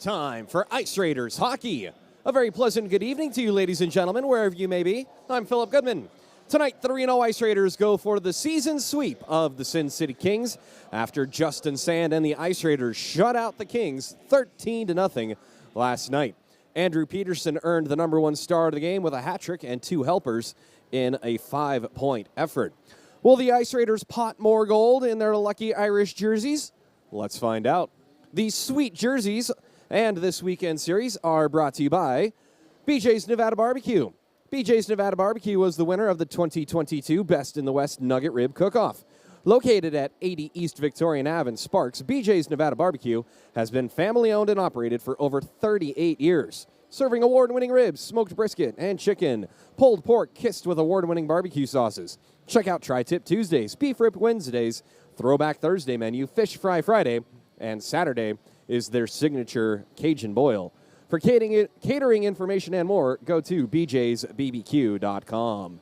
time for Ice Raiders hockey. A very pleasant good evening to you, ladies and gentlemen, wherever you may be. I'm Philip Goodman. Tonight, the Reno Ice Raiders go for the season sweep of the Sin City Kings after Justin Sand and the Ice Raiders shut out the Kings 13-0 last night. Andrew Peterson earned the #1 star of the game with a hat trick and 2 helpers in a 5-point effort. Will the Ice Raiders pot more gold in their lucky Irish jerseys? Let's find out. These sweet jerseys and this weekend series are brought to you by BJ's Nevada Barbecue. BJ's Nevada Barbecue was the winner of the 2022 Best in the West Nugget Rib Cook-Off. Located at 80 East Victorian Ave in Sparks, BJ's Nevada Barbecue has been family-owned and operated for over 38 years. Serving award-winning ribs, smoked brisket, and chicken. Pulled pork kissed with award-winning barbecue sauces. Check out Tri-Tip Tuesdays, Beef Rib Wednesdays, Throwback Thursday menu, Fish Fry Friday, and Saturday is their signature Cajun Boil. For catering information and more, go to bjsbbq.com.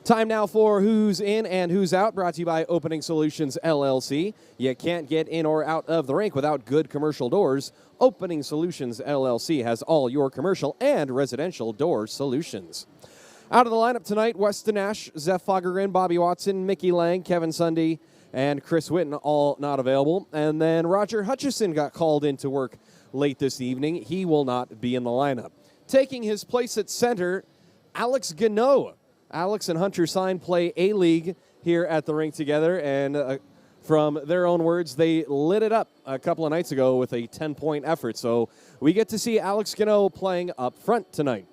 Time now for Who's In and Who's Out, brought to you by Opening Solutions, LLC. You can't get in or out of the rink without good commercial doors. Opening Solutions, LLC has all your commercial and residential door solutions. Out of the lineup tonight, Weston Nash, Zeph Foggergren, Bobby Watson, Mickey Lang, Kevin Sunday, and Chris Whitten, all not available. And then Roger Hutchison got called into work late this evening. He will not be in the lineup. Taking his place at center, Alex Gano. Alex and Hunter Sine play A-League here at the rink together, and from their own words, they lit it up a couple of nights ago with a 10-point effort. So we get to see Alex Gano playing up front tonight.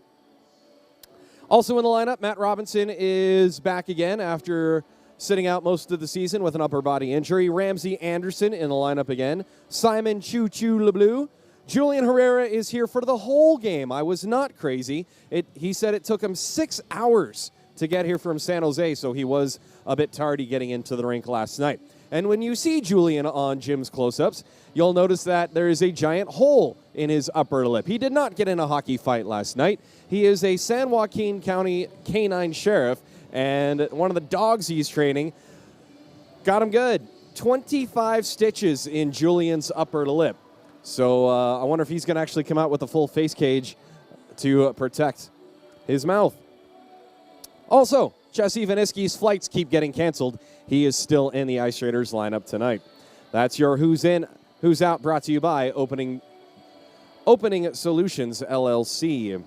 Also in the lineup, Matt Robinson is back again after sitting out most of the season with an upper body injury. Ramsey Anderson in the lineup again. Simon Choo-Choo LeBleu. Julian Herrera is here for the whole game. I was not crazy. He said it took him 6 hours to get here from San Jose, so he was a bit tardy getting into the rink last night. And when you see Julian on Jim's close-ups, you'll notice that there is a giant hole in his upper lip. He did not get in a hockey fight last night. He is a San Joaquin County canine sheriff, and one of the dogs he's training got him good. 25 stitches in Julian's upper lip. So I wonder if he's going to actually come out with a full face cage to protect his mouth. Also, Jesse Vaniski's flights keep getting canceled. He is still in the Ice Raiders lineup tonight. That's your Who's In, Who's Out, brought to you by Opening Solutions, LLC.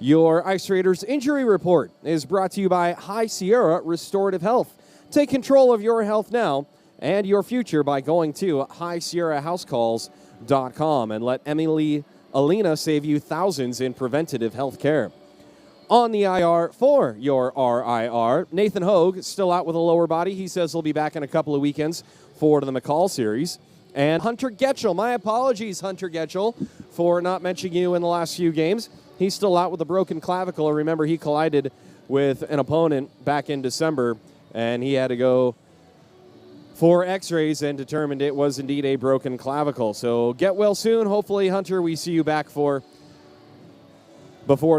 Your Ice Raiders injury report is brought to you by High Sierra Restorative Health. Take control of your health now and your future by going to highsierrahousecalls.com and let Emily Alina save you thousands in preventative health care. On the IR for your RIR, Nathan Hogue, still out with a lower body. He says he'll be back in a couple of weekends for the McCall series. And Hunter Getchell, my apologies, Hunter Getchell, for not mentioning you in the last few games. He's still out with a broken clavicle. Remember, he collided with an opponent back in December, and he had to go for x-rays and determined it was indeed a broken clavicle. So get well soon. Hopefully, Hunter, we see you back before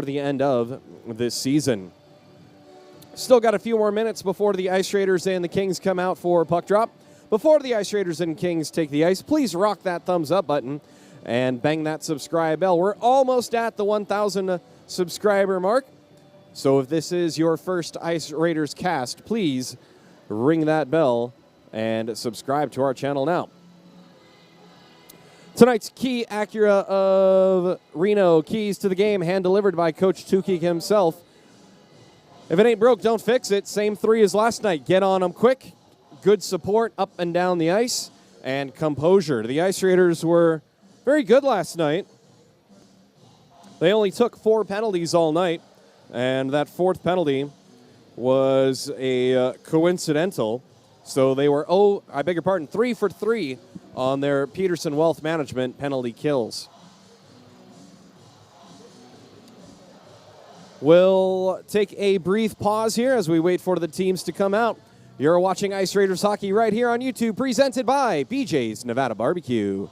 the end of this season. Still got a few more minutes before the Ice Raiders and the Kings come out for puck drop. Before the Ice Raiders and Kings take the ice, please rock that thumbs up button and bang that subscribe bell. We're almost at the 1,000 subscriber mark. So if this is your first Ice Raiders cast, please ring that bell and subscribe to our channel now. Tonight's Key Acura of Reno. Keys to the game, hand-delivered by Coach Tukey himself. If it ain't broke, don't fix it. Same 3 as last night. Get on them quick. Good support up and down the ice. And composure. The Ice Raiders were very good last night. They only took 4 penalties all night. And that 4th penalty was a coincidental. So they were, 3 for 3 on their Peterson Wealth Management penalty kills. We'll take a brief pause here as we wait for the teams to come out. You're watching Ice Raiders hockey right here on YouTube, presented by BJ's Nevada Barbecue.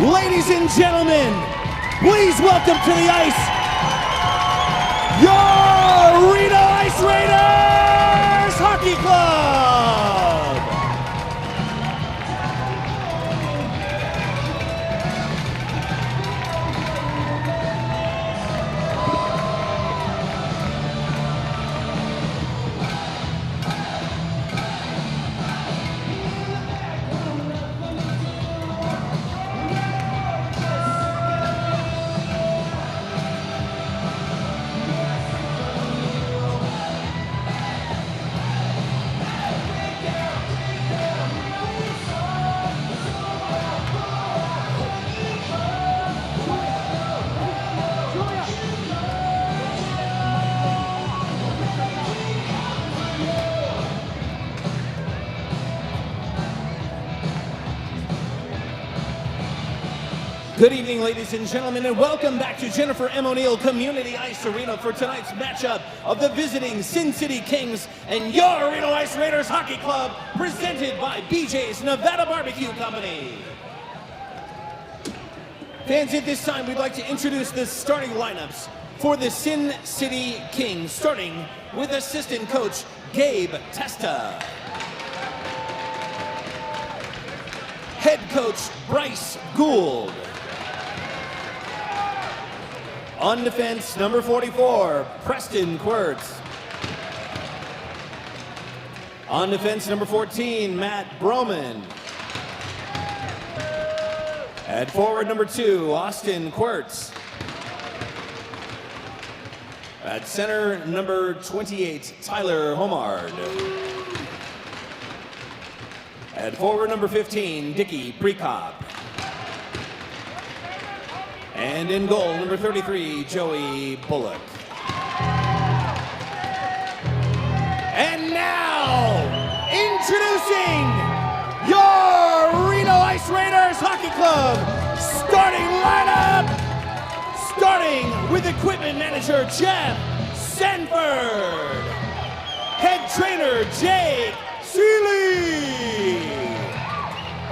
Ladies and gentlemen, please welcome to the ice, your Reno Ice Raiders Hockey Club! Good evening, ladies and gentlemen, and welcome back to Jennifer M. O'Neill Community Ice Arena for tonight's matchup of the visiting Sin City Kings and your Reno Ice Raiders Hockey Club, presented by BJ's Nevada Barbecue Company. Fans, at this time, we'd like to introduce the starting lineups for the Sin City Kings, starting with assistant coach Gabe Testa. Head coach Bryce Gould. On defense, number 44, Preston Quirtz. On defense, number 14, Matt Broman. At forward, number 2, Austin Quirtz. At center, number 28, Tyler Homard. At forward, number 15, Dickie Prekop. And in goal, number 33, Joey Bullock. And now, introducing your Reno Ice Raiders Hockey Club starting lineup, starting with equipment manager Jeff Sanford, head trainer Jake Seeley,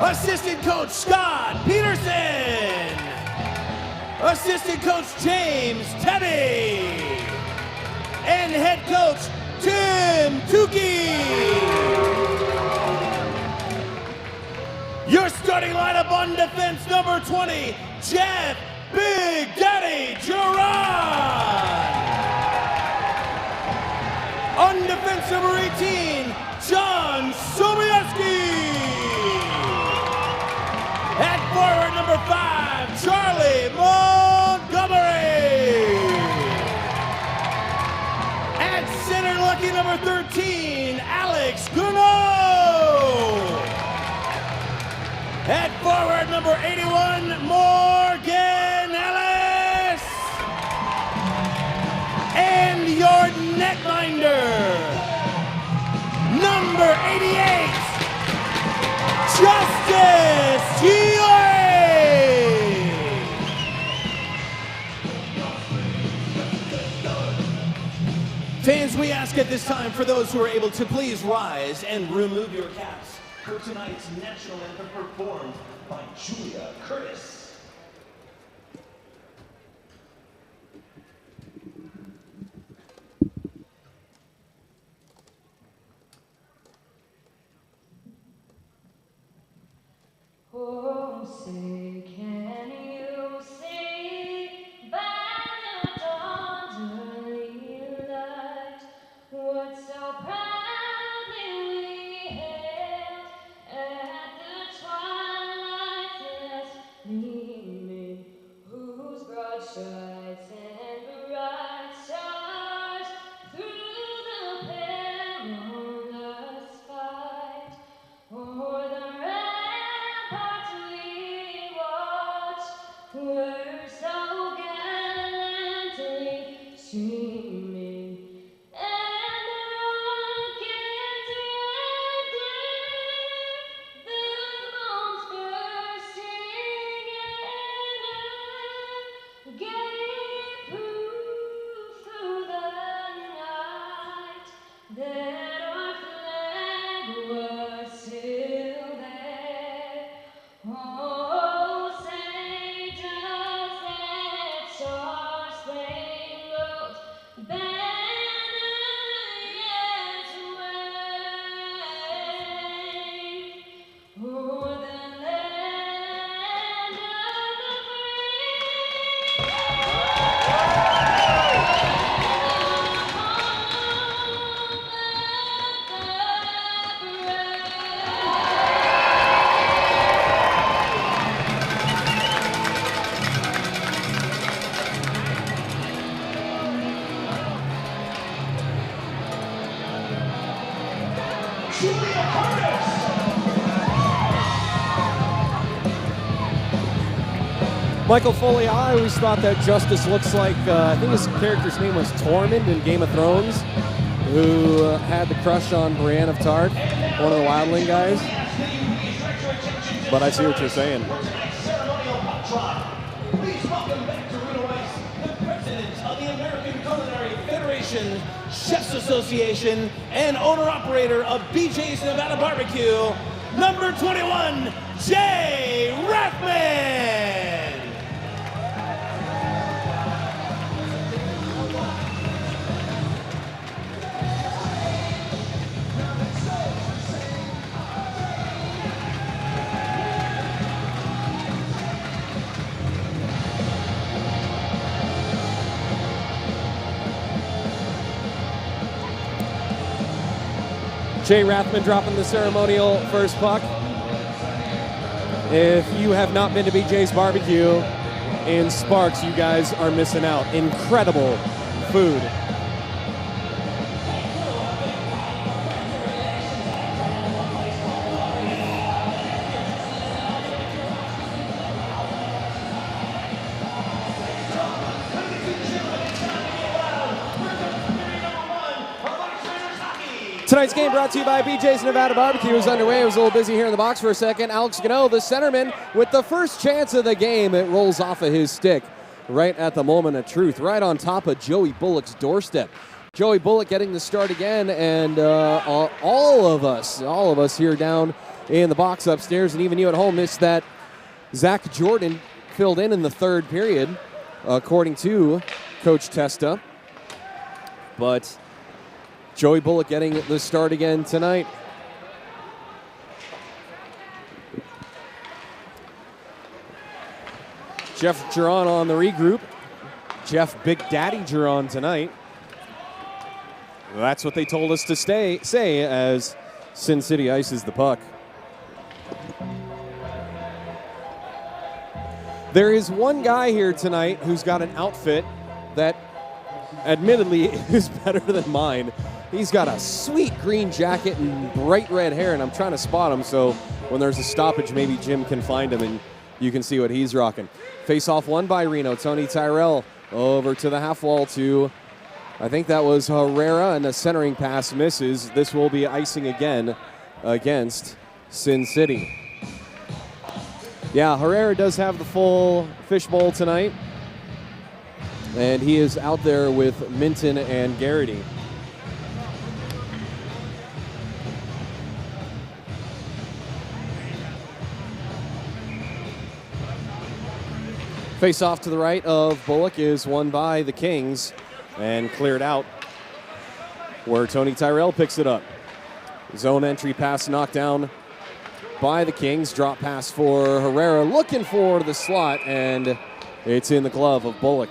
assistant coach Scott Peterson, assistant coach James Teddy, and head coach Tim Tukey. Your starting lineup on defense, number 20, Jeff Big Daddy Jiron. On defense, number 18, John Sobieski. At forward, number 5, Charlie Montgomery. At center, lucky number 13, Alex Gounod. At forward, number 81, Morgan Ellis. And your netminder, number 88, Justis Gyori. Fans, we ask at this time for those who are able to please rise and remove your caps for tonight's national anthem performed by Julia Curtis. Oh, say, can you see by the dawn's early light what so proudly we hailed at the twilight's last gleam? Michael Foley, I always thought that Justis looks like, I think his character's name was Tormund in Game of Thrones, who had the crush on Brienne of Tarth, one of the Wildling guys. But I see what you're saying. Please welcome back to Reno Ice, the president of the American Culinary Federation, Chefs Association, and owner-operator of BJ's Nevada Barbecue, number 21, Jay Rathman. Jay Rathman dropping the ceremonial first puck. If you have not been to BJ's Barbecue in Sparks, you guys are missing out. Incredible food. Tonight's game brought to you by BJ's Nevada Barbecue is underway. It was a little busy here in the box for a second. Alex Gano, the centerman, with the first chance of the game. It rolls off of his stick right at the moment of truth, right on top of Joey Bullock's doorstep. Joey Bullock getting the start again, and all of us here down in the box upstairs, and even you at home missed that Zach Jordan filled in the third period, according to Coach Testa. But Joey Bullock getting the start again tonight. Jeff Jiron on the regroup. Jeff Big Daddy Jiron tonight. That's what they told us to say as Sin City ices the puck. There is one guy here tonight who's got an outfit that admittedly is better than mine. He's got a sweet green jacket and bright red hair, and I'm trying to spot him, so when there's a stoppage, maybe Jim can find him and you can see what he's rocking. Face-off won by Reno. Tony Tyrell over to the half wall to, I think that was Herrera, and the centering pass misses. This will be icing again against Sin City. Yeah, Herrera does have the full fishbowl tonight, and he is out there with Minton and Garrity. Face off to the right of Bullock is won by the Kings and cleared out where Tony Tyrell picks it up. Zone entry pass knocked down by the Kings. Drop pass for Herrera looking for the slot, and it's in the glove of Bullock.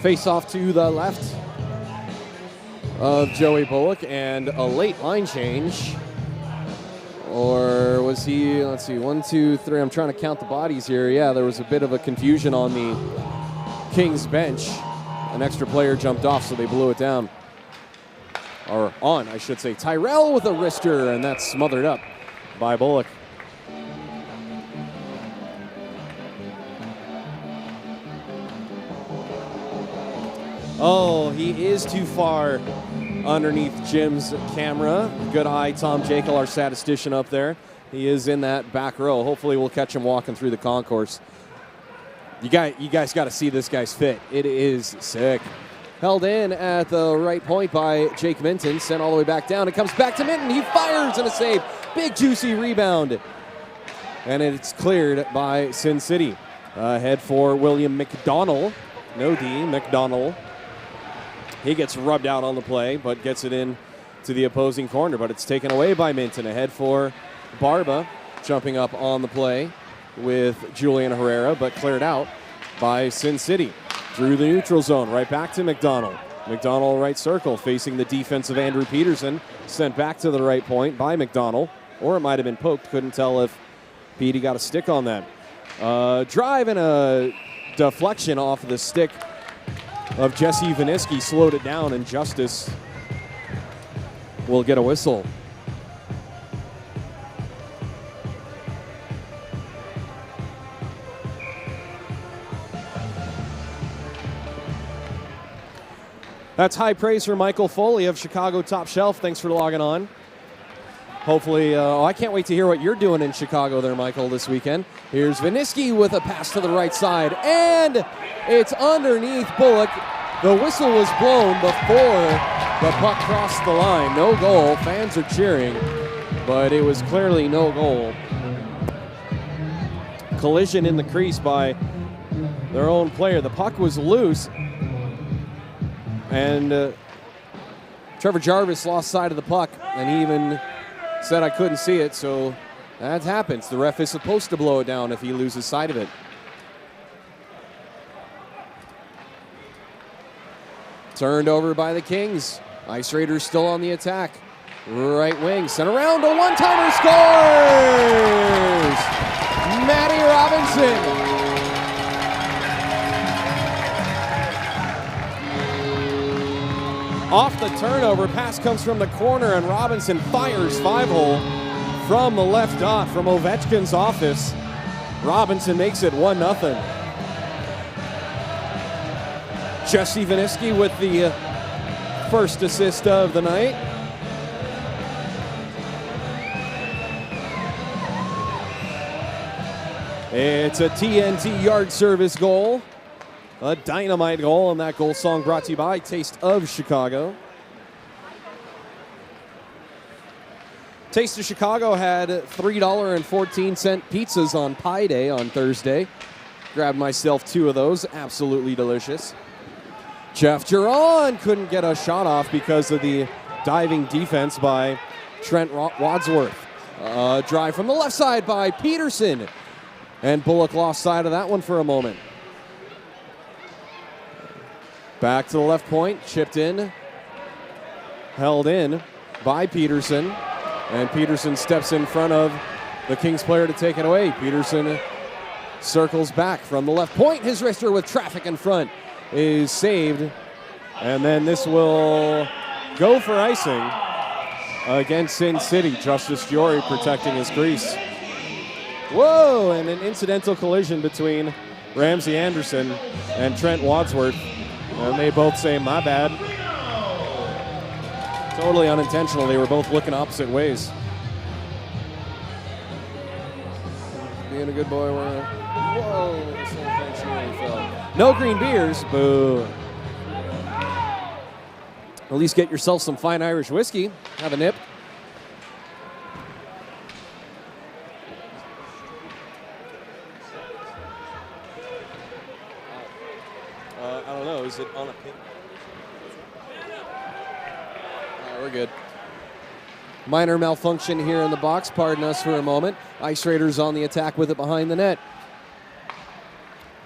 Face off to the left of Joey Bullock, and a late line change. Or was he, let's see, 1, 2, 3. I'm trying to count the bodies here. Yeah, there was a bit of a confusion on the Kings bench. An extra player jumped off, so they blew it down. Or on, I should say. Tyrell with a wrister, and that's smothered up by Bullock. Oh, he is too far underneath Jim's camera. Good eye, Tom Jekyll, our statistician up there. He is in that back row. Hopefully we'll catch him walking through the concourse. You guys got to see this guy's fit. It is sick. Held in at the right point by Jake Minton. Sent all the way back down. It comes back to Minton. He fires and a save. Big, juicy rebound. And it's cleared by Sin City. Head for William McDonald. No D, McDonald. He gets rubbed out on the play, but gets it in to the opposing corner. But it's taken away by Minton. Ahead for Barba, jumping up on the play with Julian Herrera, but cleared out by Sin City. Through the neutral zone, right back to McDonald. McDonald right circle, facing the defense of Andrew Peterson. Sent back to the right point by McDonald, or it might have been poked. Couldn't tell if Petey got a stick on that. Drive and a deflection off of the stick of Jesse Viniski slowed it down, and Justis will get a whistle. That's high praise for Michael Foley of Chicago Top Shelf. Thanks for logging on. Hopefully, I can't wait to hear what you're doing in Chicago there, Michael, this weekend. Here's Viniski with a pass to the right side, and it's underneath Bullock. The whistle was blown before the puck crossed the line. No goal. Fans are cheering, but it was clearly no goal. Collision in the crease by their own player. The puck was loose, and Trevor Jarvis lost sight of the puck, and he even said I couldn't see it, so that happens. The ref is supposed to blow it down if he loses sight of it. Turned over by the Kings. Ice Raiders still on the attack. Right wing, sent around, a one-timer, scores! Matty Robinson. Off the turnover, pass comes from the corner, and Robinson fires 5-hole from the left dot from Ovechkin's office. Robinson makes it 1-0. Jesse Viniski with the first assist of the night. It's a TNT yard service goal. A dynamite goal, and that goal song brought to you by Taste of Chicago. Taste of Chicago had $3.14 pizzas on Pie Day on Thursday. Grabbed myself 2 of those. Absolutely delicious. Jeff Jiron couldn't get a shot off because of the diving defense by Trent Wadsworth. Drive from the left side by Peterson. And Bullock lost sight of that one for a moment. Back to the left point, chipped in, held in by Peterson, and Peterson steps in front of the Kings player to take it away. Peterson circles back from the left point. His wrister with traffic in front is saved, and then this will go for icing against Sin City. Justis Gyori protecting his crease. Whoa, and an incidental collision between Ramsey Anderson and Trent Wadsworth. And they both say, my bad. Totally unintentional. They were both looking opposite ways. Being a good boy. Whoa, this whole thing really fell. No green beers. Boo. At least get yourself some fine Irish whiskey. Have a nip. I don't know. Is it on a pin? We're good. Minor malfunction here in the box. Pardon us for a moment. Ice Raiders on the attack with it behind the net.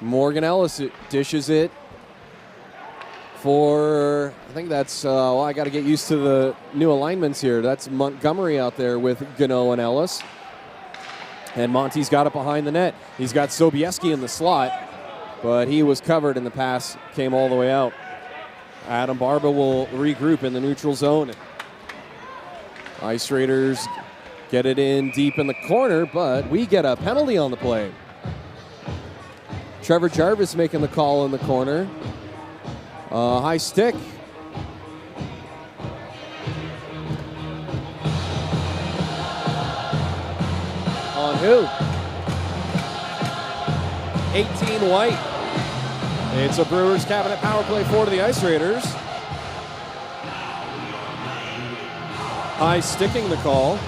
Morgan Ellis dishes it for, I think that's, well, I got to get used to the new alignments here. That's Montgomery out there with Gano and Ellis. And Monty's got it behind the net. He's got Sobieski in the slot, but he was covered and the pass came all the way out. Adam Barba will regroup in the neutral zone. Ice Raiders get it in deep in the corner, but we get a penalty on the play. Trevor Jarvis making the call in the corner. High stick. On who? 18 White. It's a Brewers cabinet power play for the Ice Raiders. High sticking the call.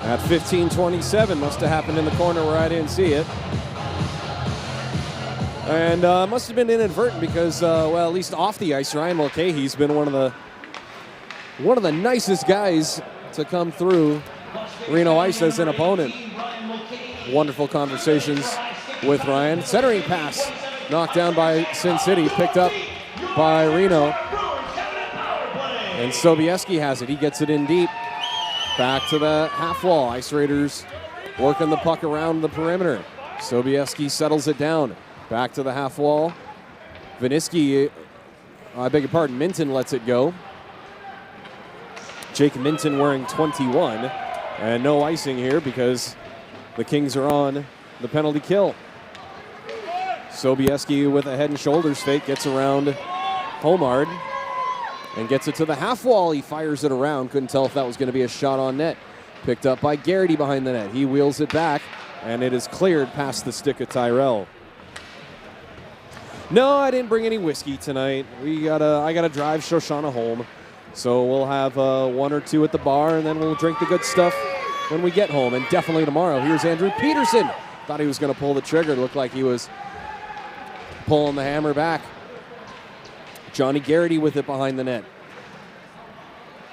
At 15:27, must have happened in the corner where I didn't see it. And must have been inadvertent because, well, at least off the ice, Ryan Mulcahy's been one of the nicest guys to come through Reno Ice as an opponent. Wonderful conversations with Ryan. Centering pass knocked down by Sin City, picked up by Reno. And Sobieski has it. He gets it in deep. Back to the half wall. Ice Raiders working the puck around the perimeter. Sobieski settles it down. Back to the half wall. Minton lets it go. Jake Minton wearing 21. And no icing here because the Kings are on the penalty kill. Sobieski with a head and shoulders fake gets around Homard and gets it to the half wall. He fires it around. Couldn't tell if that was going to be a shot on net. Picked up by Garrity behind the net. He wheels it back, and it is cleared past the stick of Tyrell. No, I didn't bring any whiskey tonight. I gotta drive Shoshana home. So we'll have one or two at the bar, and then we'll drink the good stuff when we get home. And definitely tomorrow. Here's Andrew Peterson. Thought he was going to pull the trigger. It looked like he was pulling the hammer back. Johnny Garrity with it behind the net.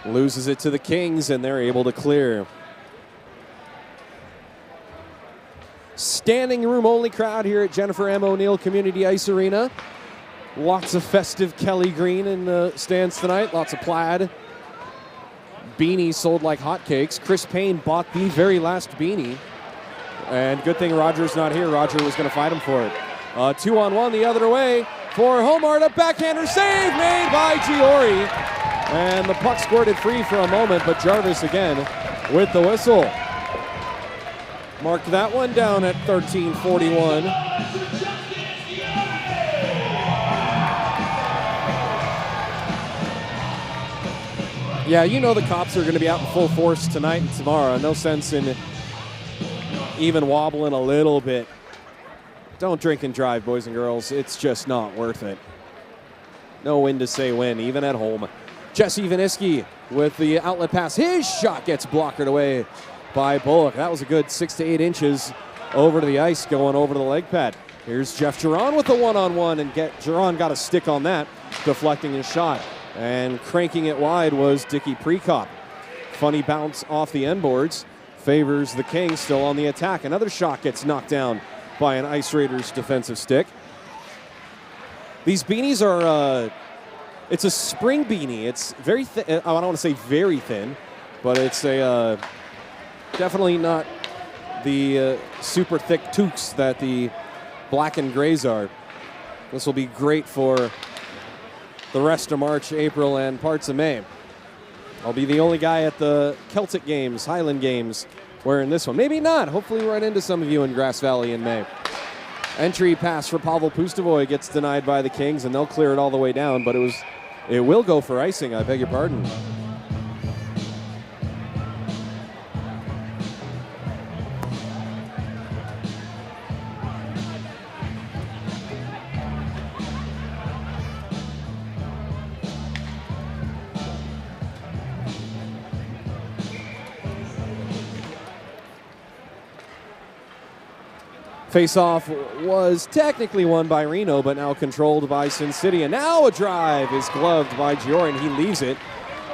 Loses it to the Kings, and they're able to clear. Standing room only crowd here at Jennifer M. O'Neill Community Ice Arena. Lots of festive Kelly green in the stands tonight. Lots of plaid. Beanies sold like hotcakes. Chris Payne bought the very last beanie. And good thing Roger's not here. Roger was going to fight him for it. 2-on-1 the other way for Homard. A backhander save made by Gyori. And the puck squirted free for a moment, but Jarvis again with the whistle. Marked that one down at 13:41. Yeah, you know the cops are going to be out in full force tonight and tomorrow. No sense in even wobbling a little bit. Don't drink and drive, boys and girls. It's just not worth it. No win to say win, even at home. Jesse Vaniski with the outlet pass. His shot gets blockered away by Bullock. That was a good 6 to 8 inches over to the ice, going over to the leg pad. Here's Jeff Jiron with the one-on-one, and Jiron got a stick on that, deflecting his shot. And cranking it wide was Dickie Prekop. Funny bounce off the end boards. Favors the Kings, still on the attack. Another shot gets knocked down by an Ice Raiders defensive stick. These beanies are, it's a spring beanie. It's very thin. I don't want to say very thin, but it's a definitely not the super thick toques that the black and grays are. This will be great for the rest of March, April, and parts of May. I'll be the only guy at the Celtic games, Highland games, wearing this one. Maybe not. Hopefully we'll run into some of you in Grass Valley in May. Entry pass for Pavel Pustovoy gets denied by the Kings, and they'll clear it all the way down, but it will go for icing, I beg your pardon. Face-off was technically won by Reno, but now controlled by Sin City. And now a drive is gloved by Gyori, and he leaves it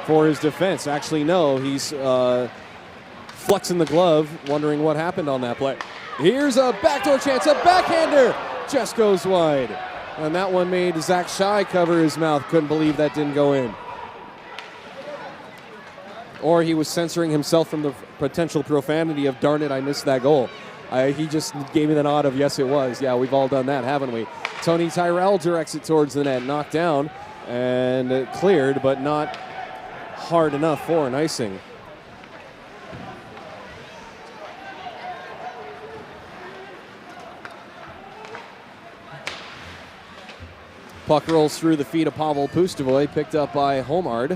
for his defense. Actually, no, he's flexing the glove, wondering what happened on that play. Here's a backdoor chance, a backhander, just goes wide. And that one made Zach Schei cover his mouth. Couldn't believe that didn't go in. Or he was censoring himself from the potential profanity of, darn it, I missed that goal. He just gave me the nod of, yes, it was. Yeah, we've all done that, haven't we? Tony Tyrell directs it towards the net, knocked down, and cleared, but not hard enough for an icing. Puck rolls through the feet of Pavel Pustovoy, picked up by Homard,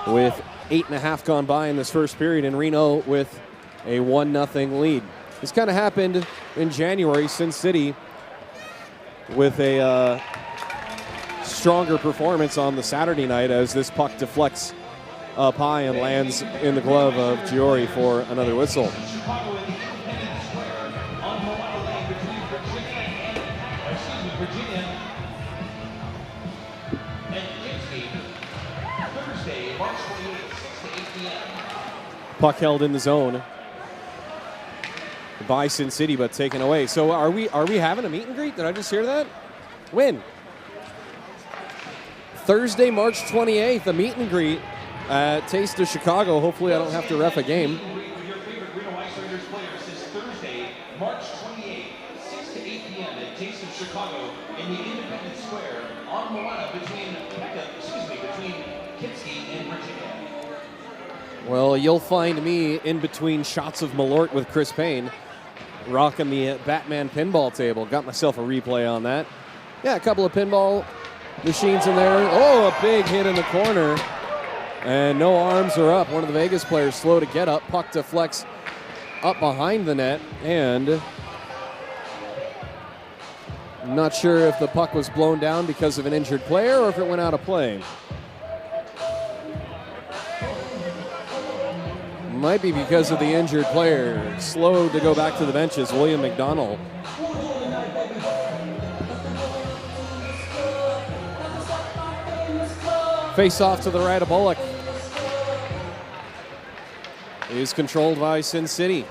with 8.5 gone by in this first period, and Reno with a 1-0 lead. This kind of happened in January. Sin City with a stronger performance on the Saturday night as this puck deflects up high and lands in the glove of Gyori for another whistle. Puck held in the zone by Sin City, but taken away. So are we having a meet and greet? Did I just hear that? When? Thursday, March 28th, a meet and greet at Taste of Chicago. Hopefully I don't have to ref a game. With your favorite Reno Ice Raiders players this Thursday, March 28th, 6 to 8 p.m. at Taste of Chicago in the Independence Square on Moana between Kitsky and Virginia. Well, you'll find me in between shots of Malort with Chris Payne, rocking the Batman pinball table. Got myself a replay on that. Yeah, a couple of pinball machines in there. Oh, a big hit in the corner. And no arms are up. One of the Vegas players slow to get up. Puck deflects up behind the net. And I'm not sure if the puck was blown down because of an injured player or if it went out of play. Might be because of the injured player. Slow to go back to the benches, William McDonald. Face off to the right of Bullock. Is controlled by Sin City.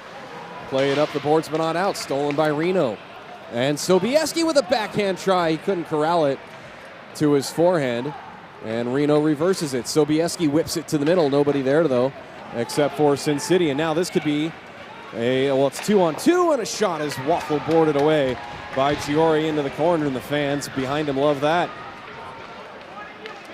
Play it up the boards, but not out. Stolen by Reno. And Sobieski with a backhand try. He couldn't corral it to his forehand. And Reno reverses it. Sobieski whips it to the middle. Nobody there, though, except for Sin City. And now this could be it's 2-on-2, and a shot is waffle boarded away by Gyori into the corner, and the fans behind him love that.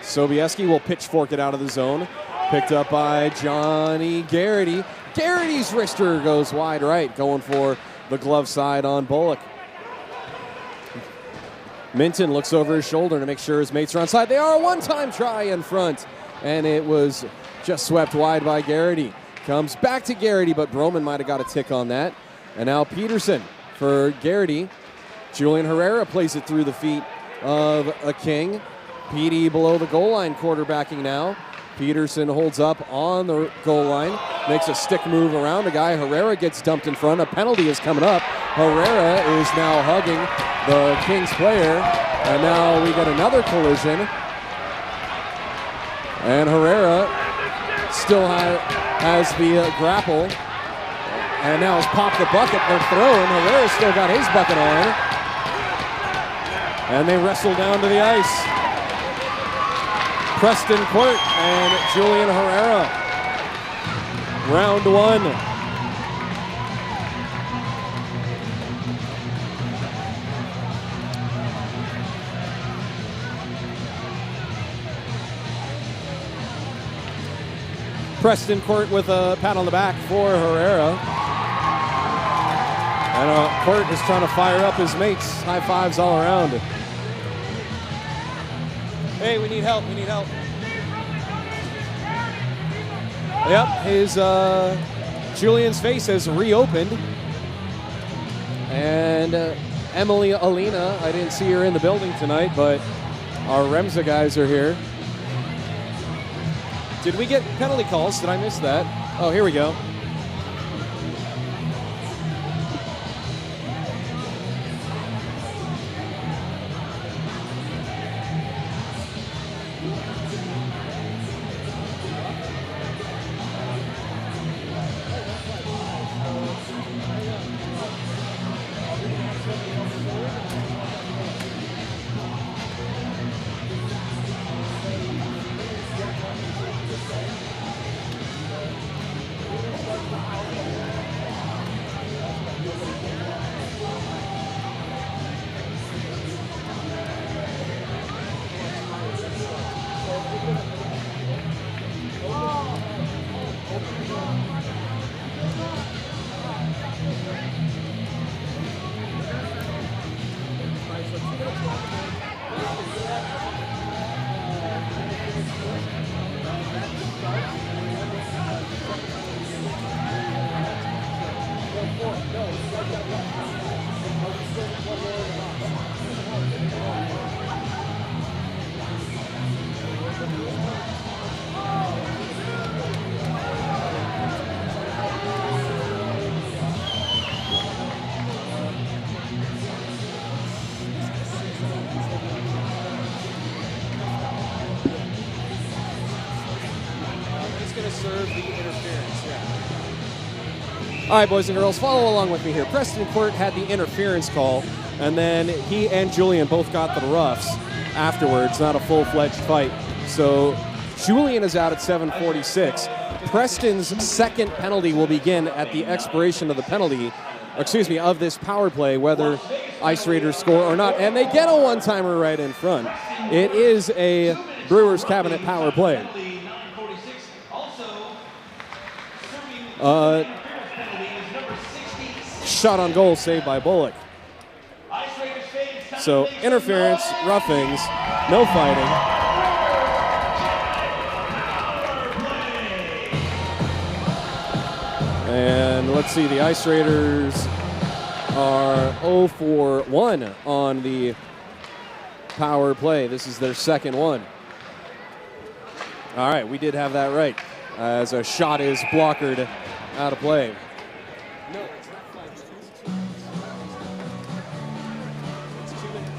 Sobieski will pitchfork it out of the zone. Picked up by Johnny Garrity. Garrity's wrister goes wide right, going for the glove side on Bullock. Minton looks over his shoulder to make sure his mates are onside. They are. A one-time try in front, and it was just swept wide by Garrity. Comes back to Garrity, but Broman might have got a tick on that. And now Peterson for Garrity. Julian Herrera plays it through the feet of a King. PD below the goal line, quarterbacking now. Peterson holds up on the goal line, makes a stick move around the guy. Herrera gets dumped in front. A penalty is coming up. Herrera is now hugging the Kings player, and now we get another collision. And Herrera still has the grapple, and now has popped the bucket. They're throwing. Herrera's still got his bucket on, and they wrestle down to the ice. Preston Quirt and Julian Herrera. Round one. Preston Quirt with a pat on the back for Herrera. And Quirt is trying to fire up his mates. High fives all around. Hey, we need help, we need help. Yep, his Julian's face has reopened. And Emily Alina, I didn't see her in the building tonight, but our Remsa guys are here. Did we get penalty calls? Did I miss that? Oh, here we go. Serve the interference, yeah. All right, boys and girls, follow along with me here. Preston Quirt had the interference call, and then he and Julian both got the roughs afterwards, not a full-fledged fight. So Julian is out at 7:46. Preston's second penalty will begin at the expiration of the penalty, of this power play, whether Ice Raiders score or not. And they get a one-timer right in front. It is a Brewers Cabinet power play. Shot on goal saved by Bullock. So interference, roughings, no fighting. And let's see, the Ice Raiders are 0 for 1 on the power play. This is their second one. All right, we did have that right, as a shot is blockered out of play. No, it's not 5 minutes. It's 2 minutes.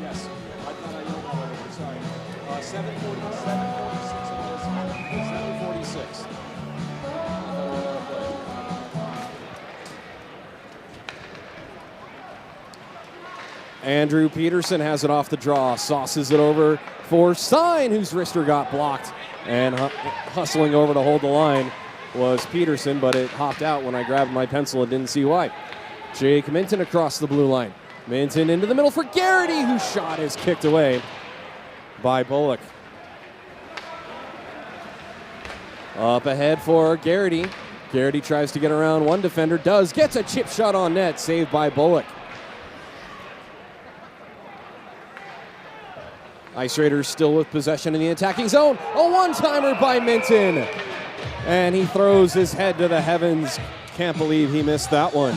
Yes, I thought I yelled all over. Sorry. 7:46 it was. 7:46. Andrew Peterson has it off the draw, sauces it over for Sine, whose wrister got blocked, and hustling over to hold the line was Peterson, but it hopped out when I grabbed my pencil and didn't see why. Jake Minton across the blue line. Minton into the middle for Garrity, whose shot is kicked away by Bullock. Up ahead for Garrity. Garrity tries to get around one defender, gets a chip shot on net, saved by Bullock. Ice Raiders still with possession in the attacking zone. A one-timer by Minton. And he throws his head to the heavens. Can't believe he missed that one.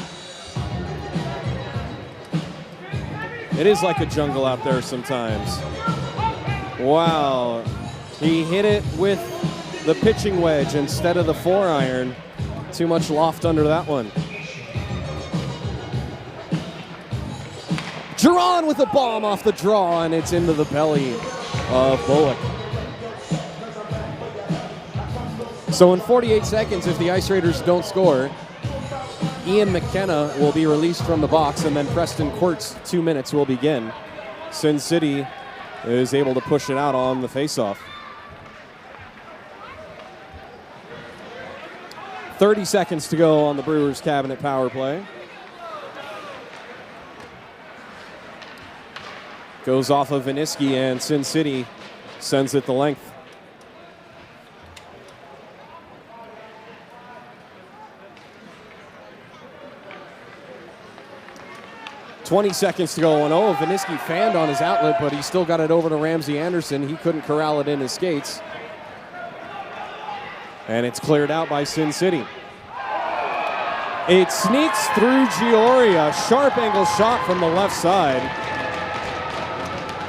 It is like a jungle out there sometimes. Wow. He hit it with the pitching wedge instead of the 4-iron. Too much loft under that one. Jiron with a bomb off the draw, and it's into the belly of Bullock. So in 48 seconds, if the Ice Raiders don't score, Ian McKenna will be released from the box, and then Preston Quirt's 2 minutes will begin. Sin City is able to push it out on the faceoff. 30 seconds to go on the Brewers Cabinet power play. Goes off of Viniski, and Sin City sends it the length. "20 seconds to go, and Viniski fanned on his outlet, but he still got it over to Ramsey Anderson. He couldn't corral it in his skates. And it's cleared out by Sin City. It sneaks through Gyori, a sharp angle shot from the left side.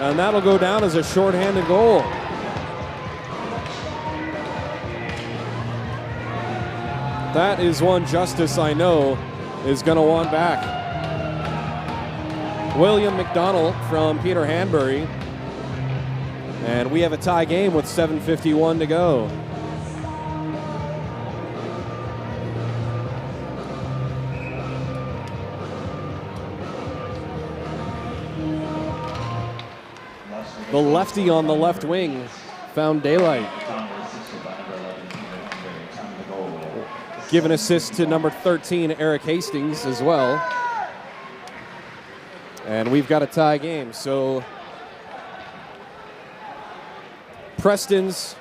And that'll go down as a shorthanded goal. That is one Justis I know is going to want back. William McDonald from Peter Hanbury. And we have a tie game with 7:51 to go. The lefty on the left wing found daylight. Give an assist to number 13, Eric Hastings, as well. And we've got a tie game. So Preston's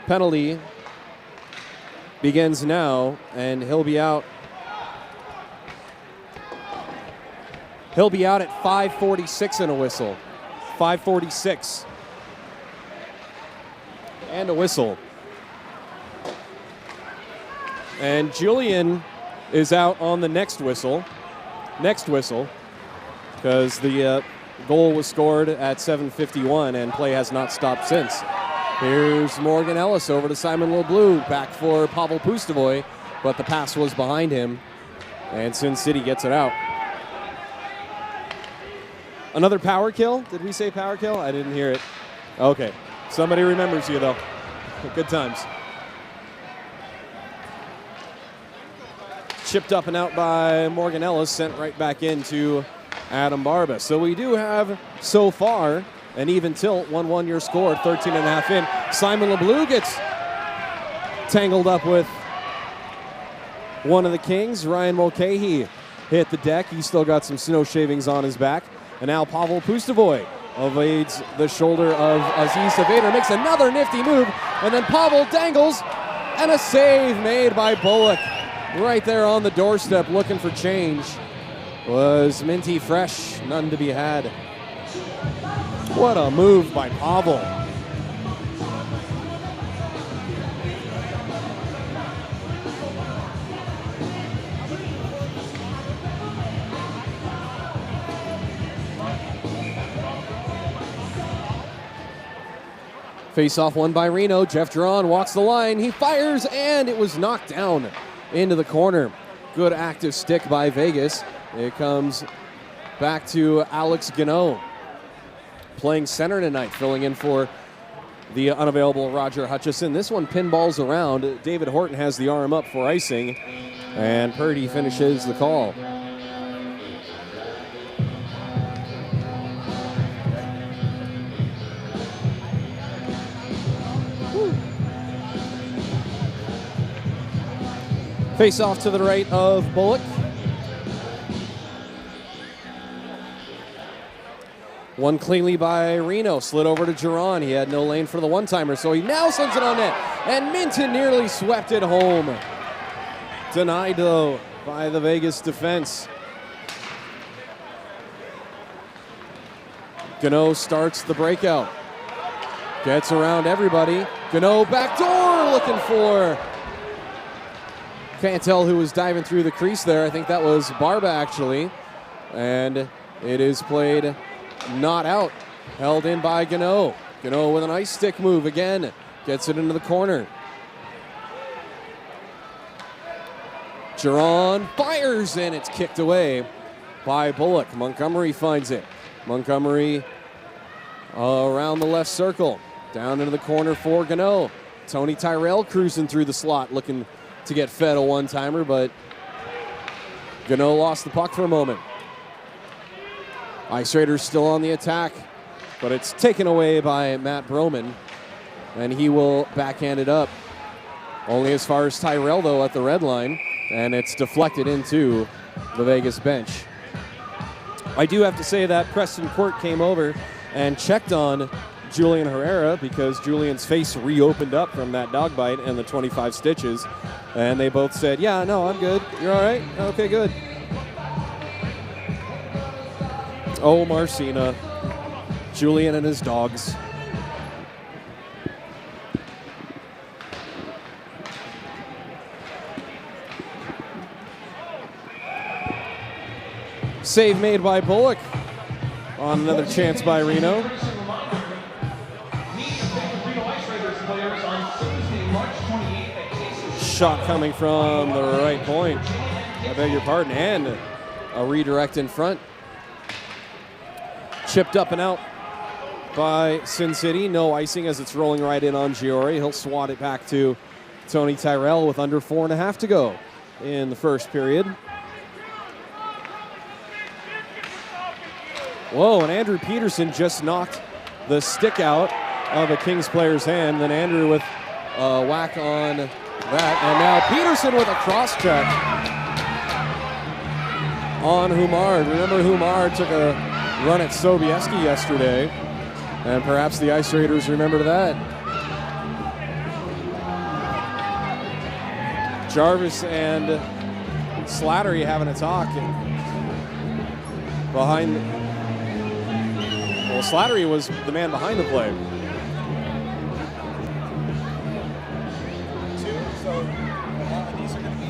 penalty begins now, and he'll be out. He'll be out at 5:46 in a whistle. 5:46. And a whistle. And Julian is out on the next whistle. Because the goal was scored at 7:51 and play has not stopped since. Here's Morgan Ellis over to Simon LeBleu, back for Pavel Pustovoy, but the pass was behind him, and Sin City gets it out. Another power kill? Did we say power kill? I didn't hear it. Okay. Somebody remembers you, though. Good times. Chipped up and out by Morgan Ellis, sent right back into Adam Barba. So we do have, so far, an even tilt, 1-1 your score, 13 and a half in. Simon LeBleu gets tangled up with one of the Kings, Ryan Mulcahy. hit the deck. He's still got some snow shavings on his back. And now Pavel Pustovoy evades the shoulder of Aziz Savader, makes another nifty move, and then Pavel dangles, and a save made by Bullock. Right there on the doorstep looking for change. Was minty fresh, none to be had. What a move by Pavel. Face-off won by Reno. Jeff Jiron walks the line. He fires, and it was knocked down into the corner. Good active stick by Vegas. It comes back to Alex Gano, playing center tonight, filling in for the unavailable Roger Hutchison. This one pinballs around. David Horton has the arm up for icing, and Purdy finishes the call. Face off to the right of Bullock. One cleanly by Reno, slid over to Jiron. He had no lane for the one-timer, so he now sends it on net. And Minton nearly swept it home. Denied, though, by the Vegas defense. Gano starts the breakout. Gets around everybody. Gano backdoor looking for... Can't tell who was diving through the crease there. I think that was Barba, actually. And it is played not out. Held in by Gano. Gano with an ice stick move again. Gets it into the corner. Jiron fires, and it's kicked away by Bullock. Montgomery finds it. Montgomery around the left circle. Down into the corner for Gano. Tony Tyrell cruising through the slot, looking to get fed a one-timer, but Gano lost the puck for a moment. Ice Raiders still on the attack, but it's taken away by Matt Broman, and he will backhand it up. Only as far as Tyrell, though, at the red line, and it's deflected into the Vegas bench. I do have to say that Preston Court came over and checked on Julian Herrera because Julian's face reopened up from that dog bite and the 25 stitches. And they both said, yeah, no, I'm good. You're all right? Okay, good. Oh, Marcina. Julian and his dogs. Save made by Bullock on another chance by Reno. Shot coming from the right point. I beg your pardon. And a redirect in front. Chipped up and out by Sin City. No icing as it's rolling right in on Gyori. He'll swat it back to Tony Tyrell with under 4.5 to go in the first period. Whoa, and Andrew Peterson just knocked the stick out of a Kings player's hand. Then Andrew with a whack on that. And now Peterson with a cross-check on Humard. Remember, Humard took a run at Sobieski yesterday, and perhaps the Ice Raiders remember that. Jarvis and Slattery having a talk. Behind... Well, Slattery was the man behind the play. These are going to be...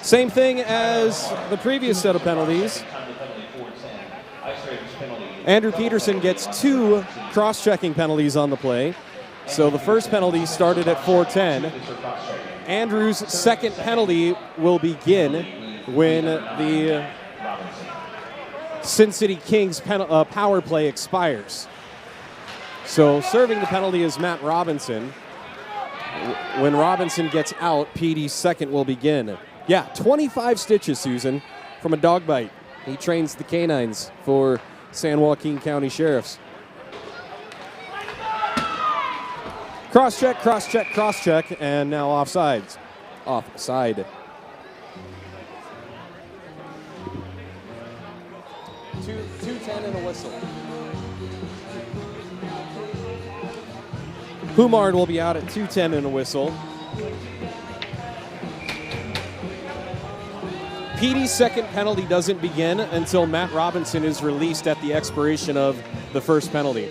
Same thing as the previous set of penalties. Andrew Peterson gets 2 cross-checking penalties on the play. So the first penalty started at 4:10. Andrew's second penalty will begin when the Sin City Kings power play expires. So serving the penalty is Matt Robinson. When Robinson gets out, PD's second will begin. Yeah, 25 stitches, Susan, from a dog bite. He trains the canines for San Joaquin County Sheriffs. Cross-check, cross-check, cross-check, and now offsides. Offside. 2:10 and a whistle. Humard will be out at 2:10 and a whistle. PD's second penalty doesn't begin until Matt Robinson is released at the expiration of the first penalty.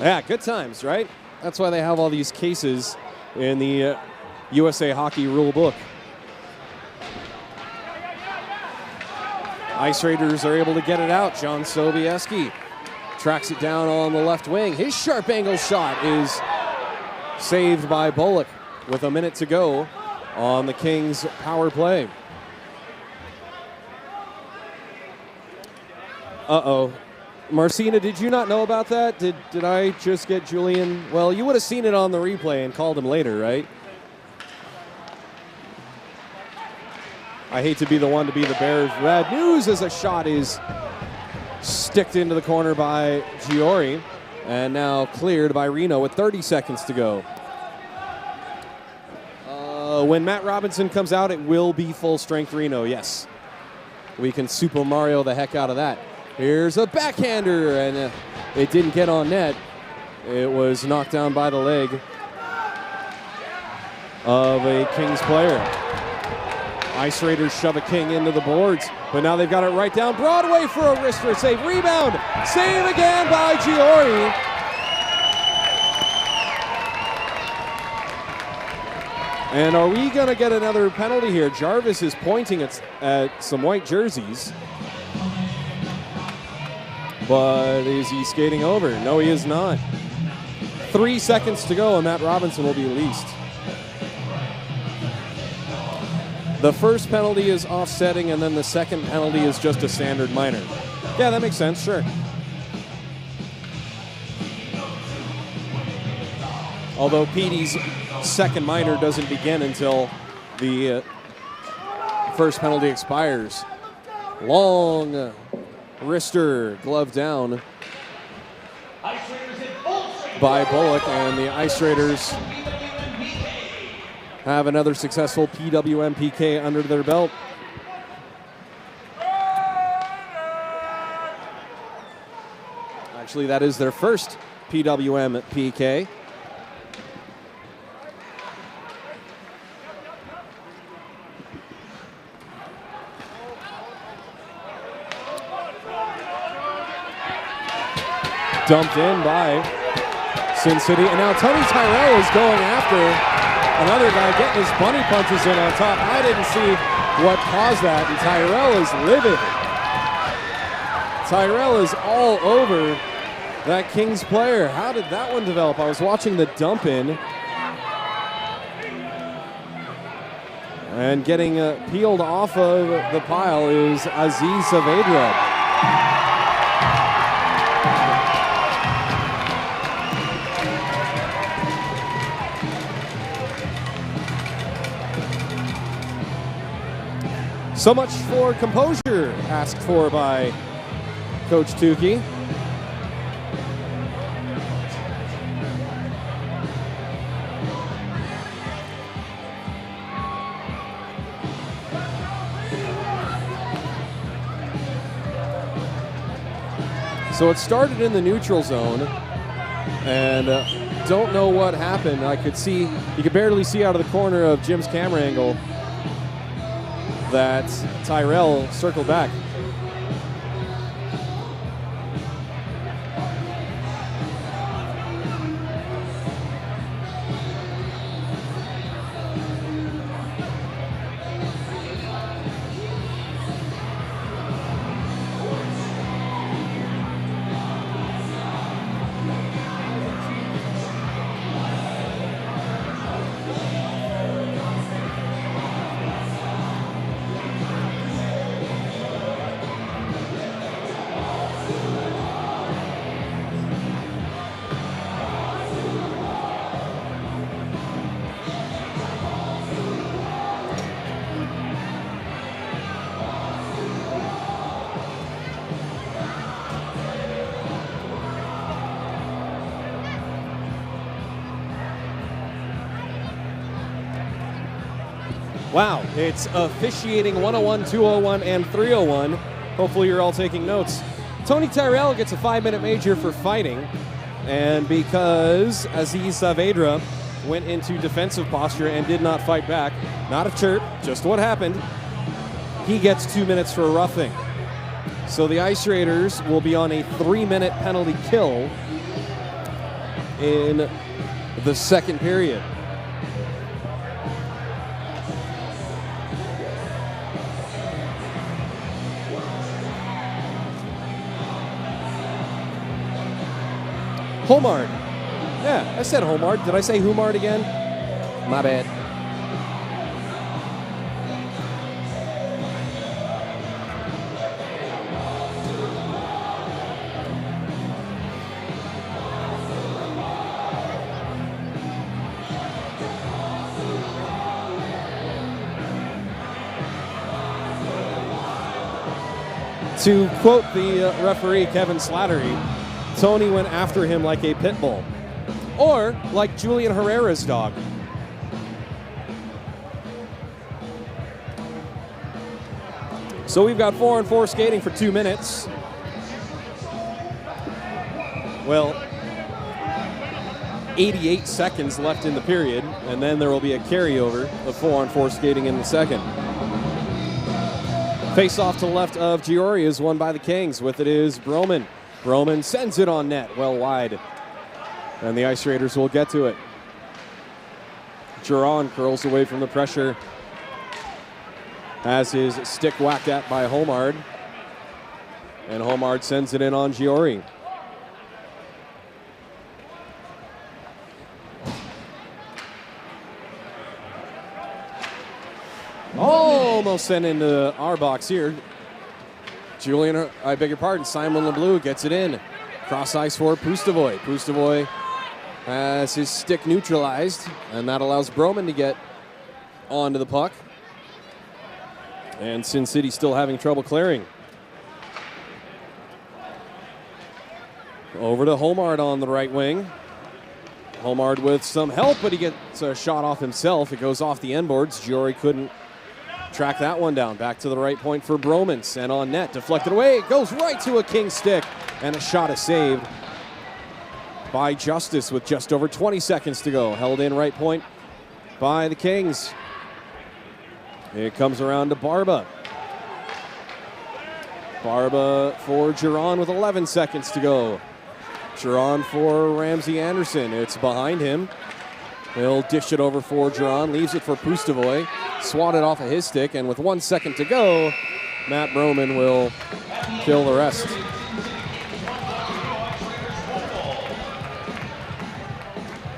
Yeah, good times, right? That's why they have all these cases in the USA Hockey rule book. Ice Raiders are able to get it out. John Sobieski tracks it down on the left wing. His sharp angle shot is saved by Bullock with a minute to go on the Kings power play. Uh-oh. Marcina, did you not know about that? Did I just get Julian? Well, you would have seen it on the replay and called him later, right? I hate to be the one to be the bearer of bad news as a shot is sticked into the corner by Gyori and now cleared by Reno with 30 seconds to go. When Matt Robinson comes out, it will be full-strength Reno, yes. We can Super Mario the heck out of that. Here's a backhander, and it didn't get on net. It was knocked down by the leg of a Kings player. Ice Raiders shove a King into the boards, but now they've got it right down Broadway for a wrister save. Rebound, save again by Gyori. And are we going to get another penalty here? Jarvis is pointing at some white jerseys. But is he skating over? No, he is not. 3 seconds to go, and Matt Robinson will be released. The first penalty is offsetting, and then the second penalty is just a standard minor. Yeah, that makes sense, sure. Although PD's second minor doesn't begin until the first penalty expires. Long wrister, glove down by Bullock, and the Ice Raiders have another successful PWM PK under their belt. Actually, that is their first PWM PK. Dumped in by Sin City, and now Tony Tyrell is going after another guy, getting his bunny punches in on top. I didn't see what caused that, and Tyrell is livid. Tyrell is all over that Kings player. How did that one develop? I was watching the dump in, and getting peeled off of the pile is Aziz Saavedra. So much for composure asked for by Coach Tukey. So it started in the neutral zone, and don't know what happened. I could see, you could barely see out of the corner of Jim's camera angle that Tyrell circled back. Wow, it's officiating 101, 201, and 301. Hopefully you're all taking notes. Tony Tyrell gets a 5-minute major for fighting, and because Aziz Saavedra went into defensive posture and did not fight back, not a chirp, just what happened, he gets 2 minutes for roughing. So the Ice Raiders will be on a 3-minute penalty kill in the second period. Homard. Yeah, I said Homard. Did I say Humard again? My bad. To quote the referee, Kevin Slattery, Tony went after him like a pit bull. Or like Julian Herrera's dog. So we've got 4-on-4 skating for 2 minutes. Well, 88 seconds left in the period, and then there will be a carryover of 4-on-4 skating in the second. Face off to the left of Gyori is won by the Kings. With it is Broman. Broman sends it on net, well wide. And the Ice Raiders will get to it. Jiron curls away from the pressure. Has his stick whacked at by Homard. And Homard sends it in on Gyori. Almost sent into our box here. I beg your pardon, Simon LeBleu gets it in. Cross ice for Pustovoy. Pustovoy has his stick neutralized, and that allows Broman to get onto the puck. And Sin City still having trouble clearing. Over to Homard on the right wing. Homard with some help, but he gets a shot off himself. It goes off the end boards. Gyori couldn't track that one down. Back to the right point for Broman. Sent on net. Deflected away. It goes right to a King stick. And a shot is saved by Justis with just over 20 seconds to go. Held in right point by the Kings. It comes around to Barba. Barba for Jiron with 11 seconds to go. Jiron for Ramsey Anderson. It's behind him. He'll dish it over for Jiron. Leaves it for Pustovoy. Swatted off of his stick. And with 1 second to go, Matt Broman will kill the rest.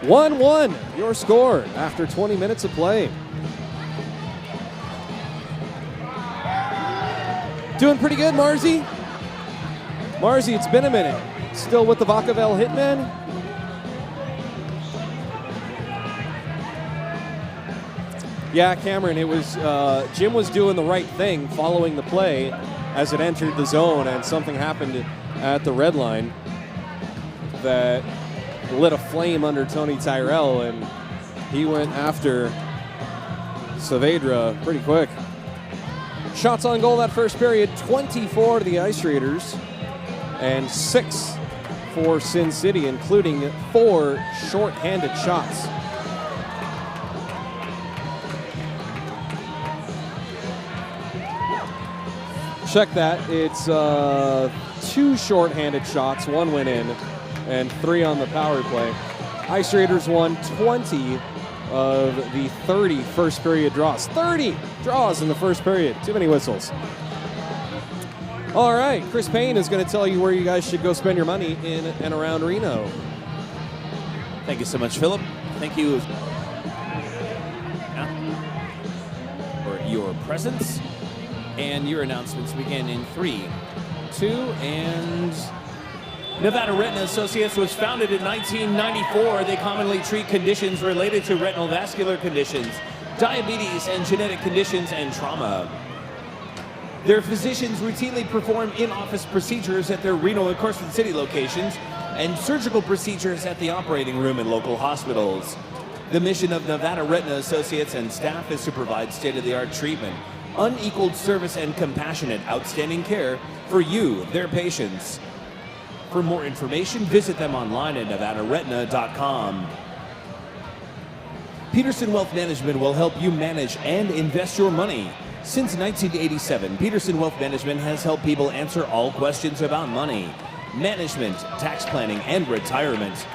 "1-1, your score after 20 minutes of play. Doing pretty good, Marzi. Marzi, it's been a minute. Still with the Vacaville Hitmen? Yeah, Cameron, it was Jim was doing the right thing following the play as it entered the zone, and something happened at the red line that lit a flame under Tony Tyrell, and he went after Saavedra pretty quick. Shots on goal that first period, 24 to the Ice Raiders and 6 for Sin City, including 4 short-handed shots. Check that. It's 2 short-handed shots, 1 went in, and 3 on the power play. Ice Raiders won 20 of the 30 first period draws. 30 draws in the first period. Too many whistles. All right, Chris Payne is going to tell you where you guys should go spend your money in and around Reno. Thank you so much, Philip. Thank you for your presence. And your announcements begin in 3, 2, and... Nevada Retina Associates was founded in 1994. They commonly treat conditions related to retinal vascular conditions, diabetes, and genetic conditions and trauma. Their physicians routinely perform in-office procedures at their Reno and Carson City locations and surgical procedures at the operating room in local hospitals. The mission of Nevada Retina Associates and staff is to provide state-of-the-art treatment, unequaled service, and compassionate, outstanding care for you, their patients. For more information, visit them online at nevadaretina.com. Peterson Wealth Management will help you manage and invest your money. Since 1987, Peterson Wealth Management has helped people answer all questions about money, management, tax planning, and retirement.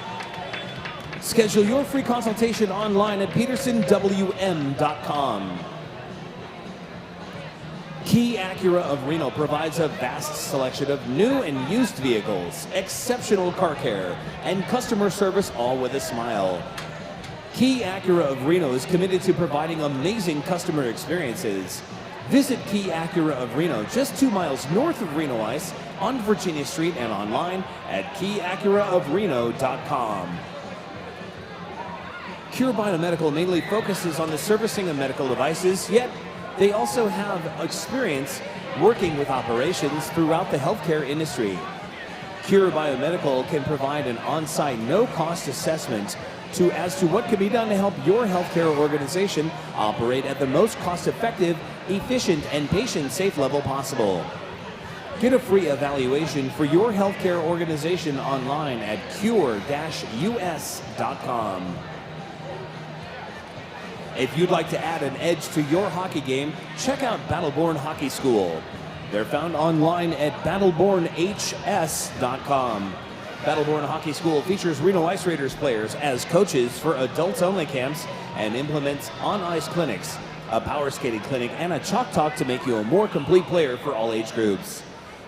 Schedule your free consultation online at petersonwm.com. Key Acura of Reno provides a vast selection of new and used vehicles, exceptional car care, and customer service, all with a smile. Key Acura of Reno is committed to providing amazing customer experiences. Visit Key Acura of Reno just 2 miles north of Reno Ice on Virginia Street and online at keyacuraofreno.com. Cure Biomedical mainly focuses on the servicing of medical devices, yet they also have experience working with operations throughout the healthcare industry. Cure Biomedical can provide an on-site, no-cost assessment as to what can be done to help your healthcare organization operate at the most cost-effective, efficient, and patient-safe level possible. Get a free evaluation for your healthcare organization online at cure-us.com. If you'd like to add an edge to your hockey game, check out Battleborn Hockey School. They're found online at battlebornhs.com. Battleborn Hockey School features Reno Ice Raiders players as coaches for adults-only camps and implements on-ice clinics, a power skating clinic, and a chalk talk to make you a more complete player for all age groups.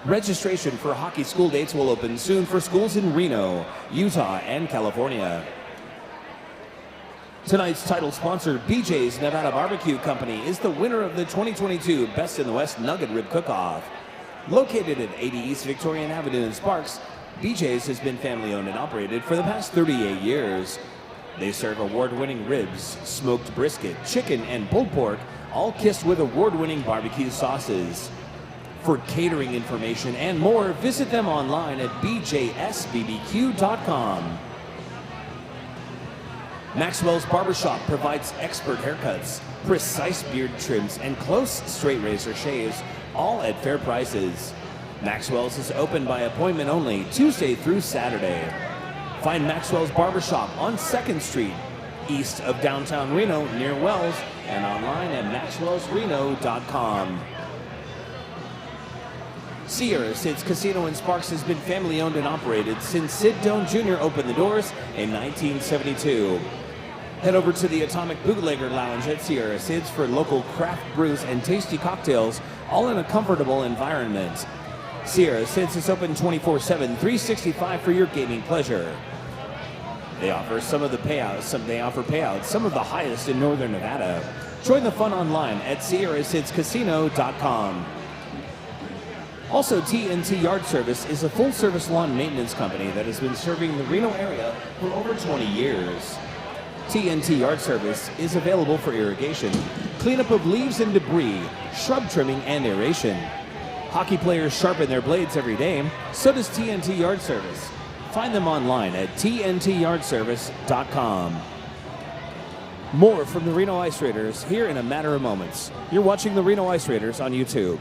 Registration for hockey school dates will open soon for schools in Reno, Utah, and California. Tonight's title sponsor, BJ's Nevada Barbecue Company, is the winner of the 2022 Best in the West Nugget Rib Cook-Off. Located at 80 East Victorian Avenue in Sparks, BJ's has been family-owned and operated for the past 38 years. They serve award-winning ribs, smoked brisket, chicken, and pulled pork, all kissed with award-winning barbecue sauces. For catering information and more, visit them online at bjsbbq.com. Maxwell's Barbershop provides expert haircuts, precise beard trims, and close straight razor shaves, all at fair prices. Maxwell's is open by appointment only, Tuesday through Saturday. Find Maxwell's Barbershop on 2nd Street, east of downtown Reno, near Wells, and online at maxwellsreno.com. Sierra Sid's Casino in Sparks has been family-owned and operated since Sid Doan Jr. opened the doors in 1972. Head over to the Atomic Bootlegger Lounge at Sierra Sid's for local craft brews and tasty cocktails, all in a comfortable environment. Sierra Sid's is open 24/7, 365 for your gaming pleasure. They offer some of the payouts, some of the highest in Northern Nevada. Join the fun online at sierrasidscasino.com. Also, TNT Yard Service is a full-service lawn maintenance company that has been serving the Reno area for over 20 years. TNT Yard Service is available for irrigation, cleanup of leaves and debris, shrub trimming, and aeration. Hockey players sharpen their blades every day, so does TNT Yard Service. Find them online at tntyardservice.com. More from the Reno Ice Raiders here in a matter of moments. You're watching the Reno Ice Raiders on YouTube.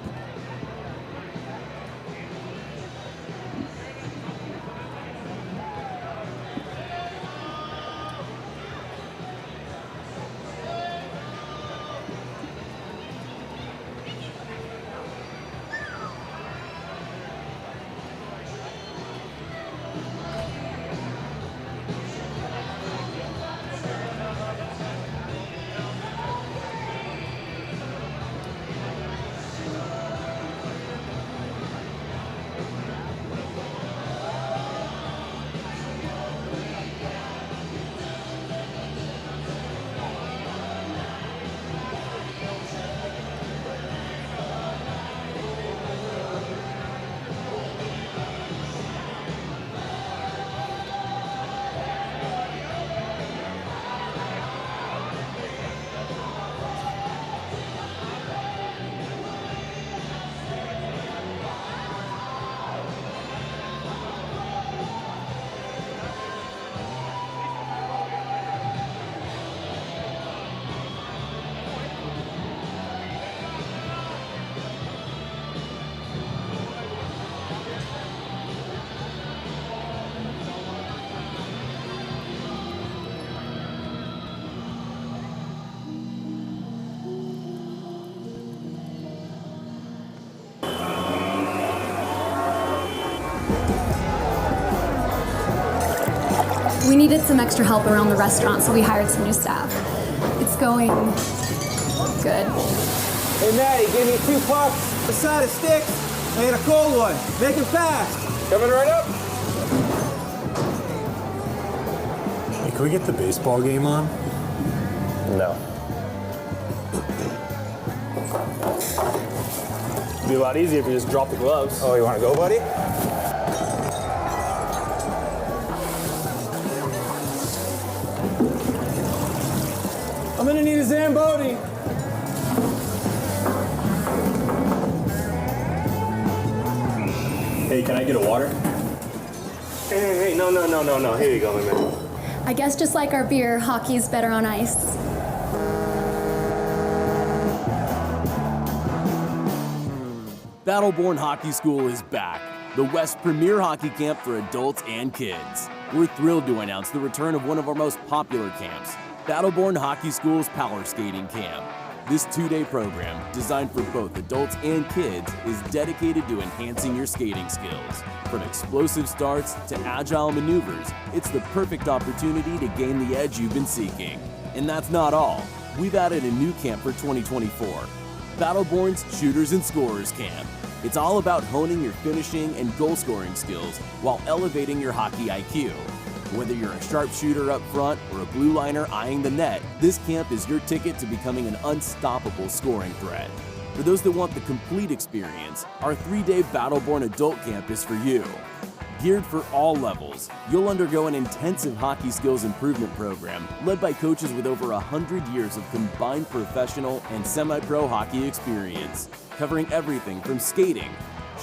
We needed some extra help around the restaurant, so we hired some new staff. It's going good. Hey, Maddie, give me 2 pucks, a side of sticks, and a cold one. Make it fast. Coming right up. Hey, can we get the baseball game on? No. It'd be a lot easier if you just drop the gloves. Oh, you want to go, buddy? I'm gonna need a Zamboni. Hey, can I get a water? Hey, no. Here you go, my man. I guess just like our beer, hockey's better on ice. Battleborn Hockey School is back, the West's premier hockey camp for adults and kids. We're thrilled to announce the return of one of our most popular camps, Battleborn Hockey School's Power Skating Camp. This 2-day program, designed for both adults and kids, is dedicated to enhancing your skating skills. From explosive starts to agile maneuvers, it's the perfect opportunity to gain the edge you've been seeking. And that's not all. We've added a new camp for 2024, Battleborn's Shooters and Scorers Camp. It's all about honing your finishing and goal-scoring skills while elevating your hockey IQ. Whether you're a sharpshooter up front or a blue liner eyeing the net, this camp is your ticket to becoming an unstoppable scoring threat. For those that want the complete experience, our 3-day Battleborn Adult Camp is for you. Geared for all levels, you'll undergo an intensive hockey skills improvement program led by coaches with over 100 years of combined professional and semi-pro hockey experience, covering everything from skating,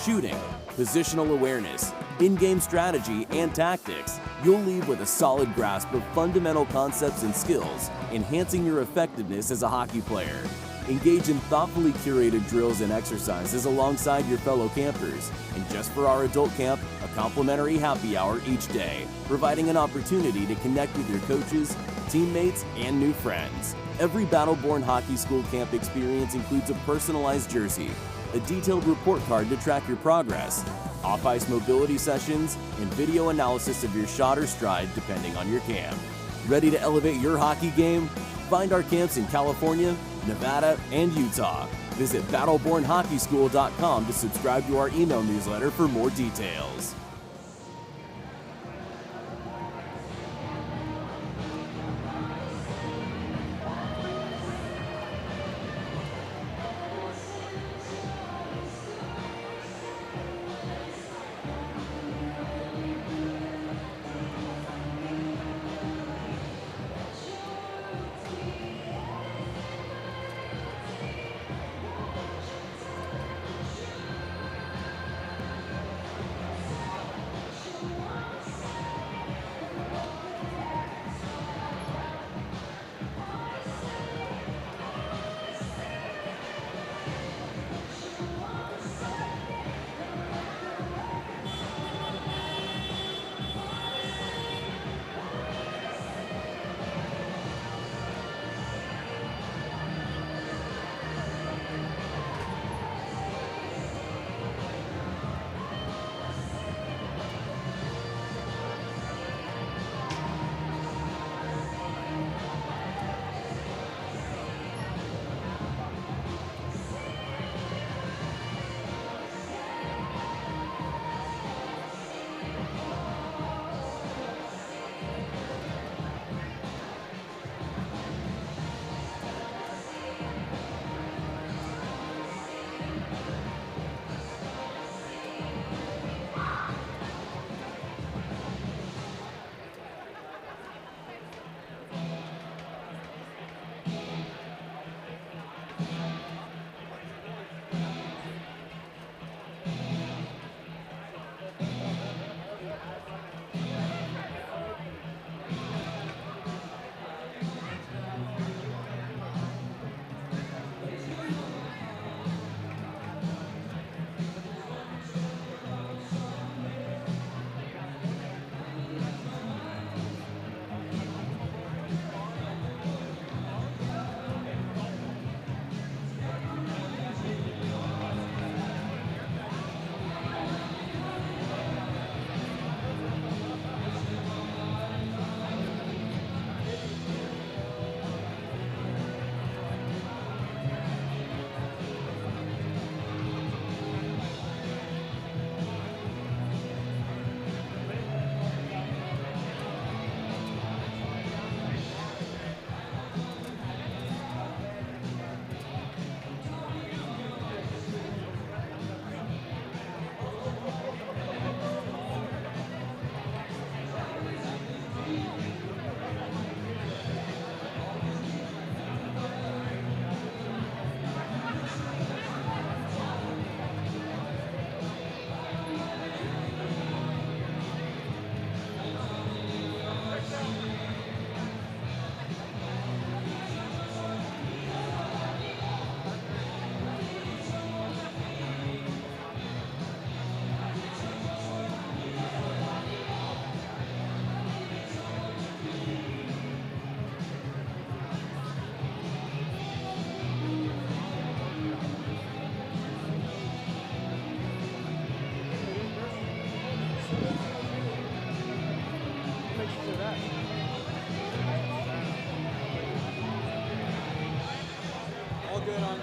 shooting, positional awareness, in-game strategy, and tactics. You'll leave with a solid grasp of fundamental concepts and skills, enhancing your effectiveness as a hockey player. Engage in thoughtfully curated drills and exercises alongside your fellow campers. And just for our adult camp, a complimentary happy hour each day, providing an opportunity to connect with your coaches, teammates, and new friends. Every Battleborn Hockey School camp experience includes a personalized jersey, a detailed report card to track your progress, off-ice mobility sessions, and video analysis of your shot or stride depending on your camp. Ready to elevate your hockey game? Find our camps in California, Nevada, and Utah. Visit battlebornhockeyschool.com to subscribe to our email newsletter for more details.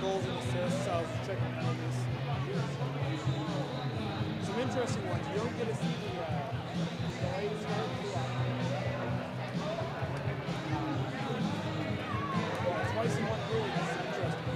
goals and assists. I was checking numbers. Some interesting ones. You don't get to see the latest start too often. Twice in one period. It's interesting.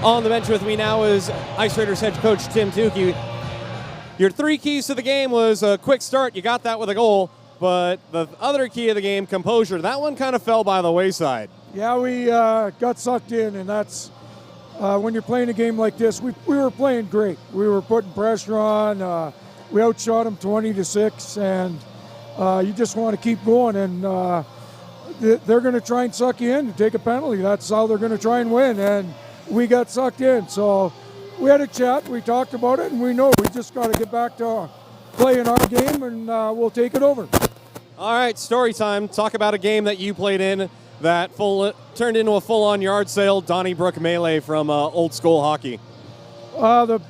On the bench with me now is Ice Raiders head coach Tim Tukey. Your 3 keys to the game was a quick start. You got that with a goal. But the other key of the game, composure, that one kind of fell by the wayside. Yeah, we got sucked in, and that's when you're playing a game like this. We were playing great. We were putting pressure on. We outshot them 20-6, and you just want to keep going. And they're going to try and suck you in and take a penalty. That's how they're going to try and win. And we got sucked in. So we had a chat. We talked about it, and we know we just got to get back to playing our game, and we'll take it over. All right, story time. Talk about a game that you played in that turned into a full-on yard sale Donnybrook melee from old school hockey. The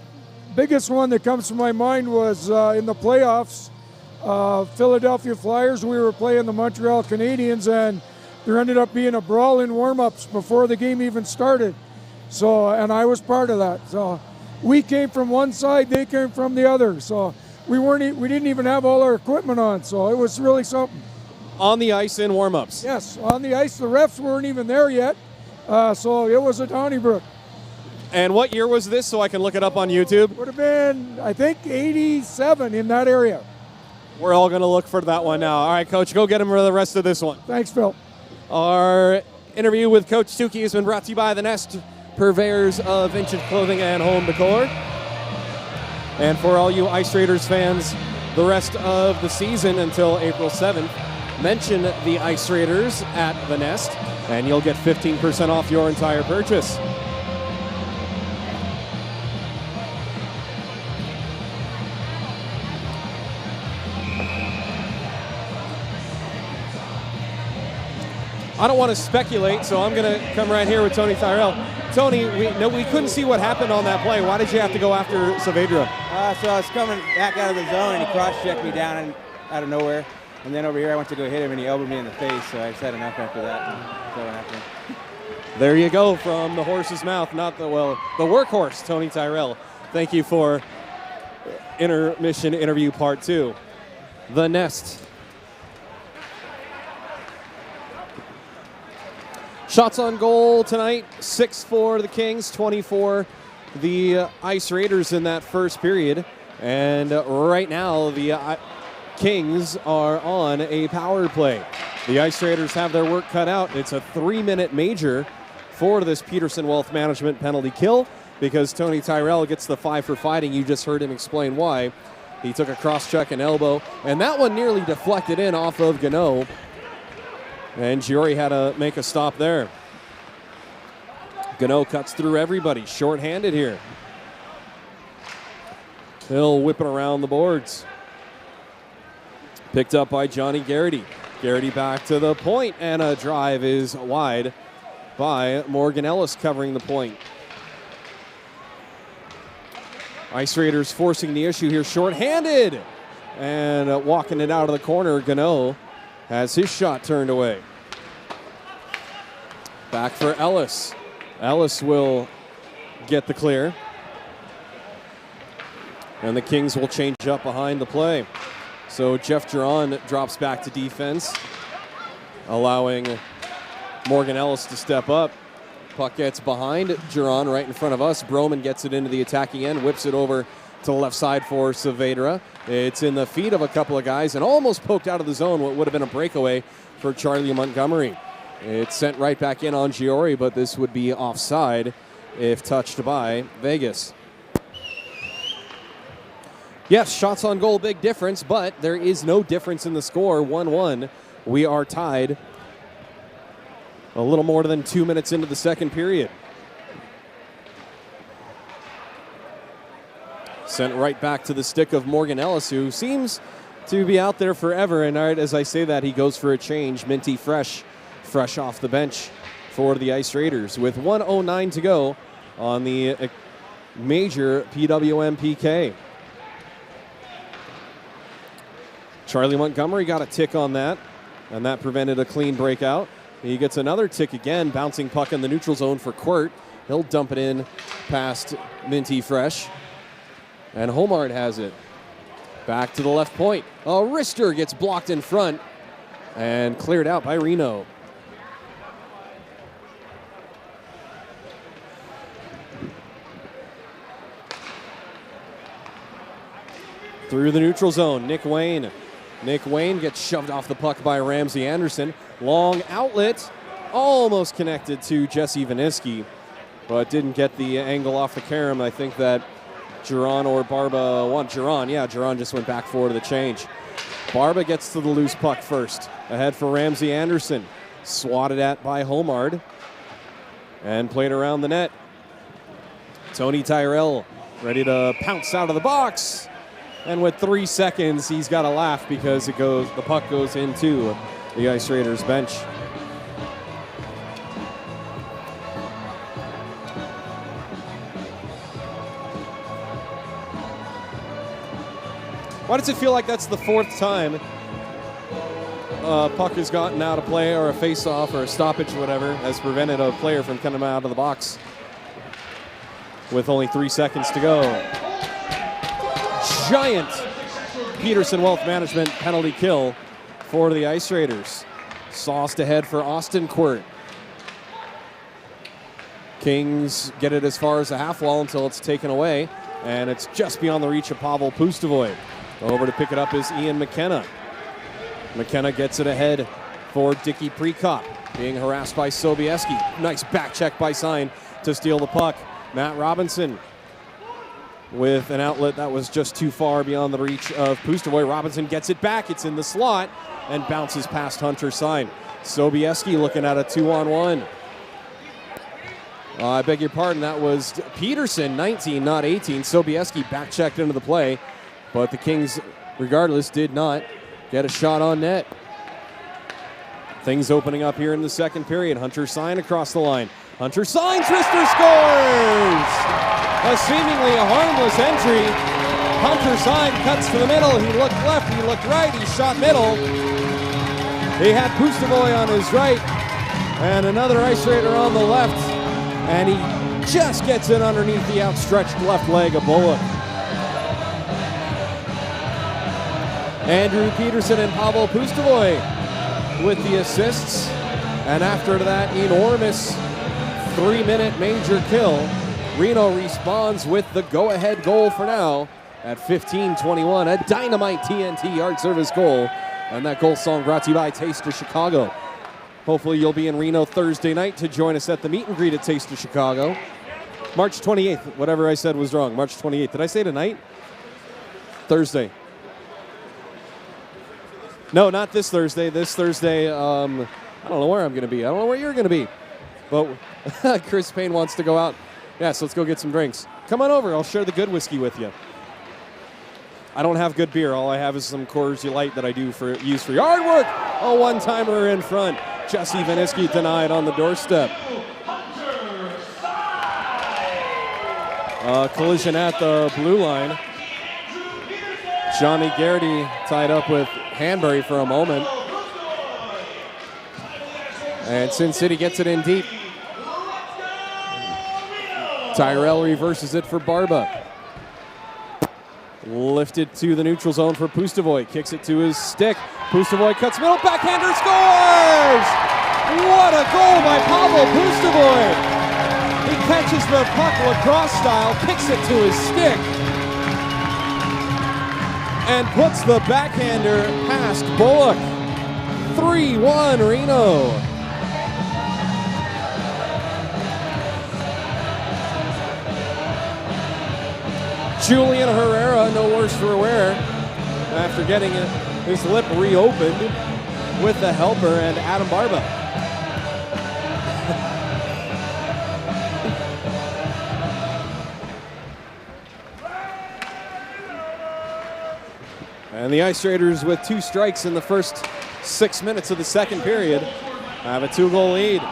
biggest one that comes to my mind was in the playoffs, Philadelphia Flyers. We were playing the Montreal Canadiens, and there ended up being a brawl in warm-ups before the game even started. So, and I was part of that. So we came from one side, they came from the other. So we didn't even have all our equipment on. So it was really something. On the ice in warm-ups? Yes, on the ice. The refs weren't even there yet. So it was a Donnybrook. And what year was this, so I can look it up on YouTube? Would have been, I think, 87 in that area. We're all going to look for that one now. All right, Coach, go get him for the rest of this one. Thanks, Phil. Our interview with Coach Tukey has been brought to you by The Nest, purveyors of vintage clothing and home decor. And for all you Ice Raiders fans, the rest of the season until April 7th, mention the Ice Raiders at The Nest, and you'll get 15% off your entire purchase. I don't want to speculate, so I'm going to come right here with Tony Tyrell. Tony, we couldn't see what happened on that play. Why did you have to go after Saavedra? So I was coming back out of the zone, and he cross-checked me down out of nowhere. And then over here, I went to go hit him, and he elbowed me in the face, so I just had enough after that. So what happened. There you go, from the horse's mouth, the workhorse, Tony Tyrell. Thank you for intermission interview part 2. The Nest. Shots on goal tonight, 6 for the Kings, 24 the Ice Raiders in that first period. And right now, the Kings are on a power play. The Ice Raiders have their work cut out. It's a 3-minute major for this Peterson Wealth Management penalty kill. because Tony Tyrell gets the 5 for fighting. You just heard him explain why. He took a cross-check and elbow, and that one nearly deflected in off of Gano. And Gyori had to make a stop there. Gano cuts through everybody, short-handed here. He'll whip it around the boards. Picked up by Johnny Garrity. Garrity back to the point, and a drive is wide by Morgan Ellis covering the point. Ice Raiders forcing the issue here, short-handed. And walking it out of the corner, Gano has his shot turned away. Back for Ellis. Ellis will get the clear. And the Kings will change up behind the play. So Jeff Jiron drops back to defense, allowing Morgan Ellis to step up. Puck gets behind Jiron right in front of us. Broman gets it into the attacking end, whips it over to the left side for Saavedra. It's in the feet of a couple of guys and almost poked out of the zone, what would have been a breakaway for Charlie Montgomery. It's sent right back in on Gyori, but this would be offside if touched by Vegas. Yes, shots on goal, big difference, but there is no difference in the score, 1-1. We are tied a little more than 2 minutes into the second period. Sent right back to the stick of Morgan Ellis, who seems to be out there forever. And right as I say that, he goes for a change. Minty fresh off the bench for the Ice Raiders with 1:09 to go on the major PWM PK. Charlie Montgomery got a tick on that, and that prevented a clean breakout. He gets another tick again, bouncing puck in the neutral zone for Quirt. He'll dump it in past Minty Fresh. And Homard has it. Back to the left point. Oh, wrister gets blocked in front and cleared out by Reno. Through the neutral zone, Nick Wayne. Nick Wayne gets shoved off the puck by Ramsey Anderson. Long outlet, almost connected to Jesse Vaniski, but didn't get the angle off the carom. I think that Jiron or Barba want Jiron. Yeah, Jiron just went back forward to the change. Barba gets to the loose puck first. Ahead for Ramsey Anderson. Swatted at by Homard and played around the net. Tony Tyrell ready to pounce out of the box. And with 3 seconds, he's got to laugh because the puck goes into the Ice Raiders bench. Why does it feel like that's the 4th time puck has gotten out of play, or a face-off or a stoppage or whatever has prevented a player from coming out of the box with only 3 seconds to go? Giant Peterson Wealth Management penalty kill for the Ice Raiders. Sauced ahead for Austin Quirt. Kings get it as far as the half wall until it's taken away, and it's just beyond the reach of Pavel Pustovoy. Over to pick it up is Ian McKenna. McKenna gets it ahead for Dicky Prekop, being harassed by Sobieski. Nice back check by Sine to steal the puck. Matt Robinson with an outlet that was just too far beyond the reach of Pustovoy. Robinson gets it back. It's in the slot and bounces past Hunter Sine. Sobieski looking at a 2-on-1. I beg your pardon, that was Peterson, 19, not 18. Sobieski back checked into the play, but the Kings, regardless, did not get a shot on net. Things opening up here in the second period. Hunter Sine across the line. Hunter Sine, Trister scores! Seemingly a harmless entry. Hunter Sine cuts to the middle. He looked left, he looked right, he shot middle. He had Pustovoy on his right and another Ice Raider on the left. And he just gets it underneath the outstretched left leg of Bullock. Andrew Peterson and Pavel Pustovoy with the assists. And after that enormous 3-minute major kill, Reno responds with the go-ahead goal for now at 15:21, a dynamite TNT yard service goal. And that goal song brought to you by Taste of Chicago. Hopefully you'll be in Reno Thursday night to join us at the meet and greet at Taste of Chicago. March 28th. Whatever I said was wrong. March 28th. Did I say tonight? Thursday. No, not this Thursday. This Thursday, I don't know where I'm going to be. I don't know where you're going to be. But Chris Payne wants to go out. Yeah, so let's go get some drinks. Come on over. I'll share the good whiskey with you. I don't have good beer. All I have is some Coors Light that I use for yard work. A one-timer in front. Jesse Vaniski denied on the doorstep. Collision at the blue line. Johnny Garrity tied up with Hanbury for a moment. And Sin City gets it in deep. Tyrell reverses it for Barba. Lifted to the neutral zone for Pustovoy. Kicks it to his stick. Pustovoy cuts middle. Backhander scores! What a goal by Pavel Pustovoy! He catches the puck lacrosse style, kicks it to his stick, and puts the backhander past Bullock. 3-1 Reno. Julian Herrera, no worse for wear, after getting his lip reopened with the helper and Adam Barba. And the Ice Raiders, with 2 strikes in the first 6 minutes of the second period, have a 2-goal lead.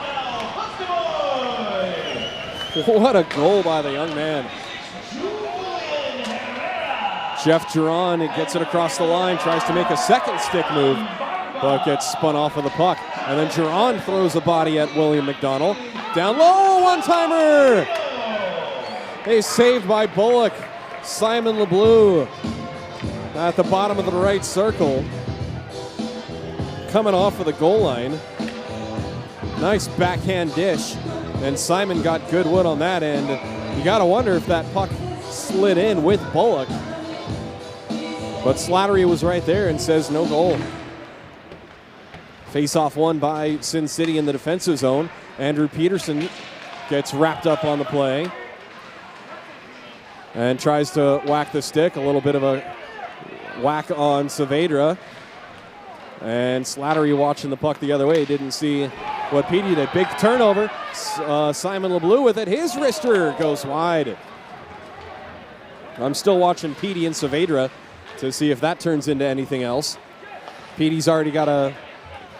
What a goal by the young man. Jeff Jiron gets it across the line, tries to make a second stick move, but gets spun off of the puck. And then Jiron throws a body at William McDonald. Down low, one-timer! A save by Bullock. Simon LeBleu at the bottom of the right circle, coming off of the goal line. Nice backhand dish, and Simon got good wood on that end. You got to wonder if that puck slid in with Bullock. But Slattery was right there and says no goal. Face-off won by Sin City in the defensive zone. Andrew Peterson gets wrapped up on the play and tries to whack the stick. A little bit of a whack on Saavedra. And Slattery, watching the puck the other way, didn't see what Petey did. Big turnover. Simon LeBleu with it. His wrister goes wide. I'm still watching Petey and Saavedra to see if that turns into anything else. Petey's already got a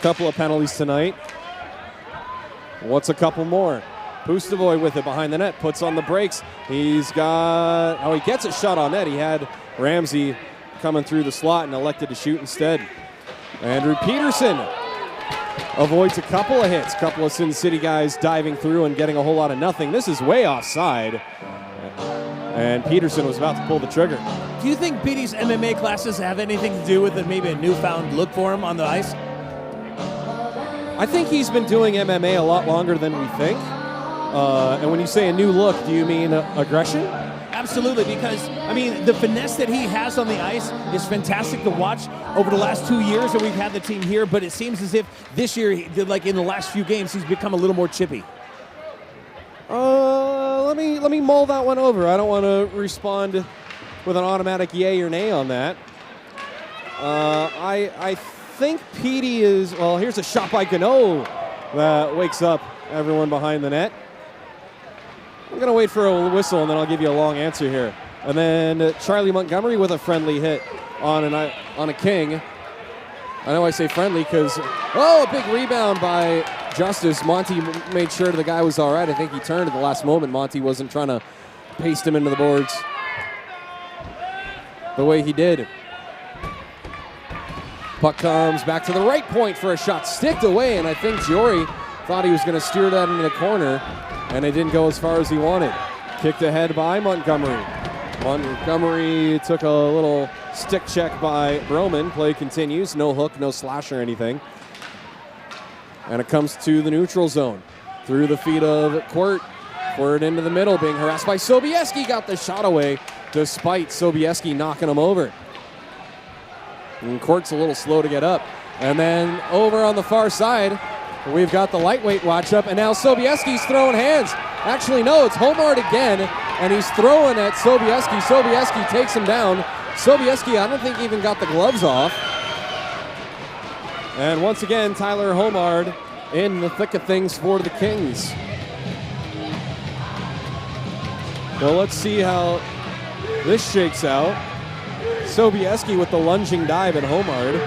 couple of penalties tonight. What's a couple more? Pustovoy with it behind the net, puts on the brakes. He's got, he gets a shot on net. He had Ramsey coming through the slot and elected to shoot instead. Andrew Peterson avoids a couple of hits. Couple of Sin City guys diving through and getting a whole lot of nothing. This is way offside. And Peterson was about to pull the trigger. Do you think Petey's MMA classes have anything to do with it, maybe a newfound look for him on the ice? I think he's been doing MMA a lot longer than we think. And when you say a new look, do you mean aggression? Absolutely, because, I mean, the finesse that he has on the ice is fantastic to watch over the last 2 years that we've had the team here, but it seems as if this year, like in the last few games, he's become a little more chippy. Let me mull that one over. I don't want to respond with an automatic yay or nay on that. I think Petey is, well, here's a shot by Gano that wakes up everyone behind the net. I'm going to wait for a whistle, and then I'll give you a long answer here. And then Charlie Montgomery with a friendly hit on a King. I know I say friendly because, a big rebound by Justis. Monty made sure the guy was all right. I think he turned at the last moment. Monty wasn't trying to paste him into the boards the way he did. Puck comes back to the right point for a shot. Sticked away, and I think Gyori thought he was going to steer that into the corner, and it didn't go as far as he wanted. Kicked ahead by Montgomery. Montgomery took a little stick check by Broman. Play continues. No hook, no slash or anything. And it comes to the neutral zone. Through the feet of Quirt. Quirt into the middle, being harassed by Sobieski. Got the shot away despite Sobieski knocking him over. And Quirt's a little slow to get up. And then over on the far side, we've got the lightweight watch up, and now Sobieski's throwing hands. Actually, no, it's Homard again, and he's throwing at Sobieski. Sobieski takes him down. Sobieski, I don't think even got the gloves off. And once again, Tyler Homard in the thick of things for the Kings. Well, let's see how this shakes out. Sobieski with the lunging dive at Homard.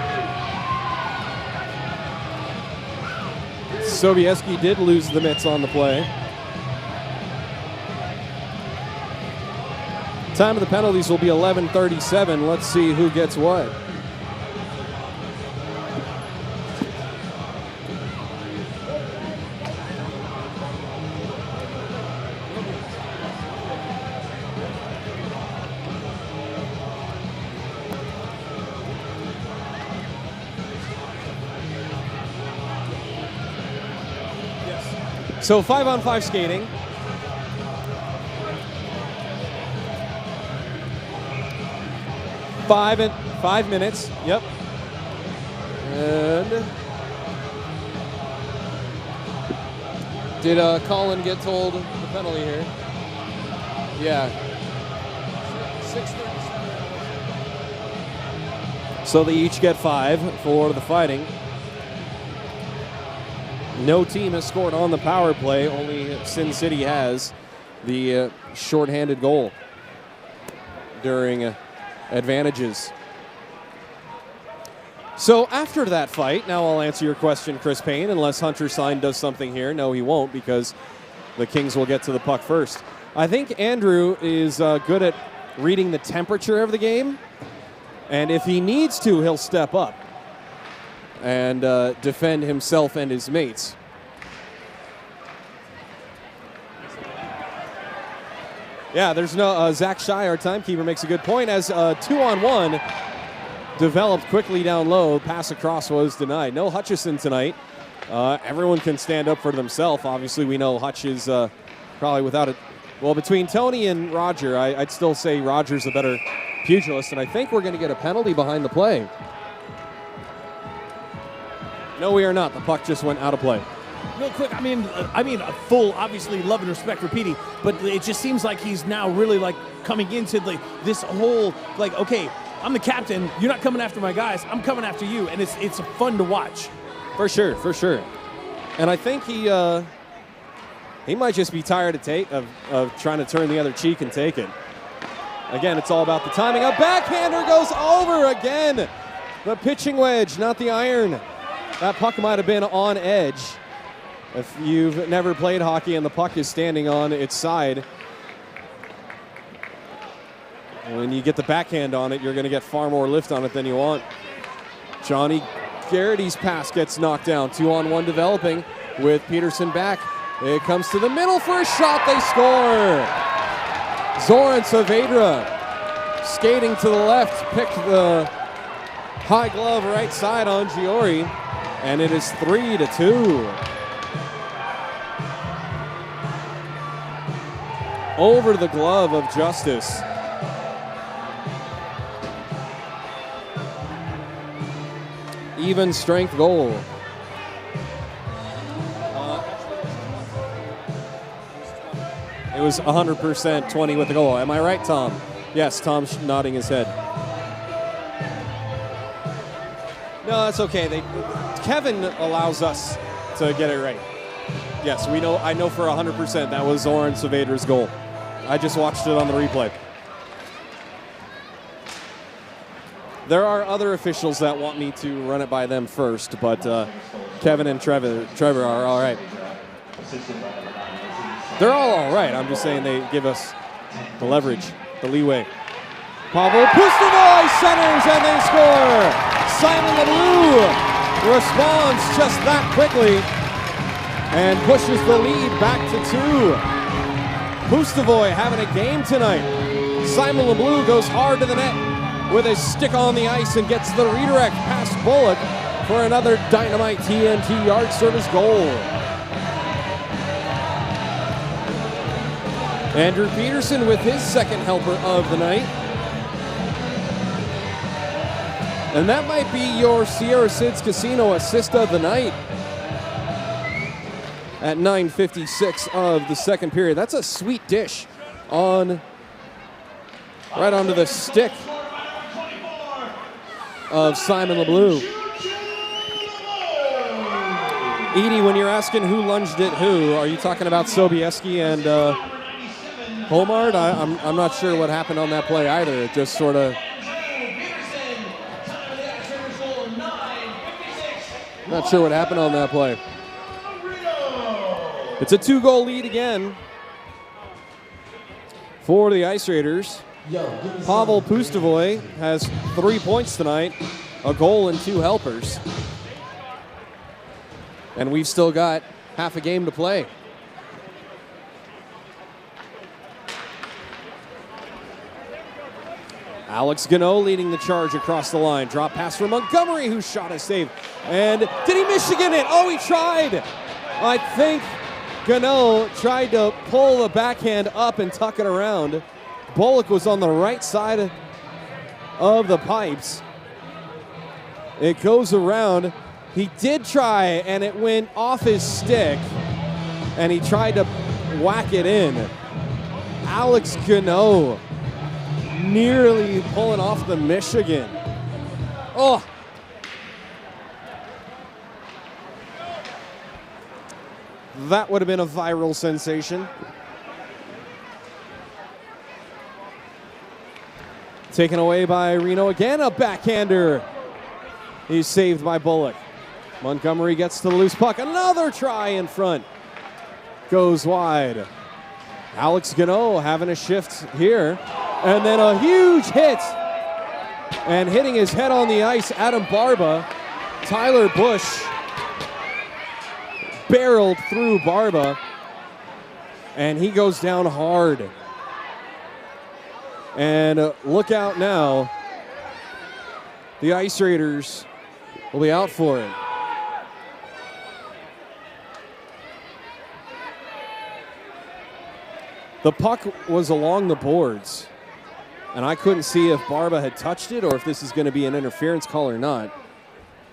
Sobieski did lose the mitts on the play. Time of the penalties will be 11:37. Let's see who gets what. So 5-on-5 skating. Five minutes. Yep. And did Colin get told the penalty here? Yeah. 6:37. So they each get 5 for the Fighting. No team has scored on the power play. Only Sin City has the shorthanded goal during advantages. So after that fight, now I'll answer your question, Chris Payne, unless Hunter Sine does something here. No, he won't, because the Kings will get to the puck first. I think Andrew is good at reading the temperature of the game, and if he needs to, he'll step up and defend himself and his mates. Yeah, there's no Zach Shai, our timekeeper, makes a good point as 2-on-1 developed quickly down low. Pass across was denied. No Hutchison tonight. Everyone can stand up for themselves. Obviously, we know Hutch is probably without it. Well, between Tony and Roger, I'd still say Roger's a better pugilist, and I think we're going to get a penalty behind the play. No, we are not. The puck just went out of play. Real quick, I mean, a full, obviously, love and respect for Petey, but it just seems like he's now really like coming into this whole okay, I'm the captain. You're not coming after my guys. I'm coming after you, and it's fun to watch. For sure, for sure. And I think he might just be tired of trying to turn the other cheek and take it. Again, it's all about the timing. A backhander goes over again. The pitching wedge, not the iron. That puck might have been on edge. If you've never played hockey and the puck is standing on its side, when you get the backhand on it, you're going to get far more lift on it than you want. Johnny Garrity's pass gets knocked down. 2-on-1 developing with Peterson back. It comes to the middle for a shot. They score. Zoran Saavedra skating to the left, picked the high glove right side on Gyori, and it is 3-2. Over the glove of Justis. Even strength goal. It was 100% 20 with the goal. Am I right, Tom? Yes, Tom's nodding his head. No, that's okay. Kevin allows us to get it right. Yes, we know. I know for 100% that was Zoran Saavedra's goal. I just watched it on the replay. There are other officials that want me to run it by them first, but Kevin and Trevor are all right. They're all right. I'm just saying they give us the leverage, the leeway. Pavel Pustovoy centers and they score. Simon LeBleu responds just that quickly and pushes the lead back to 2. Pustovoy having a game tonight. Simon LeBleu goes hard to the net with his stick on the ice and gets the redirect past Bullock for another dynamite TNT yard service goal. Andrew Peterson with his second helper of the night. And that might be your Sierra Sid's Casino assist of the night. at 9:56 of the second period. That's a sweet dish right onto the stick of Simon LeBleu. Edie, when you're asking who lunged at who, are you talking about Sobieski and Holmard? I'm not sure what happened on that play either. It just sort of... Not sure what happened on that play. It's a 2-goal lead again for the Ice Raiders. Pavel Pustovoy has 3 points tonight, a goal and 2 helpers. And we've still got half a game to play. Alex Gano leading the charge across the line. Drop pass from Montgomery, whose shot is saved. And did he Michigan it? Oh, he tried. I think Gano tried to pull the backhand up and tuck it around. Bullock was on the right side of the pipes. It goes around. He did try, and it went off his stick, and he tried to whack it in. Alex Gano nearly pulling off the Michigan. Oh. That would have been a viral sensation. Taken away by Reno again, a backhander. He's saved by Bullock. Montgomery gets to the loose puck. Another try in front. Goes wide. Alex Gano having a shift here. And then a huge hit. And hitting his head on the ice, Adam Barba. Tyler Bush barreled through Barba. And he goes down hard. And look out now. The Ice Raiders will be out for it. The puck was along the boards, and I couldn't see if Barba had touched it or if this is going to be an interference call or not.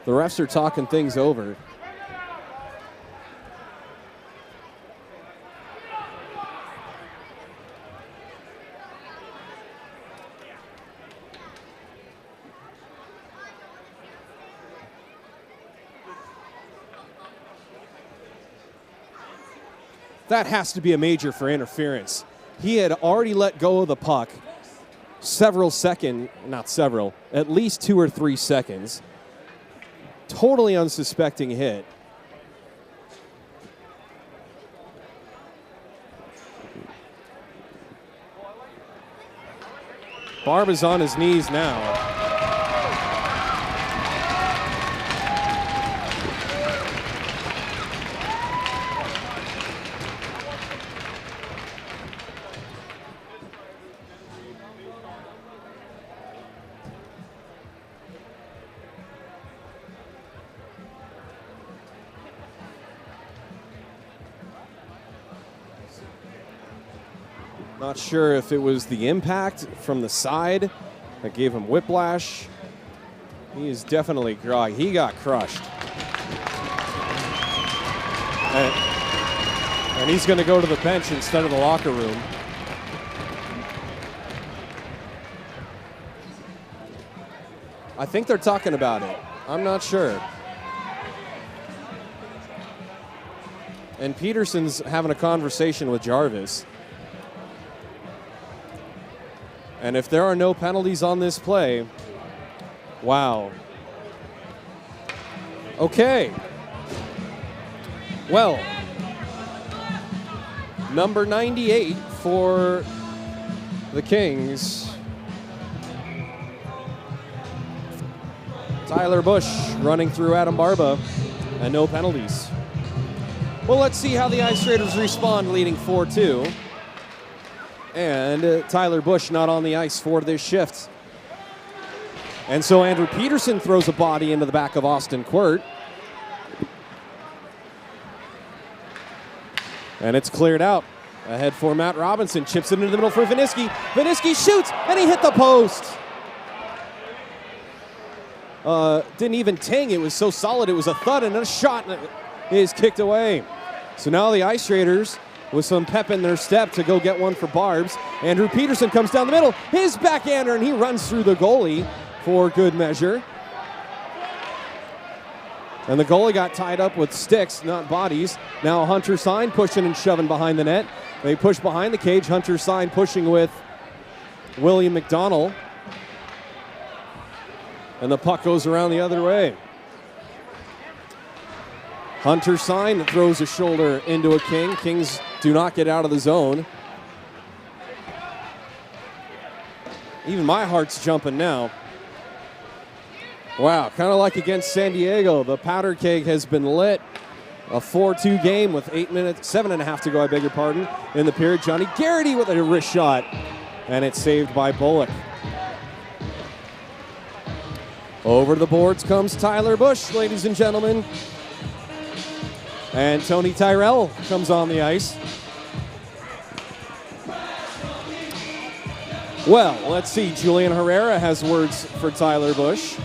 The refs are talking things over. That has to be a major for interference. He had already let go of the puck at least 2 or 3 seconds. Totally unsuspecting hit. Barba's on his knees now. Not sure if it was the impact from the side that gave him whiplash. He is definitely groggy. He got crushed. And he's going to go to the bench instead of the locker room. I think they're talking about it. I'm not sure. And Peterson's having a conversation with Jarvis. And if there are no penalties on this play, wow. Okay. Well, number 98 for the Kings. Tyler Bush running through Adam Barba, and no penalties. Well, let's see how the Ice Raiders respond, leading 4-2. And Tyler Bush not on the ice for this shift. And so Andrew Peterson throws a body into the back of Austin Quirt. And it's cleared out. Ahead for Matt Robinson. Chips it into the middle for Viniski. Viniski shoots, and he hit the post. Didn't even ting. It was so solid. It was a thud, and a shot is kicked away. So now the Ice Raiders with some pep in their step to go get one for Barbs. Andrew Peterson comes down the middle. His backhander, and he runs through the goalie for good measure. And the goalie got tied up with sticks, not bodies. Now Hunter Sine pushing and shoving behind the net. They push behind the cage. Hunter Sine pushing with William McDonald. And the puck goes around the other way. Hunter Sine throws a shoulder into a King. Kings do not get out of the zone. Even my heart's jumping now. Wow, kind of like against San Diego. The powder keg has been lit. A 4-2 game with 7.5 to go, I beg your pardon, in the period. Johnny Garrity with a wrist shot, and it's saved by Bullock. Over the boards comes Tyler Bush, ladies and gentlemen. And Tony Tyrell comes on the ice. Well, let's see. Julian Herrera has words for Tyler Bush.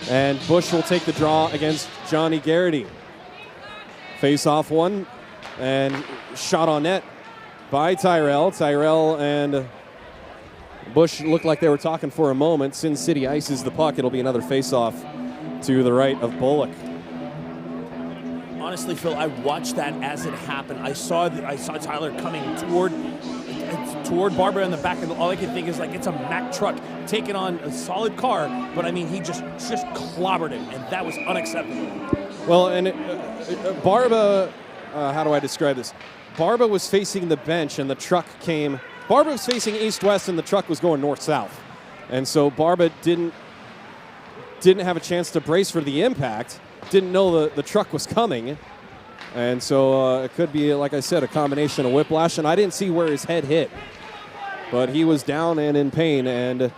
And Bush will take the draw against Johnny Garrity. Face-off one, and shot on net by Tyrell. Tyrell and Bush looked like they were talking for a moment. Sin City ices the puck. It'll be another face-off to the right of Bullock. Honestly, Phil, I watched that as it happened. I saw Tyler coming toward Barbara in the back, and all I can think is like it's a Mack truck taking on a solid car. But I mean, he just clobbered him, and that was unacceptable. Well, and Barba, how do I describe this? Barba was facing the bench, and the truck came. Barba was facing east-west, and the truck was going north-south, and so Barba didn't have a chance to brace for the impact. Didn't know the truck was coming. And so it could be, like I said, a combination of whiplash. And I didn't see where his head hit. But he was down and in pain, and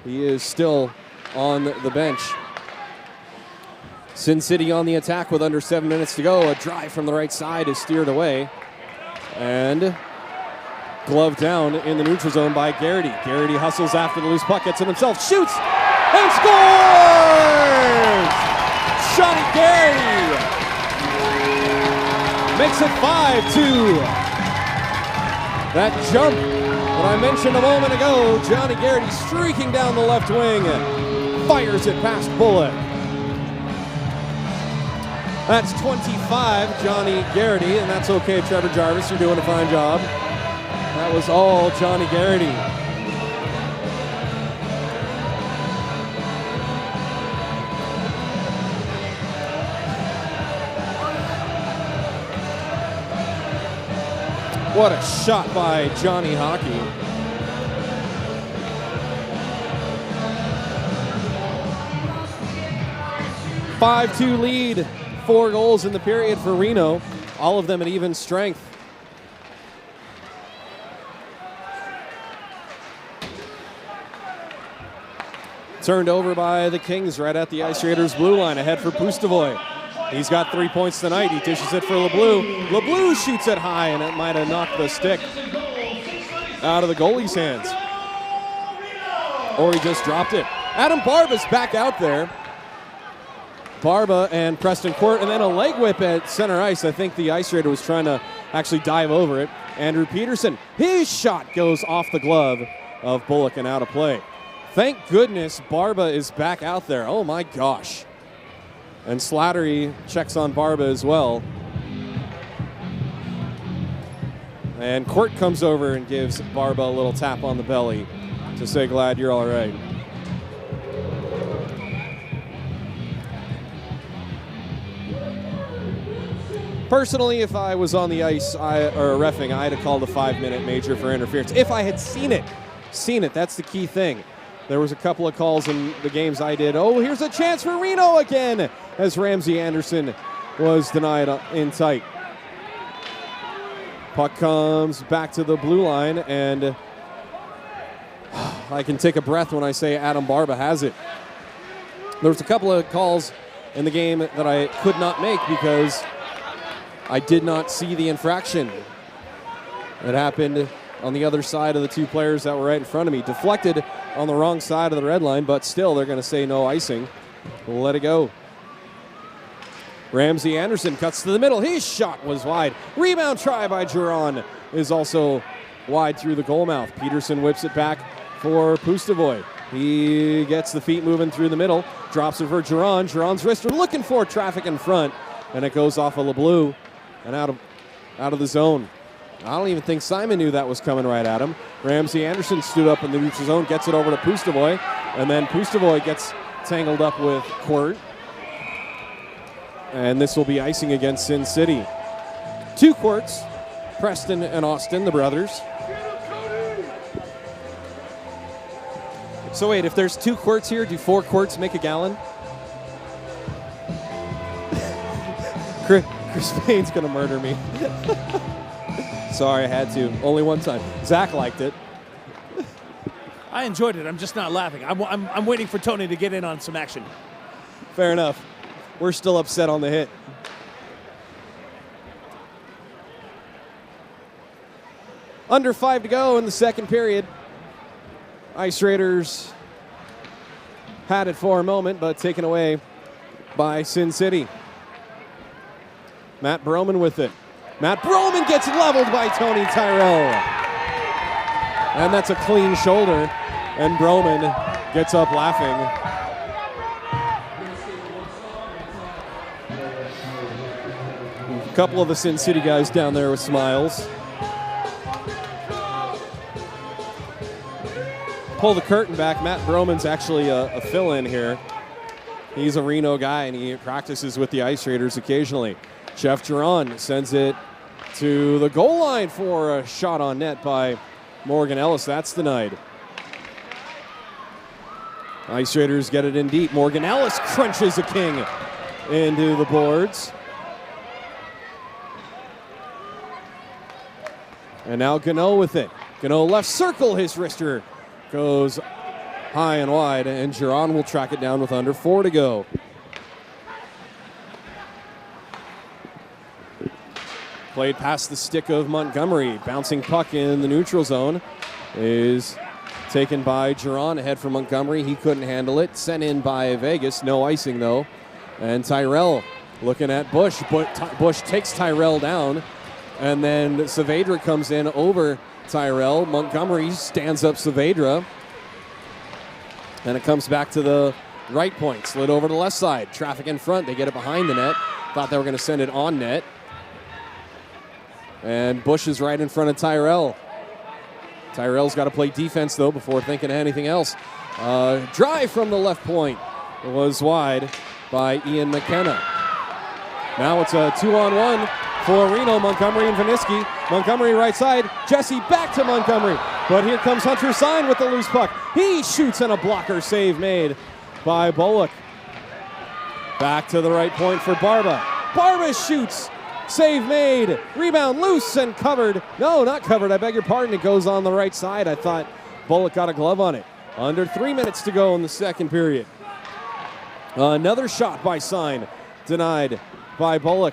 he is still on the bench. Sin City on the attack with under 7 minutes to go. A drive from the right side is steered away. And gloved down in the neutral zone by Garrity. Garrity hustles after the loose puck, gets it himself, shoots, and scores! Johnny Garrity makes it 5-2. That jump that I mentioned a moment ago, Johnny Garrity streaking down the left wing, fires it past Bullock. That's 25, Johnny Garrity, and that's okay, Trevor Jarvis, you're doing a fine job. That was all Johnny Garrity. What a shot by Johnny Hockey. A 5-2 lead, 4 goals in the period for Reno, all of them at even strength. Turned over by the Kings right at the Ice Raiders blue line, ahead for Pustovoy. He's got 3 points tonight. He dishes it for LeBleu. LeBleu shoots it high, and it might have knocked the stick out of the goalie's hands. Or he just dropped it. Adam Barba's back out there. Barba and Preston Court, and then a leg whip at center ice. I think the Ice Raider was trying to actually dive over it. Andrew Peterson, his shot goes off the glove of Bullock and out of play. Thank goodness Barba is back out there. Oh my gosh. And Slattery checks on Barba as well. And Court comes over and gives Barba a little tap on the belly to say, glad you're all right. Personally, if I was on the ice or reffing, I'd have called a 5-minute major for interference. If I had seen it, that's the key thing. There was a couple of calls in the games I did. Oh, here's a chance for Reno again, as Ramsey Anderson was denied in tight. Puck comes back to the blue line, and I can take a breath when I say Adam Barba has it. There was a couple of calls in the game that I could not make because I did not see the infraction. It happened on the other side of the two players that were right in front of me. Deflected on the wrong side of the red line, but still they're going to say no icing. We'll let it go. Ramsey Anderson cuts to the middle. His shot was wide. Rebound try by Jiron is also wide through the goal mouth. Peterson whips it back for Pustovoy. He gets the feet moving through the middle. Drops it for Jiron. Jiron's wrister looking for traffic in front. And it goes off of LeBleu and out of the zone. I don't even think Simon knew that was coming right at him. Ramsey Anderson stood up in the neutral zone, gets it over to Pustovoy, and then Pustovoy gets tangled up with Quirt. And this will be icing against Sin City. 2 Quirts, Preston and Austin, the brothers. So wait, if there's 2 Quirts here, do 4 Quirts make a gallon? Chris Payne's gonna murder me. Sorry, I had to. Only one time. Zach liked it. I enjoyed it. I'm just not laughing. I'm waiting for Tony to get in on some action. Fair enough. We're still upset on the hit. Under 5 to go in the second period. Ice Raiders had it for a moment, but taken away by Sin City. Matt Broman with it. Matt Broman gets leveled by Tony Tyrell. And that's a clean shoulder. And Broman gets up laughing. A couple of the Sin City guys down there with smiles. Pull the curtain back. Matt Broman's actually a fill-in here. He's a Reno guy, and he practices with the Ice Raiders occasionally. Jeff Jiron sends it to the goal line for a shot on net by Morgan Ellis. That's denied. Ice Raiders get it in deep. Morgan Ellis crunches a king into the boards. And now Gano with it. Gano left circle. His wrister goes high and wide, and Jiron will track it down with under 4 to go. Played past the stick of Montgomery. Bouncing puck in the neutral zone is taken by Jiron. Ahead for Montgomery. He couldn't handle it. Sent in by Vegas. No icing, though. And Tyrell looking at Bush. Bush takes Tyrell down. And then Saavedra comes in over Tyrell. Montgomery stands up Saavedra. And it comes back to the right point. Slid over to the left side. Traffic in front. They get it behind the net. Thought they were going to send it on net. And Bush is right in front of Tyrell. Tyrell's got to play defense, though, before thinking of anything else. Drive from the left point was wide by Ian McKenna. Now it's a 2-on-1 for Reno, Montgomery, and Vaniski. Montgomery right side. Jesse back to Montgomery. But here comes Hunter Sine with the loose puck. He shoots, and a blocker save made by Bullock. Back to the right point for Barba. Barba shoots. Save made. Rebound loose and covered. No, not covered. I beg your pardon. It goes on the right side. I thought Bullock got a glove on it. Under 3 minutes to go in the second period. Another shot by Sine. Denied by Bullock.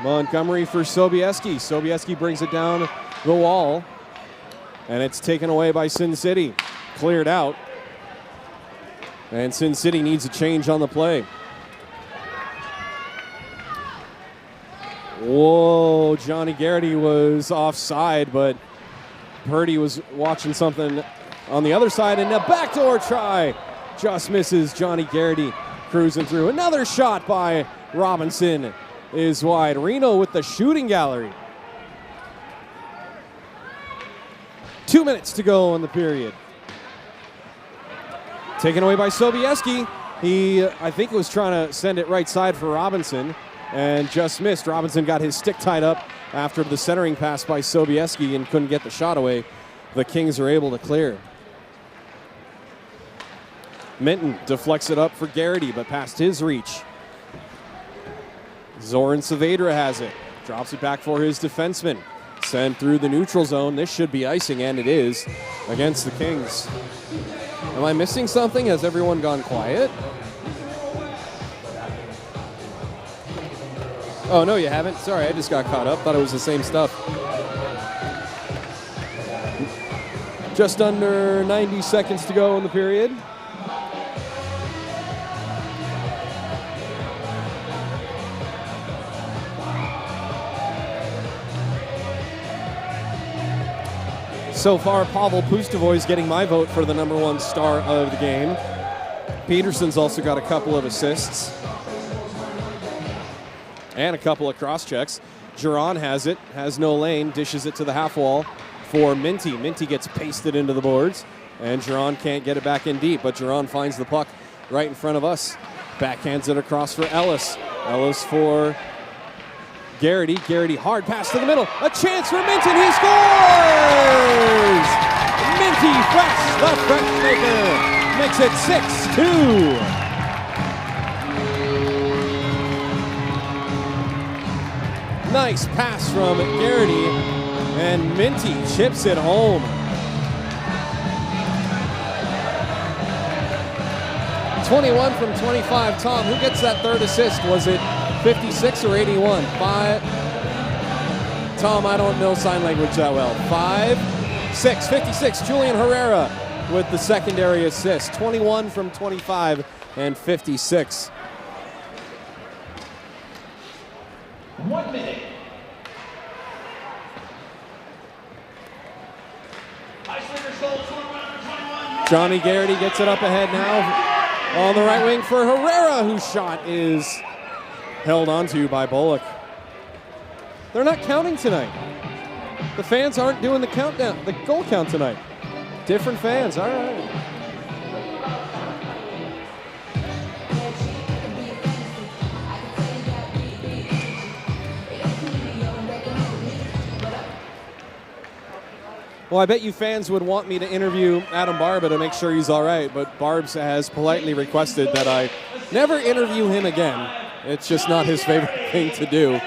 Montgomery for Sobieski. Sobieski brings it down the wall. And it's taken away by Sin City. Cleared out. And Sin City needs a change on the play. Whoa, Johnny Garrity was offside, but Purdy was watching something on the other side, and a backdoor try. Just misses. Johnny Garrity cruising through. Another shot by Robinson is wide. Reno with the shooting gallery. 2 minutes to go in the period. Taken away by Sobieski. He, I think, was trying to send it right side for Robinson. And just missed. Robinson got his stick tied up after the centering pass by Sobieski and couldn't get the shot away. The Kings are able to clear. Minton deflects it up for Garrity, but past his reach. Zoran Saavedra has it. Drops it back for his defenseman. Sent through the neutral zone. This should be icing, and it is against the Kings. Am I missing something? Has everyone gone quiet? Oh, no, you haven't? Sorry, I just got caught up. Thought it was the same stuff. Just under 90 seconds to go in the period. So far, Pavel Pustovoy is getting my vote for the #1 star of the game. Peterson's also got a couple of assists and a couple of cross checks. Jiron has it, has no lane, dishes it to the half wall for Minty. Minty gets pasted into the boards, and Jiron can't get it back in deep, but Jiron finds the puck right in front of us. Backhands it across for Ellis. Ellis for Garrity. Garrity hard pass to the middle. A chance for Minton. He scores! Minty Fresh, the Fresh maker, makes it 6-2. Nice pass from Garrity, and Minty chips it home. .21 from 25. Tom, who gets that third assist? Was it 56 or 81? Tom, I don't know sign language that well. 56. Julian Herrera with the secondary assist. 21 from 25 and 56. 1 minute. Ice Raiders goal, scored by number 21. Johnny Garrity gets it up ahead now on the right wing for Herrera, whose shot is held onto by Bullock. They're not counting tonight. The fans aren't doing the countdown, the goal count tonight. Different fans, all right. Well, I bet you fans would want me to interview Adam Barba to make sure he's all right, but Barbs has politely requested that I never interview him again. It's just not his favorite thing to do.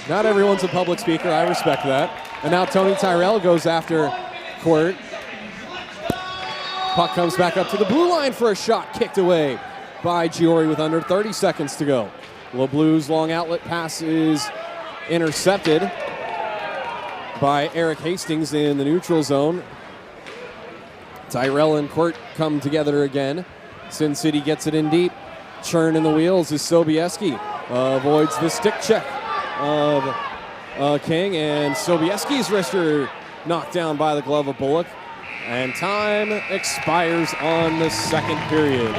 Not everyone's a public speaker. I respect that. And now Tony Tyrell goes after Quirt. Puck comes back up to the blue line for a shot kicked away by Gyori with under 30 seconds to go. LeBleu's long outlet pass is intercepted by Eric Hastings in the neutral zone. Tyrell and Quirt come together again. Sin City gets it in deep. Churn in the wheels is Sobieski. Avoids the stick check of King, and Sobieski's wrister knocked down by the glove of Bullock. And time expires on the second period.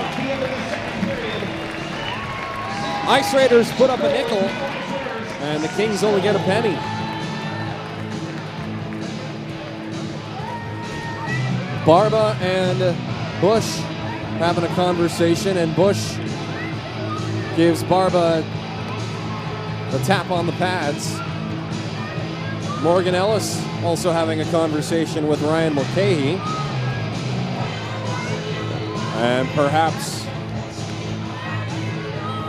Ice Raiders put up a nickel, and the Kings only get a penny. Barba and Bush having a conversation, and Bush gives Barba the tap on the pads. Morgan Ellis also having a conversation with Ryan Mulcahy. And perhaps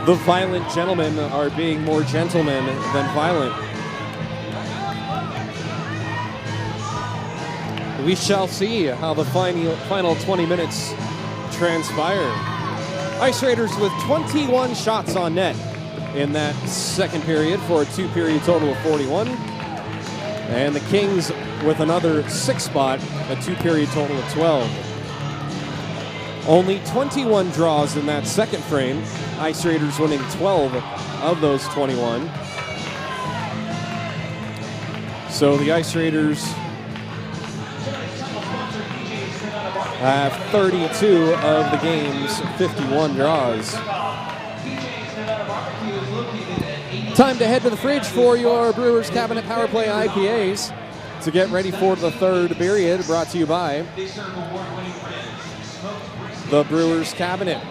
the violent gentlemen are being more gentlemen than violent. We shall see how the final 20 minutes transpire. Ice Raiders with 21 shots on net in that second period for a two-period total of 41. And the Kings with another 6 spot, a two-period total of 12. Only 21 draws in that second frame. Ice Raiders winning 12 of those 21. So the Ice Raiders have 32 of the game's 51 draws. Time to head to the fridge for your Brewers Cabinet Power Play IPAs to get ready for the third period, brought to you by the Brewers Cabinet.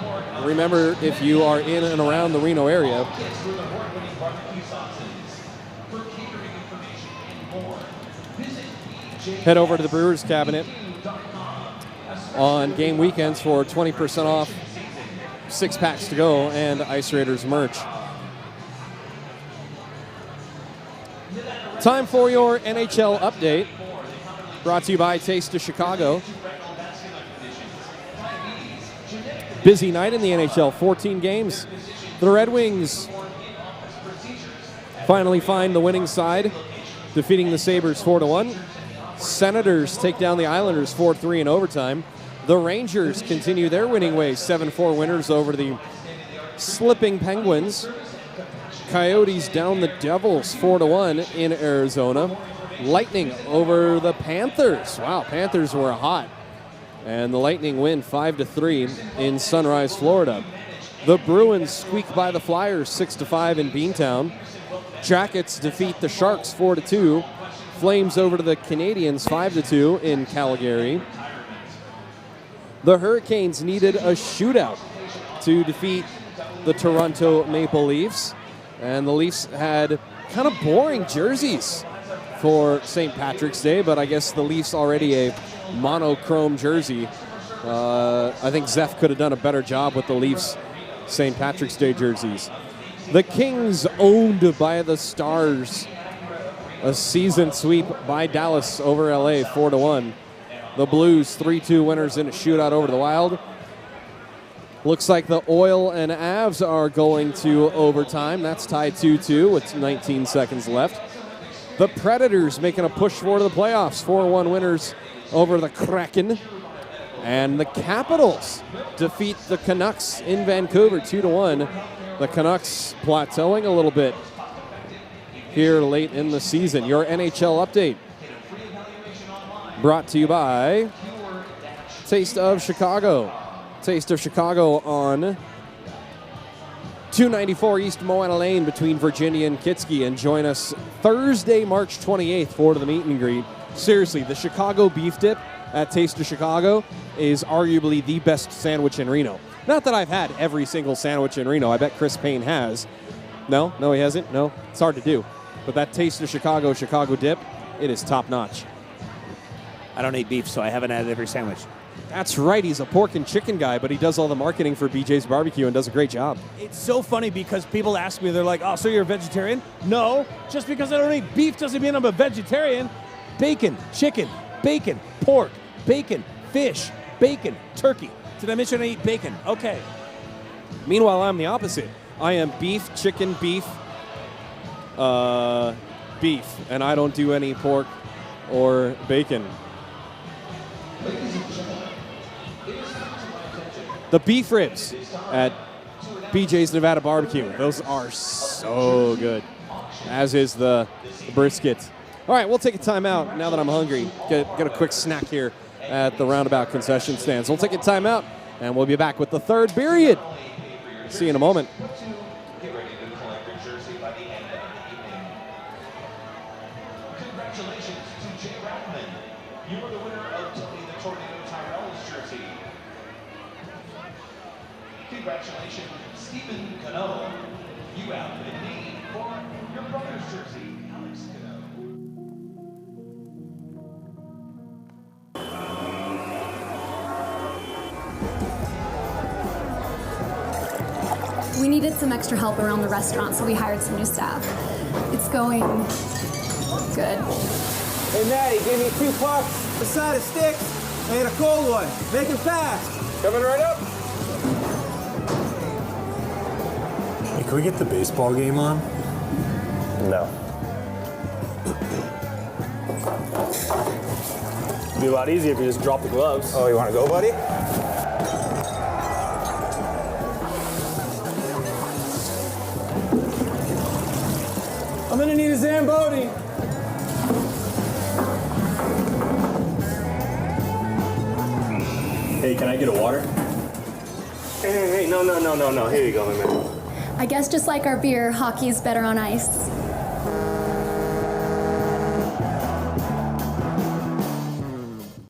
Remember, if you are in and around the Reno area, head over to the Brewers Cabinet on game weekends for 20% off 6-packs to go and Ice Raiders merch. Time for your NHL update, brought to you by Taste of Chicago. Busy night in the NHL, 14 games. The Red Wings finally find the winning side, defeating the Sabres 4-1. Senators take down the Islanders 4-3 in overtime. The Rangers continue their winning ways, 7-4 winners over the slipping Penguins. Coyotes down the Devils 4-1 in Arizona. Lightning over the Panthers. Wow, Panthers were hot. And the Lightning win 5-3 in Sunrise, Florida. The Bruins squeak by the Flyers 6-5 in Beantown. Jackets defeat the Sharks 4-2. Flames over to the Canadiens 5-2 in Calgary. The Hurricanes needed a shootout to defeat the Toronto Maple Leafs. And the Leafs had kind of boring jerseys for St. Patrick's Day, but I guess the Leafs already a monochrome jersey. I think Zeph could have done a better job with the Leafs St. Patrick's Day jerseys. The Kings owned by the Stars. A season sweep by Dallas over LA 4-1. The Blues 3-2 winners in a shootout over the Wild. Looks like the Oil and Avs are going to overtime. That's tied 2-2 with 19 seconds left. The Predators making a push for the playoffs. 4-1 winners over the Kraken. And the Capitals defeat the Canucks in Vancouver 2-1. The Canucks plateauing a little bit here late in the season. Your NHL update brought to you by Taste of Chicago. Taste of Chicago on 294 East Moana Lane between Virginia and Kitsky. And join us Thursday, March 28th for the meet and greet. Seriously, the Chicago beef dip at Taste of Chicago is arguably the best sandwich in Reno. Not that I've had every single sandwich in Reno. I bet Chris Payne has. No, he hasn't. No, it's hard to do. But that Taste of Chicago dip, it is top notch. I don't eat beef, so I haven't had every sandwich. That's right. He's a pork and chicken guy, but he does all the marketing for BJ's Barbecue and does a great job. It's so funny because people ask me, they're like, oh, so you're a vegetarian? No, just because I don't eat beef doesn't mean I'm a vegetarian. Bacon, chicken, bacon, pork, bacon, fish, bacon, turkey. Did I mention I eat bacon? Okay. Meanwhile, I'm the opposite. I am beef, chicken, beef, and I don't do any pork or bacon. The beef ribs at BJ's Nevada Barbecue. Those are so good, as is the brisket. All right, we'll take a timeout now that I'm hungry. Get a quick snack here at the Roundabout concession stands. We'll take a timeout, and we'll be back with the third period. See you in a moment. Congratulations to Jay Rathman. You are the winner of Tony the Tornado Tyrell's jersey. Congratulations, Stephen Cano. You have been named for your brother's jersey, Alex Cano. We needed some extra help around the restaurant, so we hired some new staff. It's going good. Hey, Maddie, give me 2 pucks, a side of sticks, and a cold one. Make it fast. Coming right up. Hey, can we get the baseball game on? No. It'd be a lot easier if you just drop the gloves. Oh, you want to go, buddy? I'm gonna need a Zamboni. Hey, can I get a water? Hey, no. Here you go, my man. I guess just like our beer, hockey's better on ice.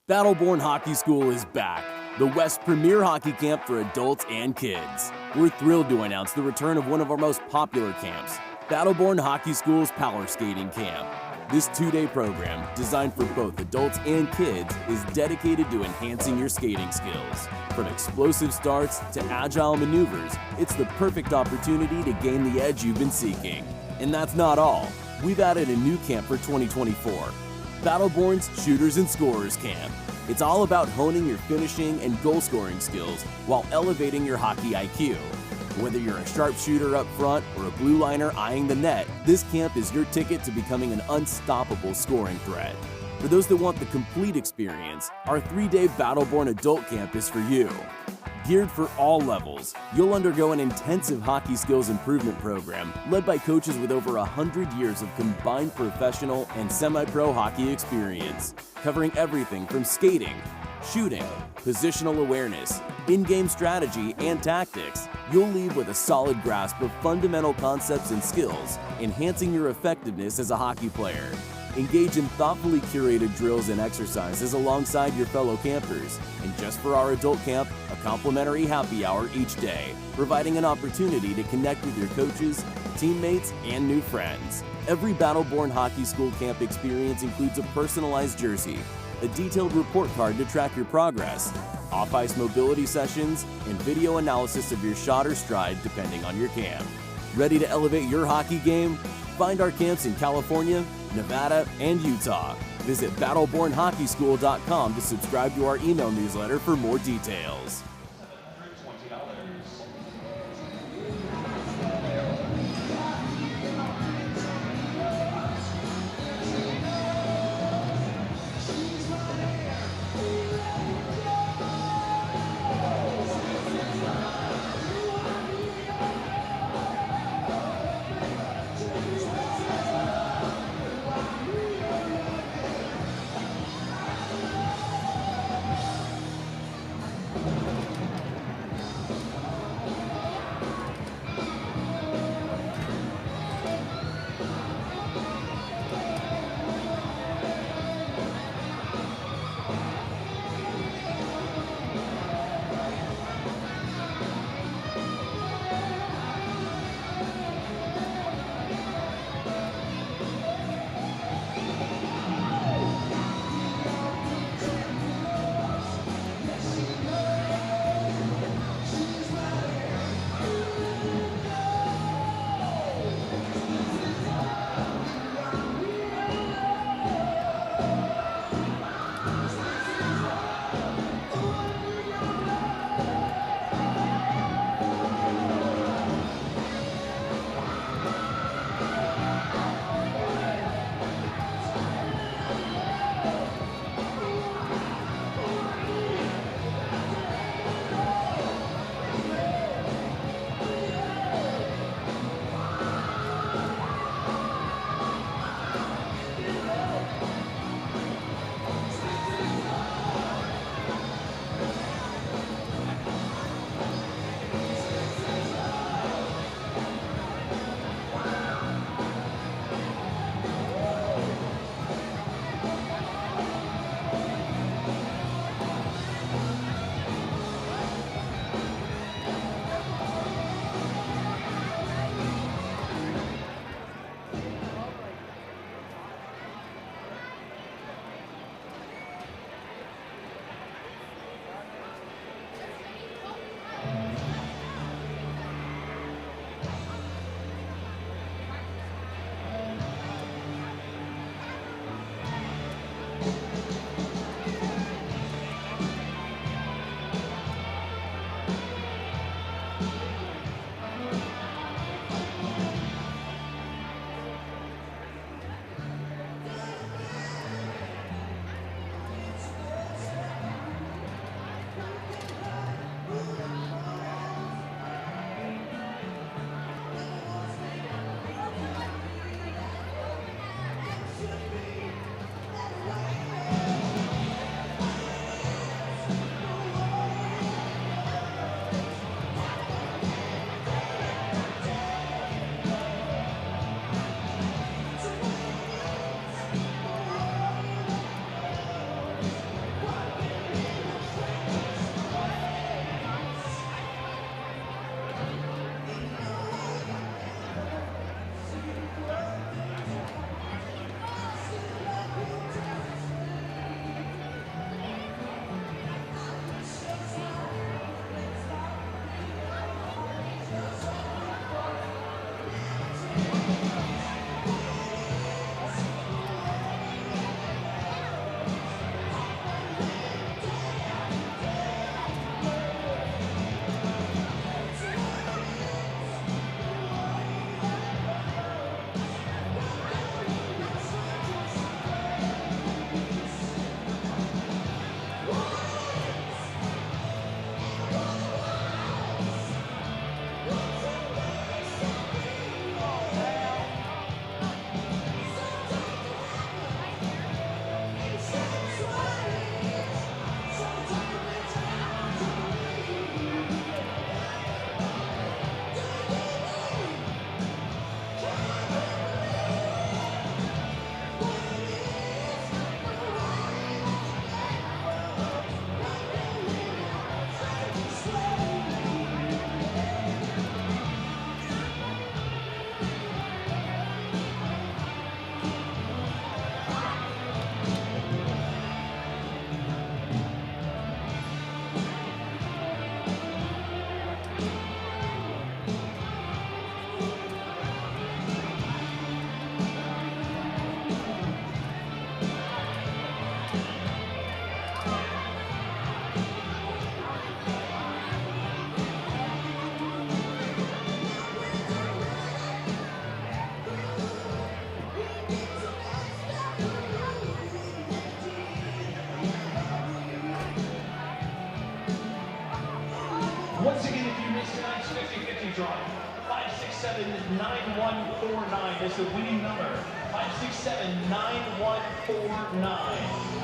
Battleborn Hockey School is back, the West's premier hockey camp for adults and kids. We're thrilled to announce the return of one of our most popular camps, Battleborn Hockey School's Power Skating Camp. This 2-day program, designed for both adults and kids, is dedicated to enhancing your skating skills. From explosive starts to agile maneuvers, it's the perfect opportunity to gain the edge you've been seeking. And that's not all. We've added a new camp for 2024, Battleborn's Shooters and Scorers Camp. It's all about honing your finishing and goal-scoring skills while elevating your hockey IQ. Whether you're a sharpshooter up front or a blue liner eyeing the net, this camp is your ticket to becoming an unstoppable scoring threat. For those that want the complete experience, our 3-day Battleborn Adult Camp is for you. Geared for all levels, you'll undergo an intensive hockey skills improvement program led by coaches with over 100 years of combined professional and semi-pro hockey experience, covering everything from skating, shooting, positional awareness, in-game strategy, and tactics. You'll leave with a solid grasp of fundamental concepts and skills, enhancing your effectiveness as a hockey player. Engage in thoughtfully curated drills and exercises alongside your fellow campers, and just for our adult camp, a complimentary happy hour each day, providing an opportunity to connect with your coaches, teammates, and new friends. Every Battleborn Hockey School camp experience includes a personalized jersey, a detailed report card to track your progress, off-ice mobility sessions, and video analysis of your shot or stride depending on your camp. Ready to elevate your hockey game? Find our camps in California, Nevada, and Utah. Visit battlebornhockeyschool.com to subscribe to our email newsletter for more details. Once again, if you missed tonight's 50-50 drawing, 567-9149 is the winning number. 567-9149.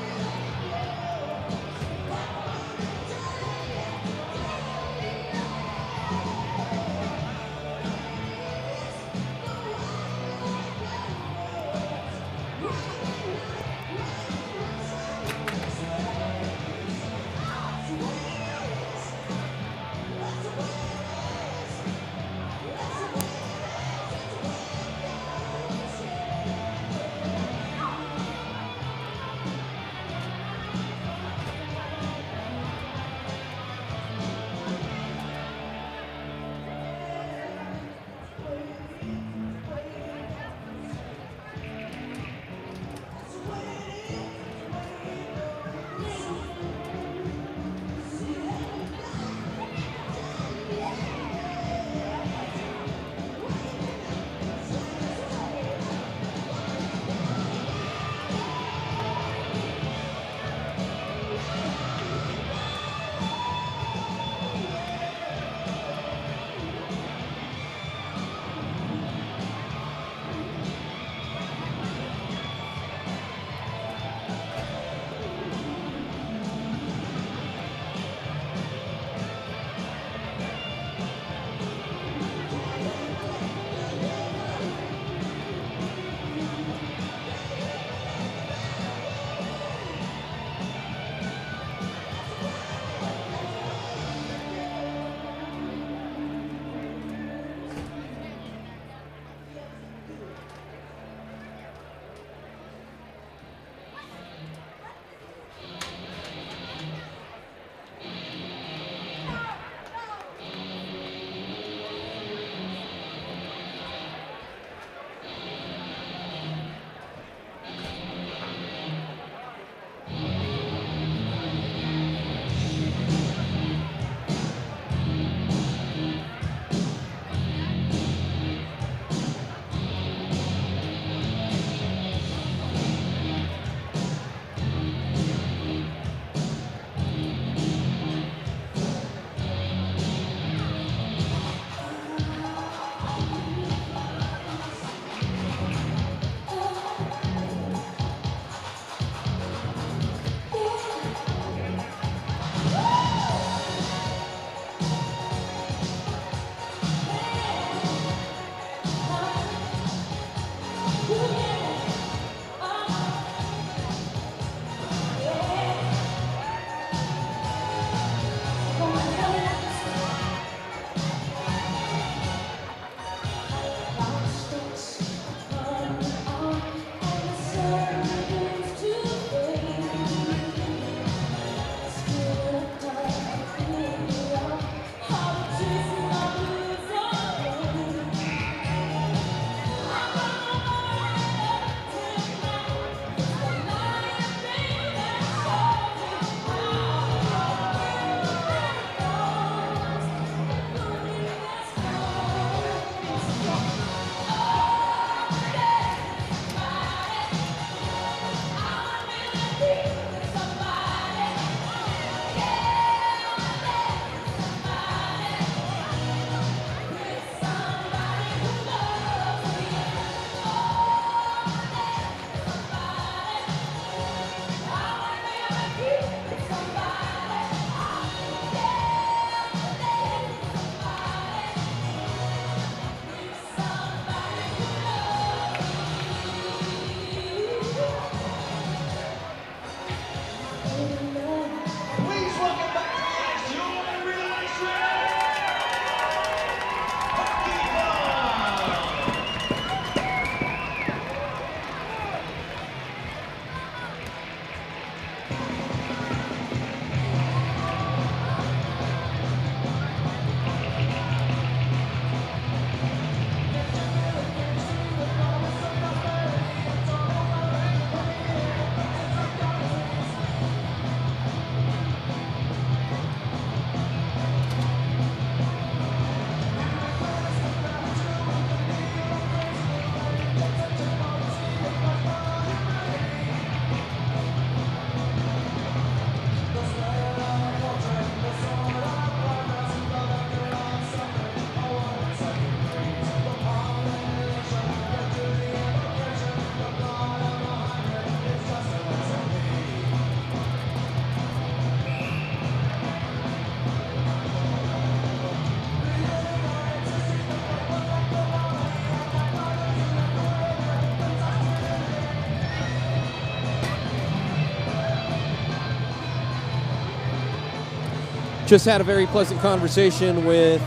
Just had a very pleasant conversation with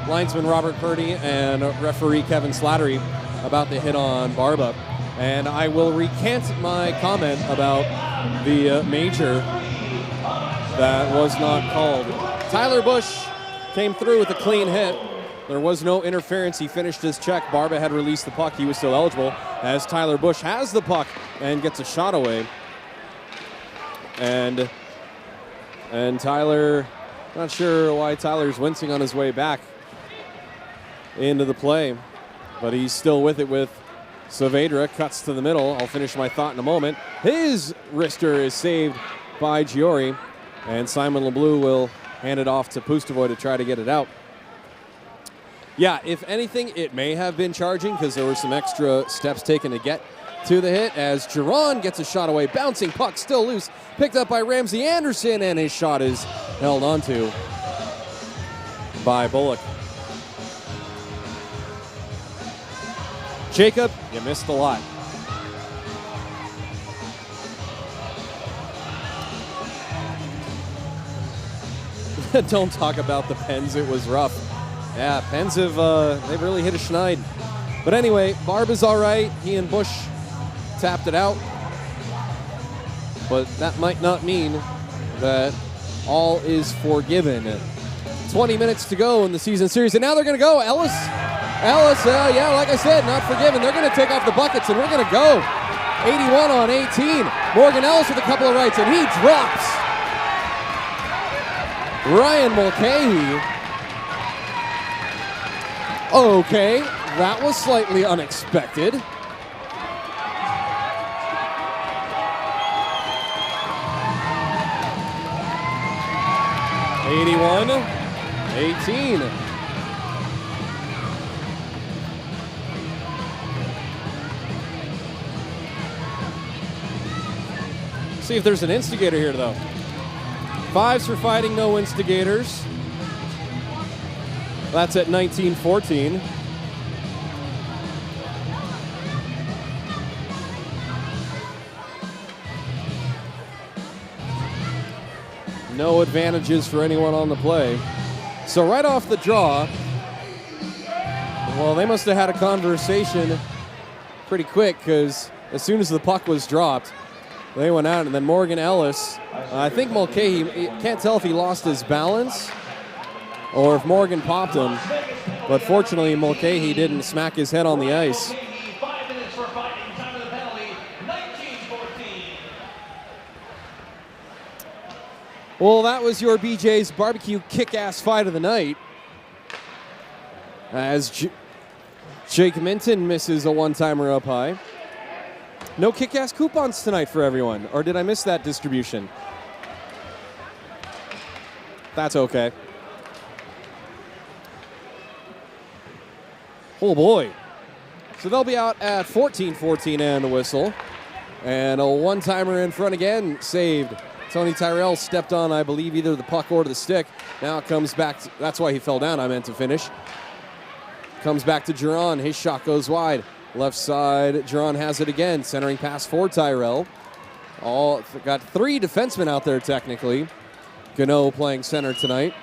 linesman Robert Purdy and referee Kevin Slattery about the hit on Barba. And I will recant my comment about the major that was not called. Tyler Bush came through with a clean hit. There was no interference. He finished his check. Barba had released the puck. He was still eligible as Tyler Bush has the puck and gets a shot away. And Tyler, not sure why Tyler's wincing on his way back into the play, but he's still with it with Saavedra. Cuts to the middle. I'll finish my thought in a moment. His wrister is saved by Gyori, and Simon LeBleu will hand it off to Pustovoy to try to get it out. Yeah, if anything, it may have been charging because there were some extra steps taken to get to the hit as Jiron gets a shot away. Bouncing puck, still loose. Picked up by Ramsey Anderson, and his shot is held onto by Bullock. Jacob, you missed a lot. Don't talk about the Pens. It was rough. Yeah, Pens have they've really hit a schneid. But anyway, Barba's all right. He and Bush tapped it out. But that might not mean that all is forgiven. 20 minutes to go in the season series, and now they're going to go. Ellis, yeah, like I said, not forgiven. They're going to take off the buckets, and we're going to go. 81 on 18. Morgan Ellis with a couple of rights, and he drops Ryan Mulcahy. Okay, that was slightly unexpected. (81-18). See if there's an instigator here, though. 5s for fighting, no instigators. That's at 19-14. No advantages for anyone on the play. So right off the draw, well, they must have had a conversation pretty quick because as soon as the puck was dropped, they went out, and then Morgan Ellis, I think Mulcahy, can't tell if he lost his balance or if Morgan popped him, but fortunately Mulcahy didn't smack his head on the ice. 5 minutes for fighting, time of the penalty, 19-14. Well, that was your BJ's Barbecue kick-ass fight of the night. As Jake Minton misses a one-timer up high. No kick-ass coupons tonight for everyone, or did I miss that distribution? That's okay. Oh boy. So they'll be out at 14-14 and the whistle. And a one-timer in front again, saved. Tony Tyrell stepped on, I believe, either the puck or the stick. Now it comes back. That's why he fell down, I meant to finish. Comes back to Jiron. His shot goes wide. Left side, Jiron has it again. Centering pass for Tyrell. Got 3 defensemen out there, technically. Gano playing center tonight.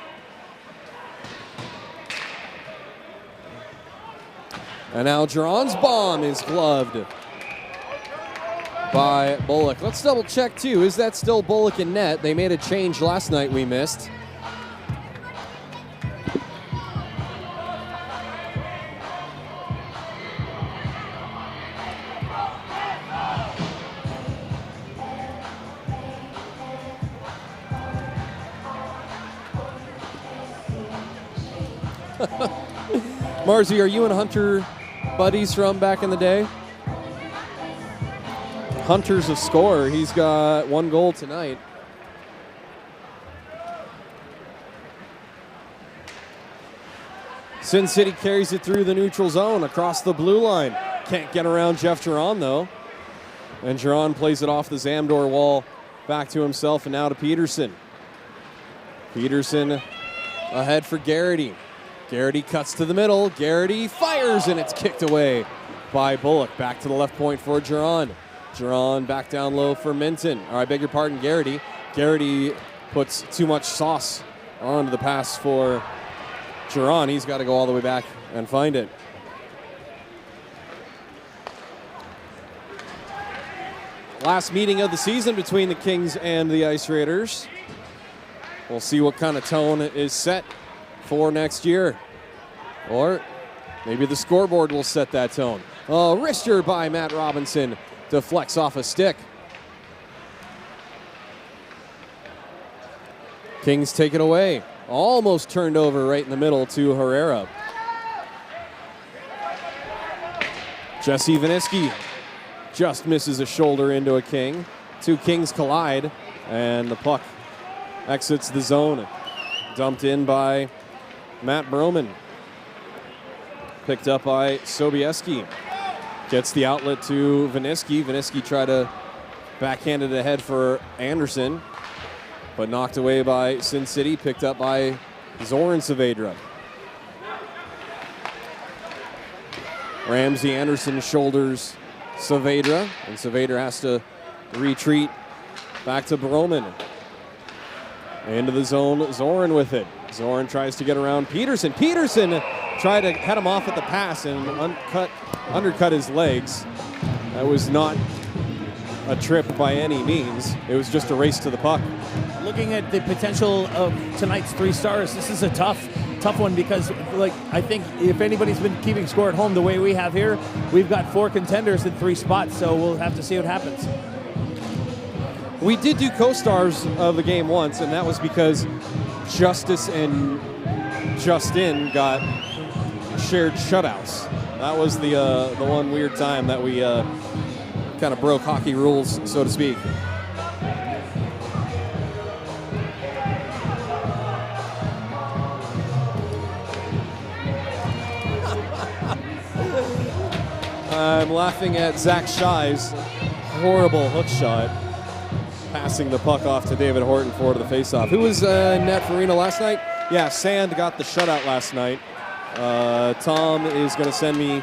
And now Jiron's bomb is gloved by Bullock. Let's double check too. Is that still Bullock in net? They made a change last night we missed. Marzi, are you and Hunter buddies from back in the day? Hunter's a scorer. He's got 1 goal tonight. Sin City carries it through the neutral zone across the blue line. Can't get around Jeff Jiron, though. And Jiron plays it off the Zamdor wall back to himself and now to Peterson. Peterson ahead for Garrity. Garrity cuts to the middle. Garrity fires, and it's kicked away by Bullock. Back to the left point for Jiron. Jiron back down low for Minton. Or I beg your pardon, Garrity. Garrity puts too much sauce On to the pass for Jiron. He's got to go all the way back and find it. Last meeting of the season between the Kings and the Ice Raiders. We'll see what kind of tone is set for next year. Or maybe the scoreboard will set that tone. Wrister by Matt Robinson to flex off a stick. Kings take it away. Almost turned over right in the middle to Herrera. Jesse Viniski just misses a shoulder into a King. Two Kings collide, and the puck exits the zone. Dumped in by Matt Broman. Picked up by Sobieski. Gets the outlet to Viniski. Viniski tried to backhand it ahead for Anderson, but knocked away by Sin City. Picked up by Zoran Saavedra. Ramsey Anderson shoulders Saavedra, and Saavedra has to retreat back to Broman. Into the zone, Zoran with it. Zoran tries to get around Peterson. Peterson tried to head him off at the pass and undercut his legs. That was not a trip by any means. It was just a race to the puck. Looking at the potential of tonight's 3 stars, this is a tough one because, like, I think if anybody's been keeping score at home the way we have here, we've got 4 contenders in 3 spots, so we'll have to see what happens. We did do co-stars of the game once, and that was because Justis and Justin got shared shutouts. That was the one weird time that we kind of broke hockey rules, so to speak. I'm laughing at Zach Schei's horrible hook shot, passing the puck off to David Horton for the faceoff. Who was net for Reno last night? Yeah, Sand got the shutout last night. Tom is going to send me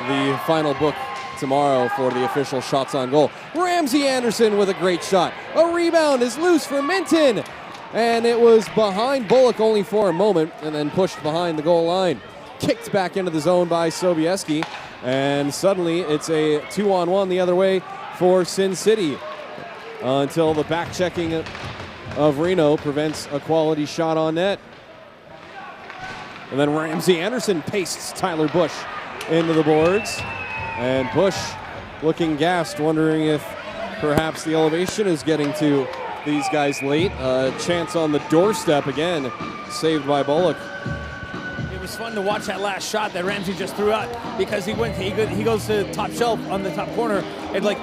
the final book tomorrow for the official shots on goal. Ramsey Anderson with a great shot. A rebound is loose for Minton, and it was behind Bullock only for a moment, and then pushed behind the goal line. Kicked back into the zone by Sobieski, and suddenly it's a 2-on-1 the other way for Sin City until the back checking of Reno prevents a quality shot on net. And then Ramsey Anderson pastes Tyler Bush into the boards, and Bush looking gassed, wondering if perhaps the elevation is getting to these guys late. Chance on the doorstep again, saved by Bullock. It was fun to watch that last shot that Ramsey just threw out because he goes to the top shelf on the top corner, and like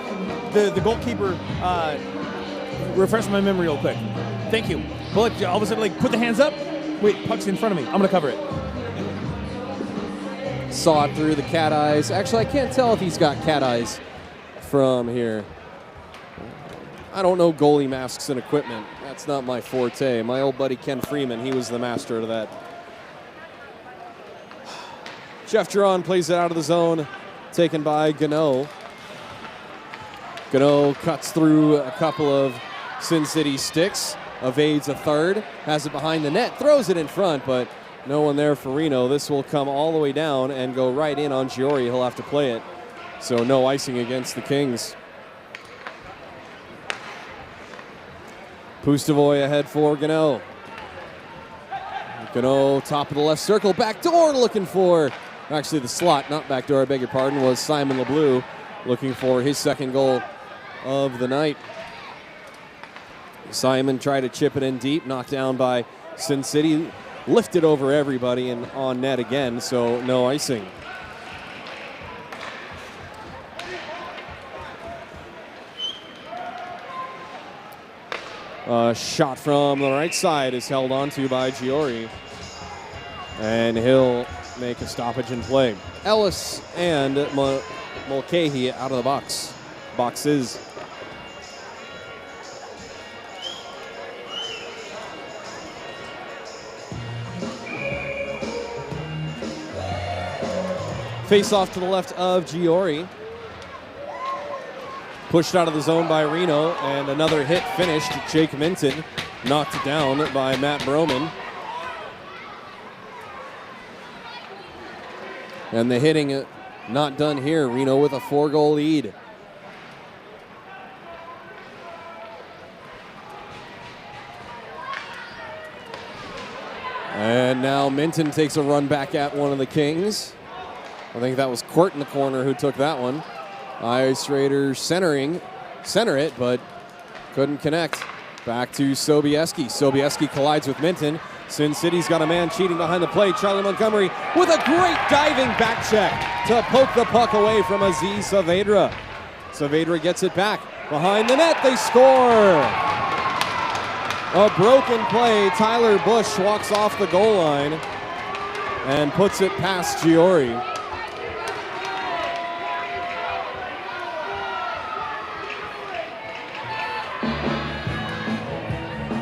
the goalkeeper, refresh my memory real quick. Thank you. Bullock all of a sudden like put the hands up. Wait, puck's in front of me. I'm gonna cover it. Saw it through the cat eyes. Actually, I can't tell if he's got cat eyes from here. I don't know goalie masks and equipment. That's not my forte. My old buddy Ken Freeman, he was the master of that. Jeff Jiron plays it out of the zone, taken by Gano. Gano cuts through a couple of Sin City sticks, evades a third, has it behind the net, throws it in front, but no one there for Reno. This will come all the way down and go right in on Gyori. He'll have to play it. So no icing against the Kings. Pustovoy ahead for Gano. Gano, top of the left circle, back door looking for, actually the slot, not back door, I beg your pardon, was Simon LeBleu looking for his second goal of the night. Simon tried to chip it in deep, knocked down by Sin City, lifted over everybody and on net again, so no icing. Shot from the right side is held onto by Gyori, and he'll make a stoppage in play. Ellis and Mulcahy out of the boxes. Face off to the left of Gyori. Pushed out of the zone by Reno, and another hit finished. Jake Minton knocked down by Matt Broman. And the hitting not done here. Reno with a 4-goal lead. And now Minton takes a run back at one of the Kings. I think that was Court in the corner who took that one. Ice Raiders center it, but couldn't connect. Back to Sobieski. Sobieski collides with Minton. Sin City's got a man cheating behind the plate. Charlie Montgomery with a great diving back check to poke the puck away from Aziz Saavedra. Saavedra gets it back. Behind the net, they score! A broken play. Tyler Bush walks off the goal line and puts it past Gyori.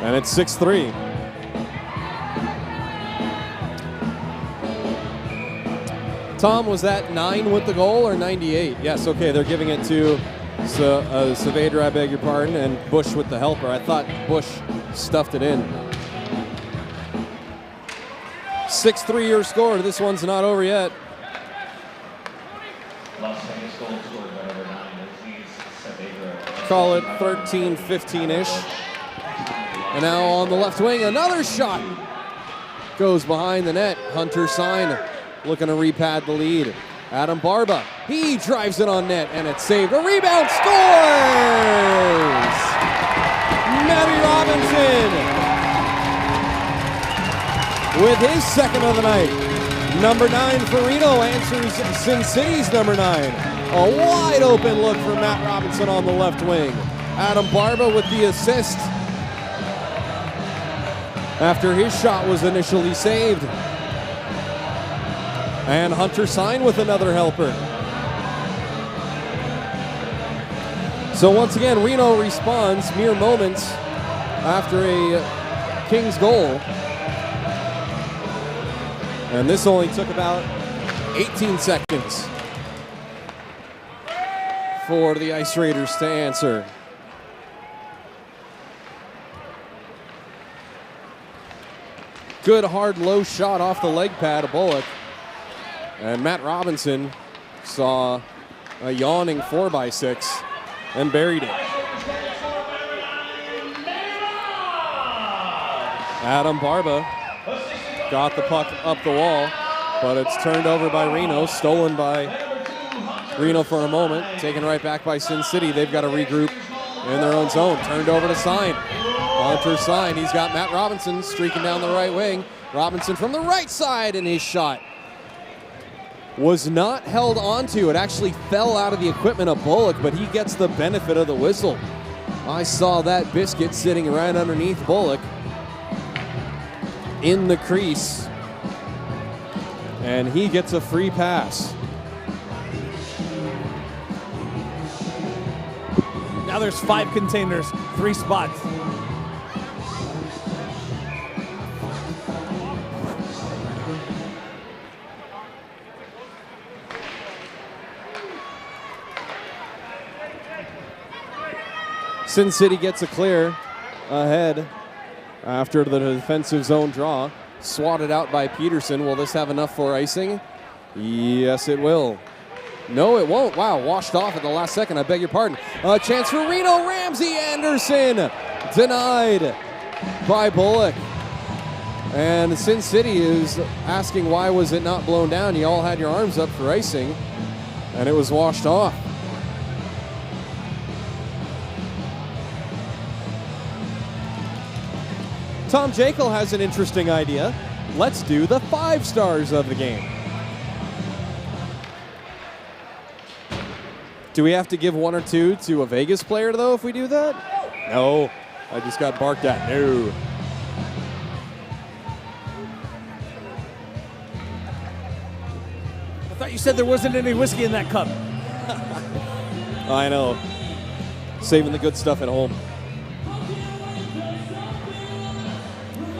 And it's 6-3. Tom, was that 9 with the goal or 98? Yes, okay, they're giving it to Saavedra, I beg your pardon, and Bush with the helper. I thought Bush stuffed it in. 6-3 your score. This one's not over yet. Call it 13-15-ish. And now on the left wing, another shot goes behind the net. Hunter Sine looking to repad the lead. Adam Barba, he drives it on net, and it's saved. A rebound, scores! Matty Robinson with his second of the night. Number 9 for Reno answers Sin City's number 9. A wide open look for Matt Robinson on the left wing. Adam Barba with the assist after his shot was initially saved. And Hunter Sine with another helper. So once again, Reno responds mere moments after a Kings goal. And this only took about 18 seconds for the Ice Raiders to answer. Good hard low shot off the leg pad of Bullock. And Matt Robinson saw a yawning 4x6 and buried it. Adam Barba got the puck up the wall, but it's turned over by Reno, stolen by Reno for a moment, taken right back by Sin City. They've got to regroup in their own zone. Turned over to Sine. Hunter Sine, he's got Matt Robinson streaking down the right wing. Robinson from the right side, and his shot was not held onto. It actually fell out of the equipment of Bullock, but he gets the benefit of the whistle. I saw that biscuit sitting right underneath Bullock in the crease, and he gets a free pass. Now there's 5 containers, 3 spots. Sin City gets a clear ahead after the defensive zone draw. Swatted out by Peterson. Will this have enough for icing? Yes, it will. No, it won't. Wow, washed off at the last second. I beg your pardon. A chance for Reno. Ramsey Anderson denied by Bullock. And Sin City is asking why was it not blown down? You all had your arms up for icing, and it was washed off. Tom Jekyll has an interesting idea. Let's do the 5 stars of the game. Do we have to give 1 or 2 to a Vegas player, though, if we do that? No. I just got barked at. No. I thought you said there wasn't any whiskey in that cup. I know. Saving the good stuff at home.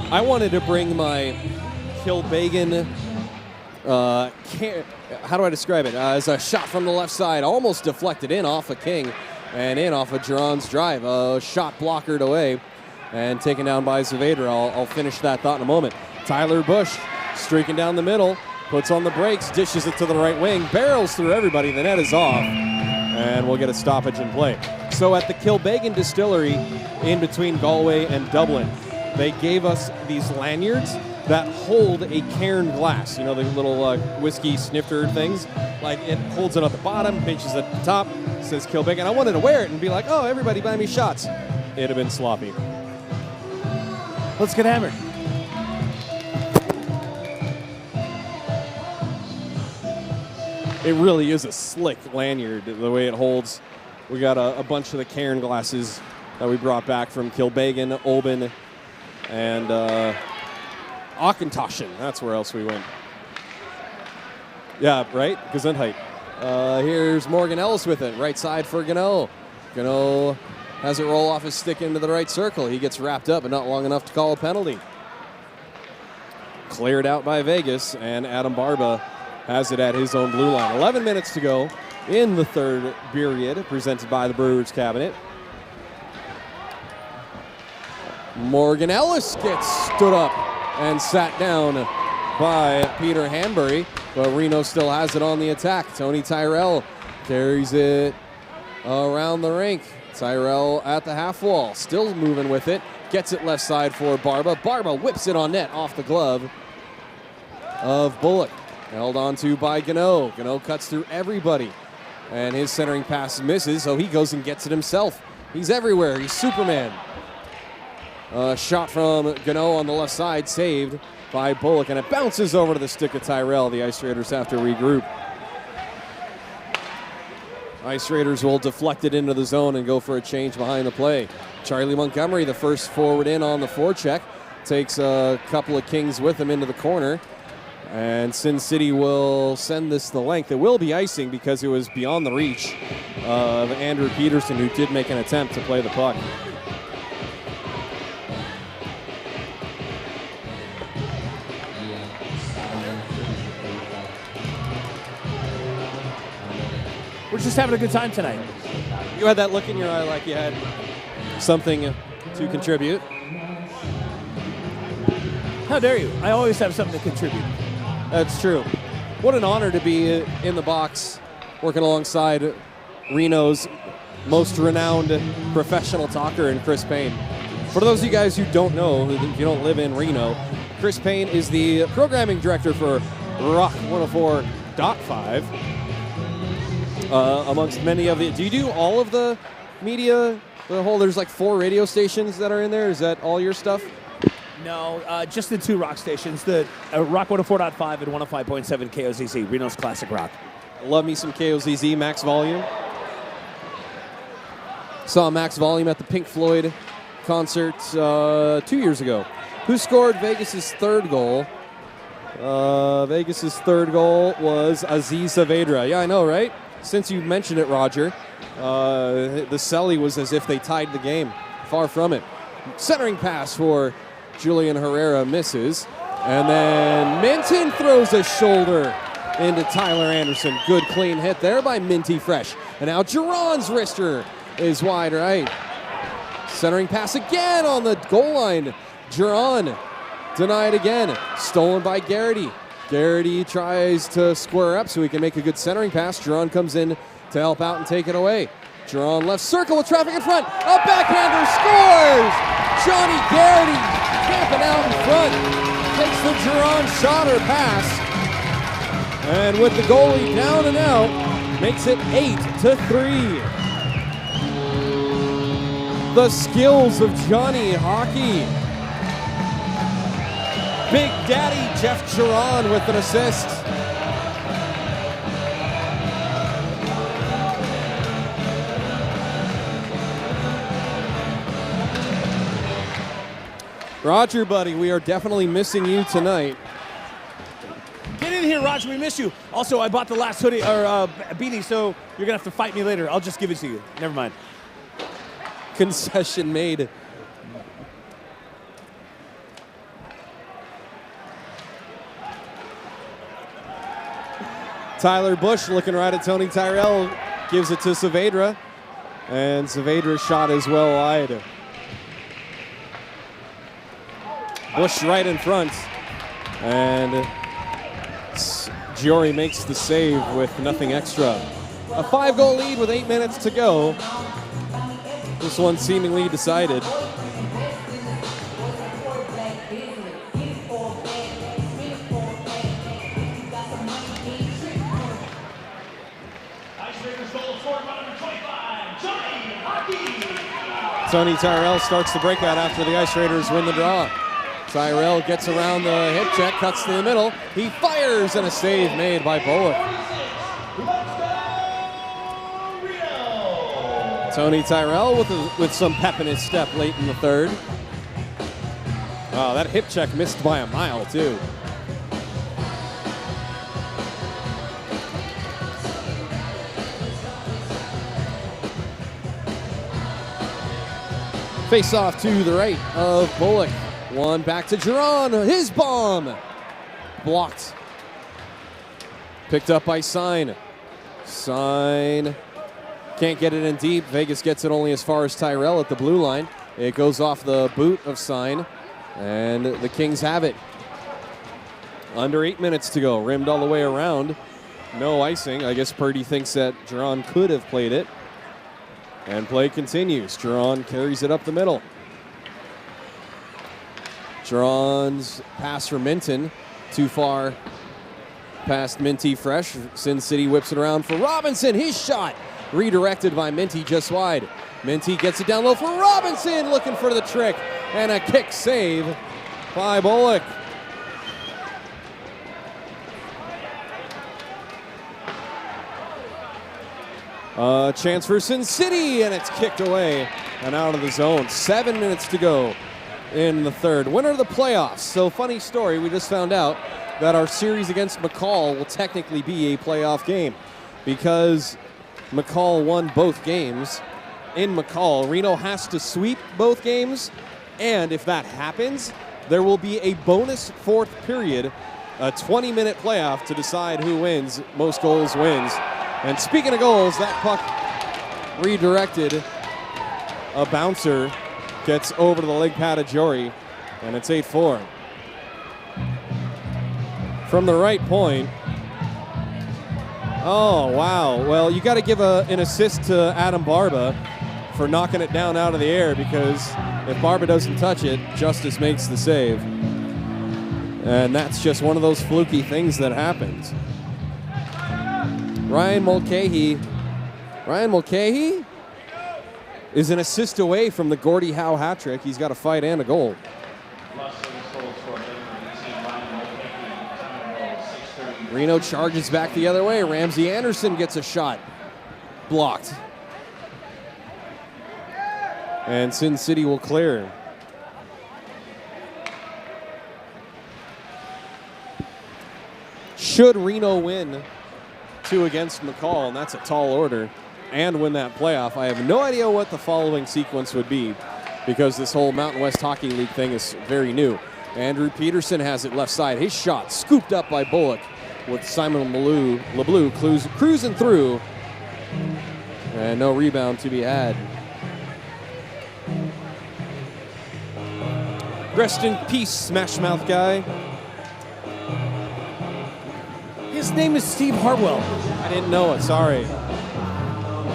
I wanted to bring my Kilbeggan, how do I describe it? As a shot from the left side, almost deflected in off of King and in off of Jiron's drive. A shot blockered away and taken down by Saavedra. I'll finish that thought in a moment. Tyler Bush streaking down the middle. puts on the brakes, dishes it to the right wing, barrels through everybody. The net is off, and we'll get a stoppage in play. So at the Kilbeggan Distillery in between Galway and Dublin, they gave us these lanyards that hold a cairn glass. You know, the little whiskey snifter things? Like, it holds it at the bottom, pinches at the top, says Kilbeggan. I wanted to wear it and be like, oh, everybody buy me shots. It'd have been sloppy. Let's get hammered. It really is a slick lanyard, the way it holds. We got a bunch of the cairn glasses that we brought back from Kilbeggan, Oban, and Auchentoshan. That's where else we went. Yeah, right? Gesundheit. Here's Morgan Ellis with it. Right side for Gano. Gano has it roll off his stick into the right circle. He gets wrapped up, but not long enough to call a penalty. Cleared out by Vegas, and Adam Barba has it at his own blue line. 11 minutes to go in the third period, presented by the Brewers Cabinet. Morgan Ellis gets stood up and sat down by Peter Hanbury, but Reno still has it on the attack. Tony Tyrell carries it around the rink. Tyrell at the half wall, still moving with it. Gets it left side for Barba. Barba whips it on net off the glove of Bullock. Held on to by Gano. Gano cuts through everybody, and his centering pass misses, so he goes and gets it himself. He's everywhere. He's Superman. Shot from Gano on the left side, saved by Bullock, and it bounces over to the stick of Tyrell. The Ice Raiders have to regroup. Ice Raiders will deflect it into the zone and go for a change behind the play. Charlie Montgomery, the first forward in on the forecheck, takes a couple of Kings with him into the corner. And Sin City will send this the length. It will be icing because it was beyond the reach of Andrew Peterson, who did make an attempt to play the puck. We're just having a good time tonight. You had that look in your eye like you had something to contribute. How dare you? I always have something to contribute. That's true. What an honor to be in the box working alongside Reno's most renowned professional talker in Chris Payne. For those of you guys who don't know, if you don't live in Reno, Chris Payne is the programming director for Rock 104.5. Amongst many of the... Do you do all of the media? There's like 4 radio stations that are in there. Is that all your stuff? No, just the 2 rock stations, the Rock 104.5 and 105.7 KOZZ, Reno's Classic Rock. Love me some KOZZ, Max Volume. Saw Max Volume at the Pink Floyd concert 2 years ago. Who scored Vegas' third goal? Vegas' third goal was Aziz Saavedra. Yeah, I know, right? Since you mentioned it, Roger, the celly was as if they tied the game. Far from it. Centering pass for Julian Herrera misses. And then Minton throws a shoulder into Tyler Anderson. Good clean hit there by Minty Fresh. And now Jiron's wrister is wide right. Centering pass again on the goal line. Jiron denied again. Stolen by Garrity. Garrity tries to square up so he can make a good centering pass. Jiron comes in to help out and take it away. Jiron left circle with traffic in front. A backhander scores! Johnny Garrity camping out in front. Takes the Jiron shot or pass. And with the goalie down and out, makes it 8-3. The skills of Johnny Hockey. Big Daddy Jeff Jiron with an assist. Roger, buddy, we are definitely missing you tonight. Get in here, Roger. We miss you. Also, I bought the last hoodie or beanie, so you're gonna have to fight me later. I'll just give it to you. Never mind. Concession made. Tyler Bush looking right at Tony Tyrell, gives it to Saavedra, and Saavedra's shot is well wide. Bush right in front, and Gyori makes the save with nothing extra. A 5-goal lead with 8 minutes to go. This one seemingly decided. Tony Tyrell starts the breakout after the Ice Raiders win the draw. Tyrell gets around the hip check, cuts to the middle. He fires, and a save made by Bullock. Tony Tyrell with some pep in his step late in the third. Oh, that hip check missed by a mile, too. Face off to the right of Bullock. One back to Jiron. His bomb. Blocked. Picked up by Sine. Sine can't get it in deep. Vegas gets it only as far as Tyrell at the blue line. It goes off the boot of Sine, and the Kings have it. Under 8 minutes to go. Rimmed all the way around. No icing. I guess Purdy thinks that Jiron could have played it. And play continues. Jiron carries it up the middle. Jiron's pass for Minton. Too far past Minty Fresh. Sin City whips it around for Robinson. His shot redirected by Minty just wide. Minty gets it down low for Robinson. Looking for the trick. And a kick save by Bullock. Chance for Sin City, and it's kicked away and out of the zone. 7 minutes to go in the third. Winner of the playoffs. So, funny story, we just found out that our series against McCall will technically be a playoff game because McCall won both games. In McCall, Reno has to sweep both games, and if that happens, there will be a bonus fourth period, a 20-minute playoff to decide who wins. Most goals wins. And speaking of goals, that puck redirected. A bouncer gets over to the leg pad of Gyori, and it's 8-4. From the right point. Oh, wow. Well, you got to give an assist to Adam Barba for knocking it down out of the air, because if Barba doesn't touch it, Justis makes the save. And that's just one of those fluky things that happens. Ryan Mulcahy is an assist away from the Gordie Howe hat trick. He's got a fight and a goal. Reno charges back the other way. Ramsey Anderson gets a shot. Blocked. And Sin City will clear. Should Reno win 2 against McCall, and that's a tall order, and win that playoff, I have no idea what the following sequence would be, because this whole Mountain West Hockey League thing is very new. Andrew Peterson has it left side. His shot scooped up by Bullock with Simon LeBleu cruising through, and no rebound to be had. Rest in peace, Smash Mouth guy. His name is Steve Hartwell. I didn't know it, sorry.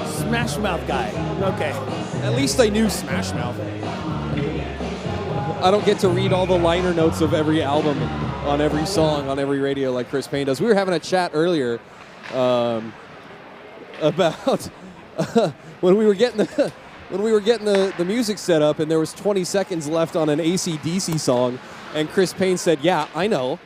Smash Mouth guy. Okay. At least I knew Smash Mouth. I don't get to read all the liner notes of every album on every song on every radio like Chris Payne does. We were having a chat earlier about when we were getting the music set up, and there was 20 seconds left on an AC/DC song, and Chris Payne said, "Yeah, I know."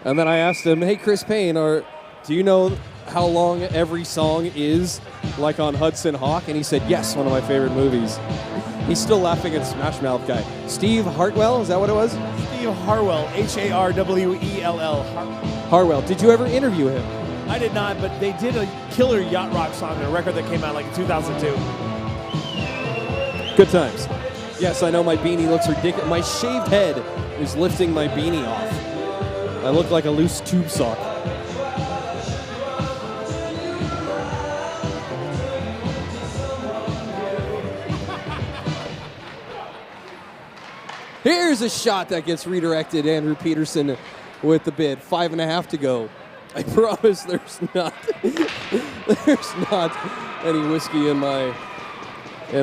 And then I asked him, "Hey, Chris Payne, do you know how long every song is, like on Hudson Hawk?" And he said, "Yes, one of my favorite movies." He's still laughing at Smash Mouth guy. Steve Hartwell, is that what it was? Steve Hartwell, Harwell. Hartwell. Did you ever interview him? I did not, but they did a killer yacht rock song, a record that came out like in 2002. Good times. Yes, I know my beanie looks ridiculous. My shaved head is lifting my beanie off. I look like a loose tube sock. Here's a shot that gets redirected. Andrew Peterson with the bid. 5.5 to go. I promise there's not any whiskey in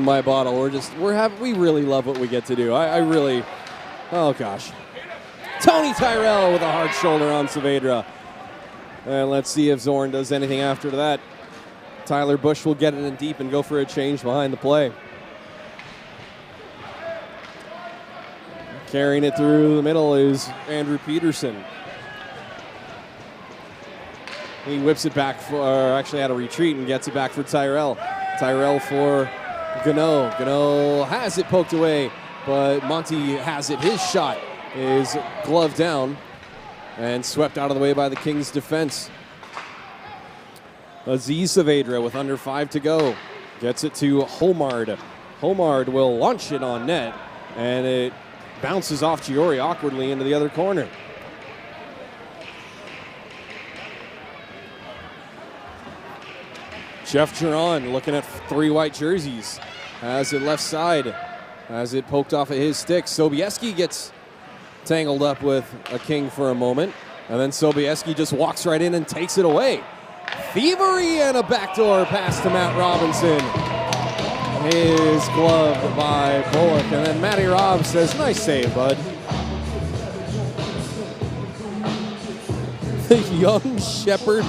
my bottle. We really love what we get to do. I really, oh gosh. Tony Tyrell with a hard shoulder on Saavedra. And let's see if Zorn does anything after that. Tyler Bush will get it in deep and go for a change behind the play. Carrying it through the middle is Andrew Peterson. He whips it back actually had a retreat and gets it back for Tyrell. Tyrell for Gano. Gano has it poked away, but Monty has it. His shot is gloved down and swept out of the way by the Kings defense. Aziz Saavedra with under 5 to go. Gets it to Homard. Homard will launch it on net, and it bounces off Gyori awkwardly into the other corner. Jeff Jiron looking at 3 white jerseys. Has it left side. Has it poked off of his stick. Sobieski gets tangled up with a King for a moment. And then Sobieski just walks right in and takes it away. Thievery and a backdoor pass to Matt Robinson. Is gloved by Bullock. And then Matty Robb says, nice save, bud. The young shepherd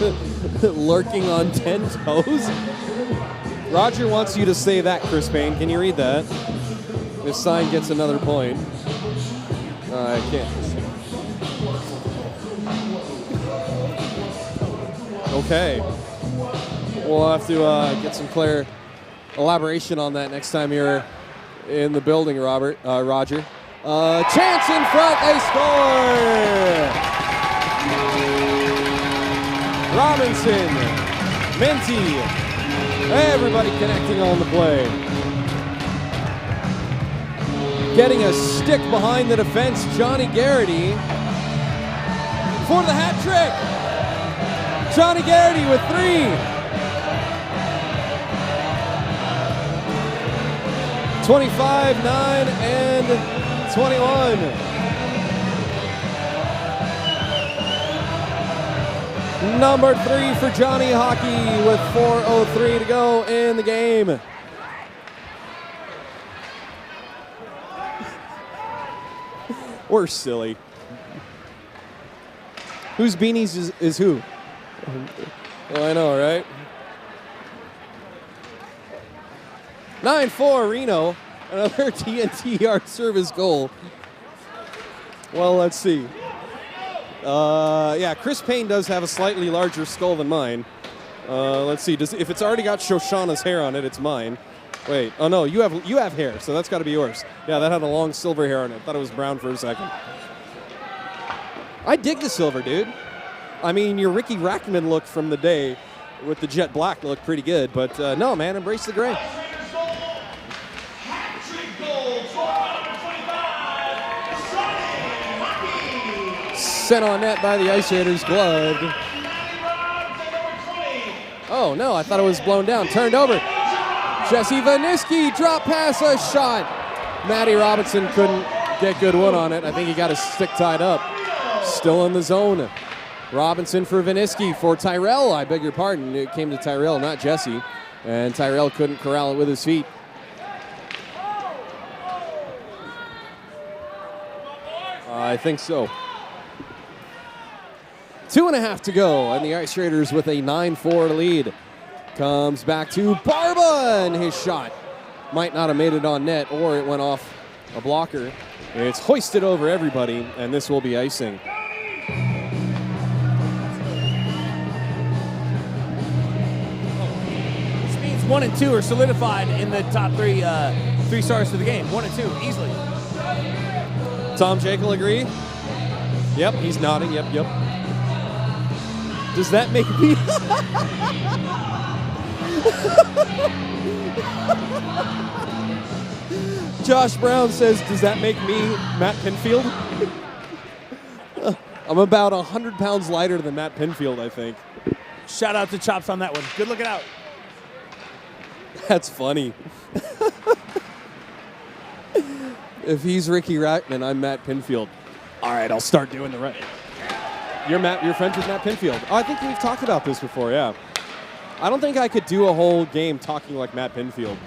lurking on 10 toes. Roger wants you to say that, Chris Payne. Can you read that? If Sine gets another point. I can't. Okay. We'll have to get some clear elaboration on that next time you're in the building, Roger. Chance in front, they score! Robinson, Minty, everybody connecting on the play. Getting a stick behind the defense, Johnny Garrity for the hat trick. Johnny Garrity with 3. 25, 9, and 21. Number 3 for Johnny Hockey with 4:03 to go in the game. We're silly. Whose beanies is who? Well, I know, right? 9-4 Reno. Another TNT yard service goal. Well, let's see. Yeah, Chris Payne does have a slightly larger skull than mine. Let's see. If it's already got Shoshana's hair on it, it's mine. Wait. Oh no, you have hair, so that's got to be yours. Yeah, that had a long silver hair on it. Thought it was brown for a second. I dig the silver, dude. I mean, your Ricky Rackman look from the day with the jet black looked pretty good, but no, man, embrace the gray. Sent on net by the Ice Raiders, gloved. Oh no, I thought it was blown down. Turned over. Jesse Vaniski, drop pass, a shot. Matty Robinson couldn't get good one on it. I think he got his stick tied up. Still in the zone. Robinson for Vaniski, for Tyrell, I beg your pardon. It came to Tyrell, not Jesse. And Tyrell couldn't corral it with his feet. I think so. 2.5 to go, and the Ice Raiders with a 9-4 lead. Comes back to Barba, and his shot might not have made it on net, or it went off a blocker. It's hoisted over everybody, and this will be icing. This means 1 and 2 are solidified in the top 3 stars for the game. 1 and 2, easily. Tom Jekyll agree? Yep, he's nodding. Yep. Does that make me... Josh Brown says, does that make me Matt Pinfield? I'm about 100 pounds lighter than Matt Pinfield, I think. Shout out to Chops on that one. Good looking out. That's funny. If he's Ricky Rackman, I'm Matt Pinfield. All right, I'll start doing the right. You're friends with Matt Pinfield. Oh, I think we've talked about this before, yeah. I don't think I could do a whole game talking like Matt Pinfield.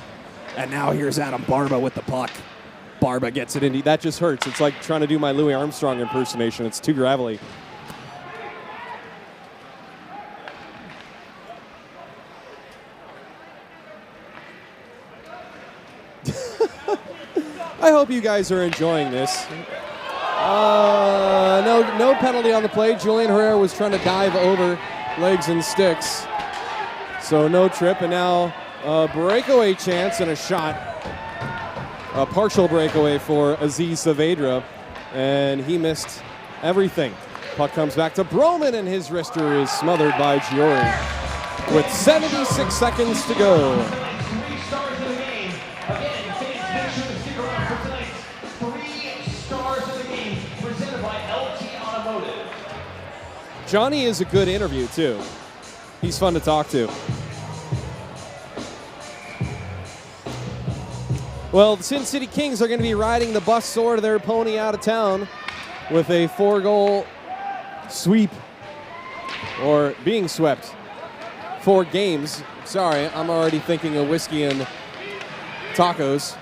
And now here's Adam Barba with the puck. Barba gets it in. That just hurts. It's like trying to do my Louis Armstrong impersonation. It's too gravelly. I hope you guys are enjoying this. No penalty on the play. Julian Herrera was trying to dive over legs and sticks. So no trip, and now a breakaway chance and a shot. A partial breakaway for Aziz Saavedra, and he missed everything. Puck comes back to Broman, and his wrister is smothered by Gyori with 76 seconds to go. Johnny is a good interview, too. He's fun to talk to. Well, the Sin City Kings are going to be riding the bus sword of their pony out of town with a 4-goal sweep, or being swept. 4 games. Sorry, I'm already thinking of whiskey and tacos.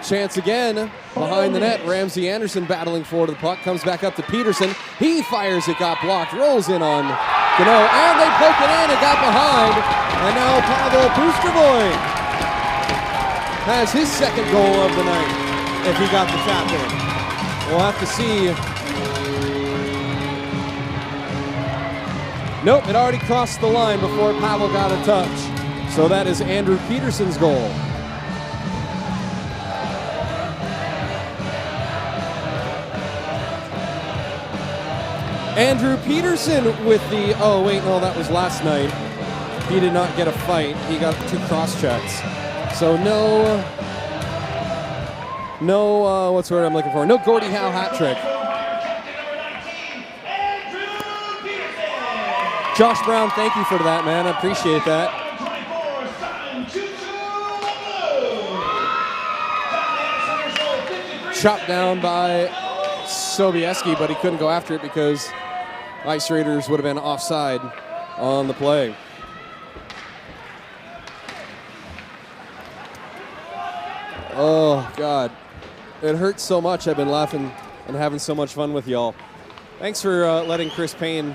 Chance again behind the net. Ramsey Anderson battling forward to the puck. Comes back up to Peterson. He fires it, got blocked. Rolls in on Gano, and they poke it in. It got behind. And now Pavel Pustovoy has his second goal of the night, if he got the tap in. We'll have to see. Nope, it already crossed the line before Pavel got a touch. So that is Andrew Peterson's goal. Andrew Peterson with the, oh wait, no, that was last night. He did not get a fight. He got 2 cross checks. So no, what's the word I'm looking for? No Gordie Howe hat trick. Josh Brown, thank you for that, man. I appreciate that. Chopped down by Sobieski, but he couldn't go after it because Ice Raiders would have been offside on the play. Oh, God. It hurts so much. I've been laughing and having so much fun with y'all. Thanks for letting Chris Payne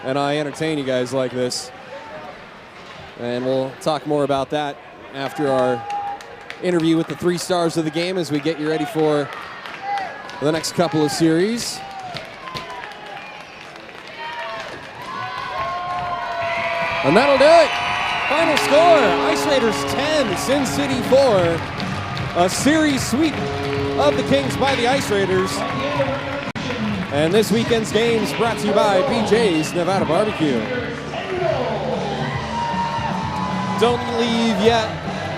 and I entertain you guys like this. And we'll talk more about that after our interview with the 3 stars of the game as we get you ready for the next couple of series. And that'll do it. Final score, Ice Raiders 10, Sin City 4. A series sweep of the Kings by the Ice Raiders. And this weekend's games brought to you by BJ's Nevada Barbecue. Don't leave yet.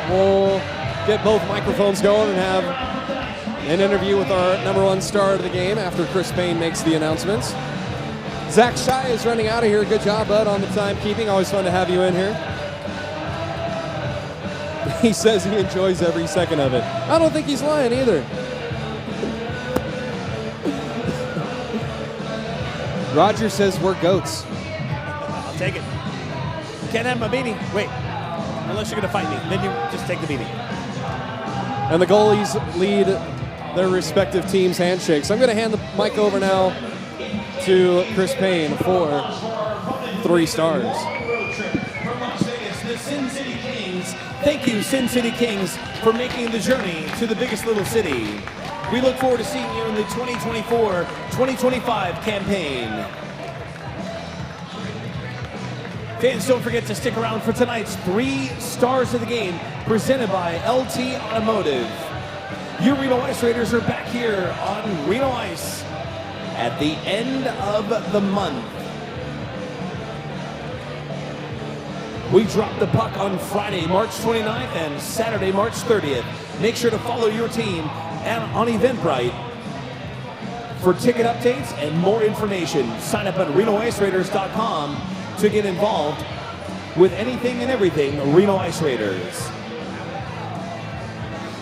We'll get both microphones going and have an interview with our #1 star of the game after Chris Payne makes the announcements. Zach Shai is running out of here. Good job, bud, on the timekeeping. Always fun to have you in here. He says he enjoys every second of it. I don't think he's lying either. Roger says we're goats. I'll take it. Can't have my beating. Wait, unless you're going to fight me. Then you just take the beating. And the goalies lead their respective teams' handshakes. I'm going to hand the mic over now to Chris Payne for 3 stars. The Sin City Kings. Thank you, Sin City Kings, for making the journey to the biggest little city. We look forward to seeing you in the 2024-2025 campaign. Fans, don't forget to stick around for tonight's 3 stars of the game presented by LT Automotive. Your Reno Ice Raiders are back here on Reno Ice at the end of the month. We drop the puck on Friday, March 29th and Saturday, March 30th. Make sure to follow your team on Eventbrite for ticket updates and more information. Sign up at RenoIceRaiders.com to get involved with anything and everything Reno Ice Raiders.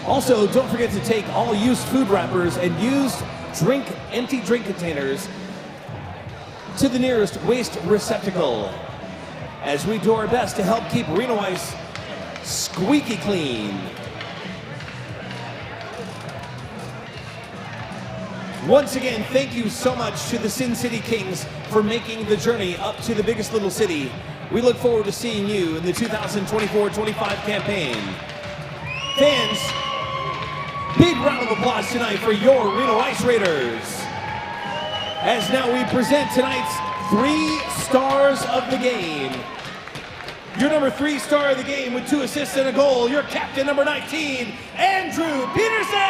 Also, don't forget to take all used food wrappers and used empty drink containers to the nearest waste receptacle as we do our best to help keep Reno Ice squeaky clean. Once again, thank you so much to the Sin City Kings for making the journey up to the biggest little city. We look forward to seeing you in the 2024-25 campaign. Fans, big round of applause tonight for your Reno Ice Raiders. As now we present tonight's 3 stars of the game. Your number 3 star of the game with 2 assists and a goal, your captain number 19, Andrew Peterson.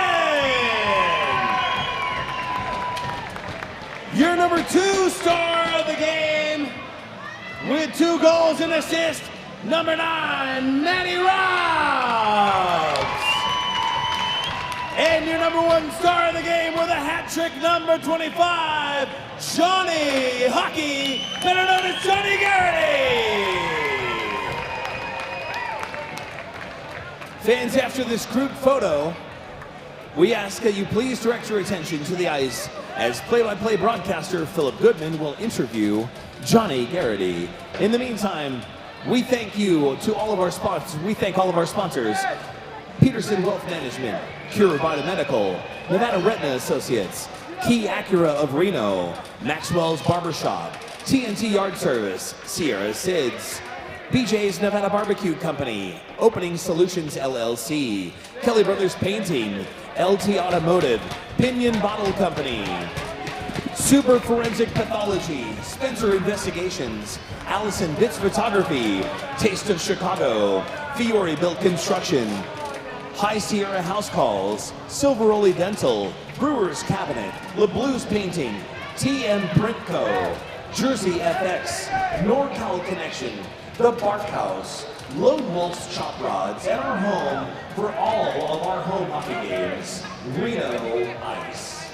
Your number 2 star of the game with 2 goals and assists, number 9, Matty Rodz. And your number 1 star of the game with a hat trick, number 25, Johnny Hockey, better known as Johnny Garrity. Fans, after this group photo, we ask that you please direct your attention to the ice as play-by-play broadcaster Philip Goodman will interview Johnny Garrity. In the meantime, we thank you to all of our sponsors. We thank all of our sponsors: Peterson Wealth Management, Cure Biomedical, Nevada Retina Associates, Key Acura of Reno, Maxwell's Barbershop, TNT Yard Service, Sierra Sids, BJ's Nevada Barbecue Company, Opening Solutions LLC, Kelly Brothers Painting, LT Automotive, Pinion Bottle Company, Super Forensic Pathology, Spencer Investigations, Allison Bitts Photography, Taste of Chicago, Fiore Built Construction, High Sierra House Calls, Silveroli Dental, Brewer's Cabinet, LeBleu's Painting, TM Print Co., Jersey FX, NorCal Connection, The Bark House, Lone Wolf's Chop Rods, and our home for all of our home hockey games, Reno Ice.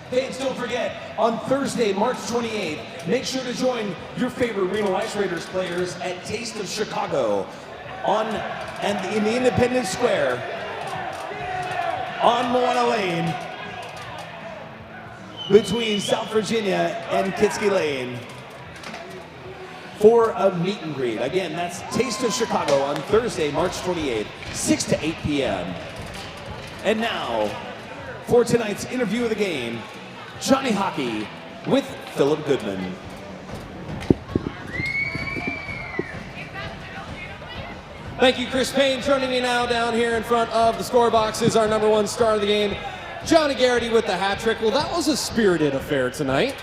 Fans, don't forget, on Thursday, March 28th, make sure to join your favorite Reno Ice Raiders players at Taste of Chicago in the Independence Square on Moana Lane between South Virginia and Kitsky Lane for a meet and greet. Again, that's Taste of Chicago on Thursday, March 28th, 6 to 8 p.m. And now, for tonight's interview of the game, Johnny Hockey with Philip Goodman. Thank you, Chris Payne. Joining me now down here in front of the score box is our number 1 star of the game, Johnny Garrity with the hat trick. Well, that was a spirited affair tonight.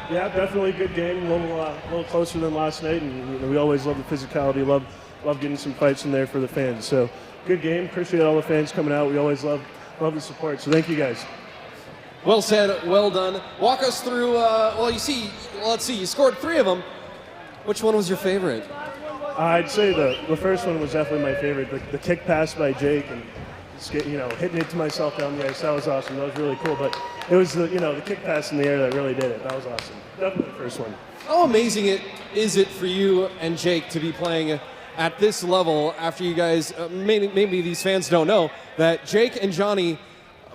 Yeah, definitely a good game. A little closer than last night, and we always love the physicality. Love getting some fights in there for the fans. So good game. Appreciate all the fans coming out. We always love the support. So thank you guys. Well said, well done. Walk us through. Let's see. You scored 3 of them. Which one was your favorite? I'd say the first one was definitely my favorite. The kick pass by Jake and hitting it to myself down the ice. That was awesome. That was really cool. But it was the kick pass in the air that really did it. That was awesome. Definitely the first one. How amazing is it for you and Jake to be playing at this level after you guys, maybe these fans don't know, that Jake and Johnny,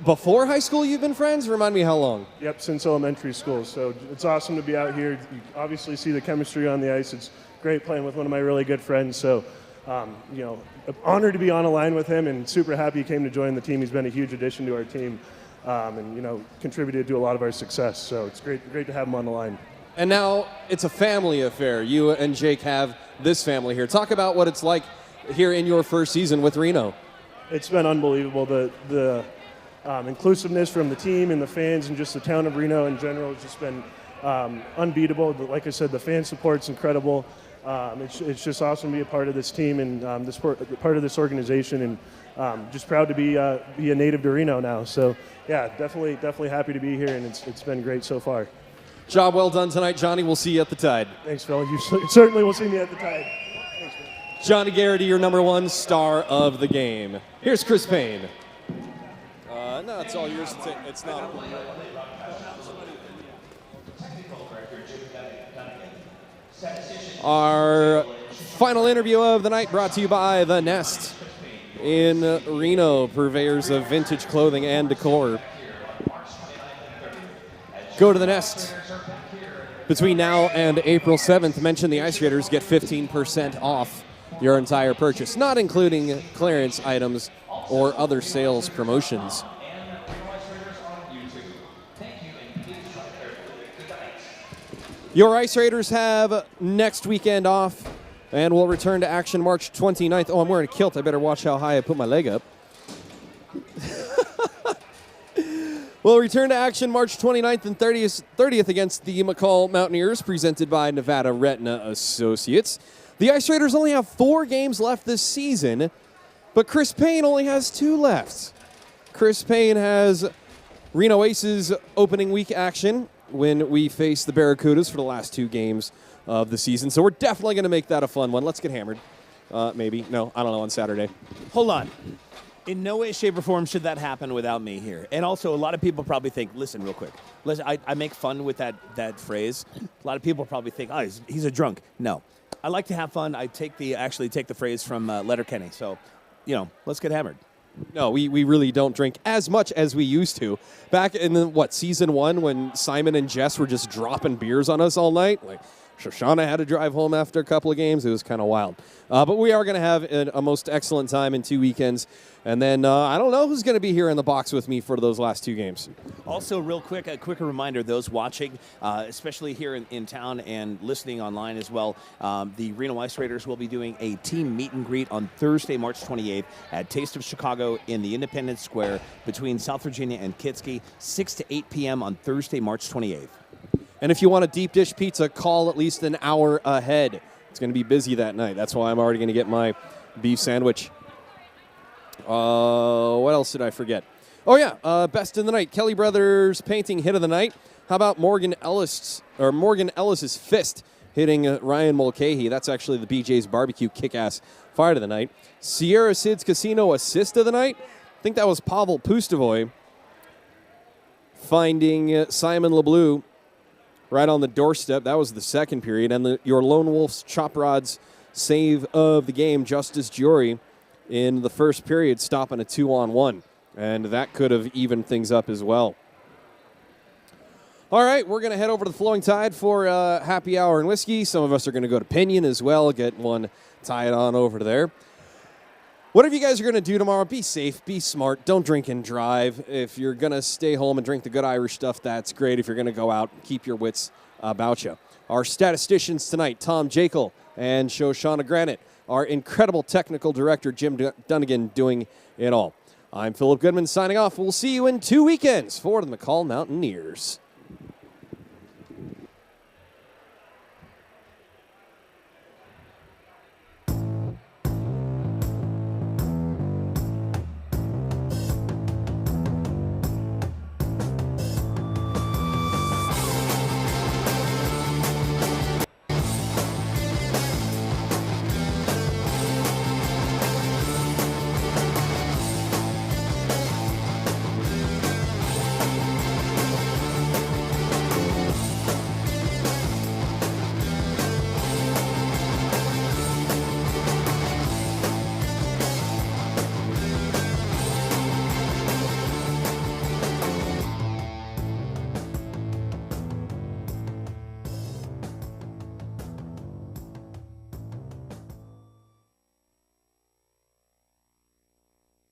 before high school you've been friends? Remind me how long? Yep, since elementary school. So it's awesome to be out here. You obviously see the chemistry on the ice. It's great playing with one of my really good friends. So, honored to be on a line with him and super happy he came to join the team. He's been a huge addition to our team and contributed to a lot of our success. So it's great to have him on the line. And now it's a family affair. You and Jake have this family here. Talk about what it's like here in your first season with Reno. It's been unbelievable. The inclusiveness from the team and the fans and just the town of Reno in general has just been unbeatable. Like I said, the fan support's incredible. It's just awesome to be a part of this team and part of this organization, and just proud to be a native to Reno now. So yeah, definitely happy to be here, and it's been great so far. Job well done tonight, Johnny. We'll see you at the Tide. Thanks, Phil. You certainly will see me at the Tide. Thanks, man. Johnny Garrity, your number 1 star of the game. Here's Chris Payne. No, it's all yours. It's not. Our final interview of the night brought to you by The Nest in Reno, purveyors of vintage clothing and decor. Go to The Nest Between now and April 7th, mention the Ice Raiders, get 15% off your entire purchase, not including clearance items or other sales promotions. Your Ice Raiders have next weekend off, and will return to action March 29th. Oh, I'm wearing a kilt. I better watch how high I put my leg up. We'll return to action March 29th and 30th against the McCall Mountaineers, presented by Nevada Retina Associates. The Ice Raiders only have 4 games left this season, but Chris Payne only has 2 left. Chris Payne has Reno Ace's opening week action when we face the Barracudas for the last 2 games of the season. So we're definitely going to make that a fun one. Let's get hammered. Maybe. No, I don't know, on Saturday. Hold on. In no way, shape, or form should that happen without me here. And also, a lot of people probably think, listen real quick. Listen, I make fun with that phrase. A lot of people probably think, oh, he's a drunk. No. I like to have fun. I actually take the phrase from Letterkenny. So, let's get hammered. No, we really don't drink as much as we used to. Back in season 1 when Simon and Jess were just dropping beers on us all night. Like, Shoshana had to drive home after a couple of games. It was kind of wild. But we are going to have a most excellent time in 2 weekends. And then I don't know who's going to be here in the box with me for those last 2 games. Also, real quick, a quicker reminder, those watching, especially here in town and listening online as well, the Reno Ice Raiders will be doing a team meet and greet on Thursday, March 28th at Taste of Chicago in the Independence Square between South Virginia and Kitsky, 6 to 8 p.m. on Thursday, March 28th. And if you want a deep dish pizza, call at least an hour ahead. It's going to be busy that night. That's why I'm already going to get my beef sandwich. What else did I forget? Oh, yeah, best in the night. Kelly Brothers painting hit of the night. How about Morgan Ellis's fist hitting Ryan Mulcahy? That's actually the BJ's Barbecue kick-ass fight of the night. Sierra Sid's Casino assist of the night. I think that was Pavel Pustovoy finding Simon LeBleu right on the doorstep. That was the second period. And your Lone Wolf's Chop Rod's save of the game, Justis Gyori, in the first period, stopping a 2-on-1. And that could have evened things up as well. All right, we're going to head over to the Flowing Tide for happy hour and whiskey. Some of us are going to go to Pinion as well, get one tied on over there. Whatever you guys are going to do tomorrow, be safe, be smart, don't drink and drive. If you're going to stay home and drink the good Irish stuff, that's great. If you're going to go out, keep your wits about you. Our statisticians tonight, Tom Jekyll and Shoshana Granite. Our incredible technical director, Jim Dunnigan, doing it all. I'm Philip Goodman signing off. We'll see you in 2 weekends for the McCall Mountaineers.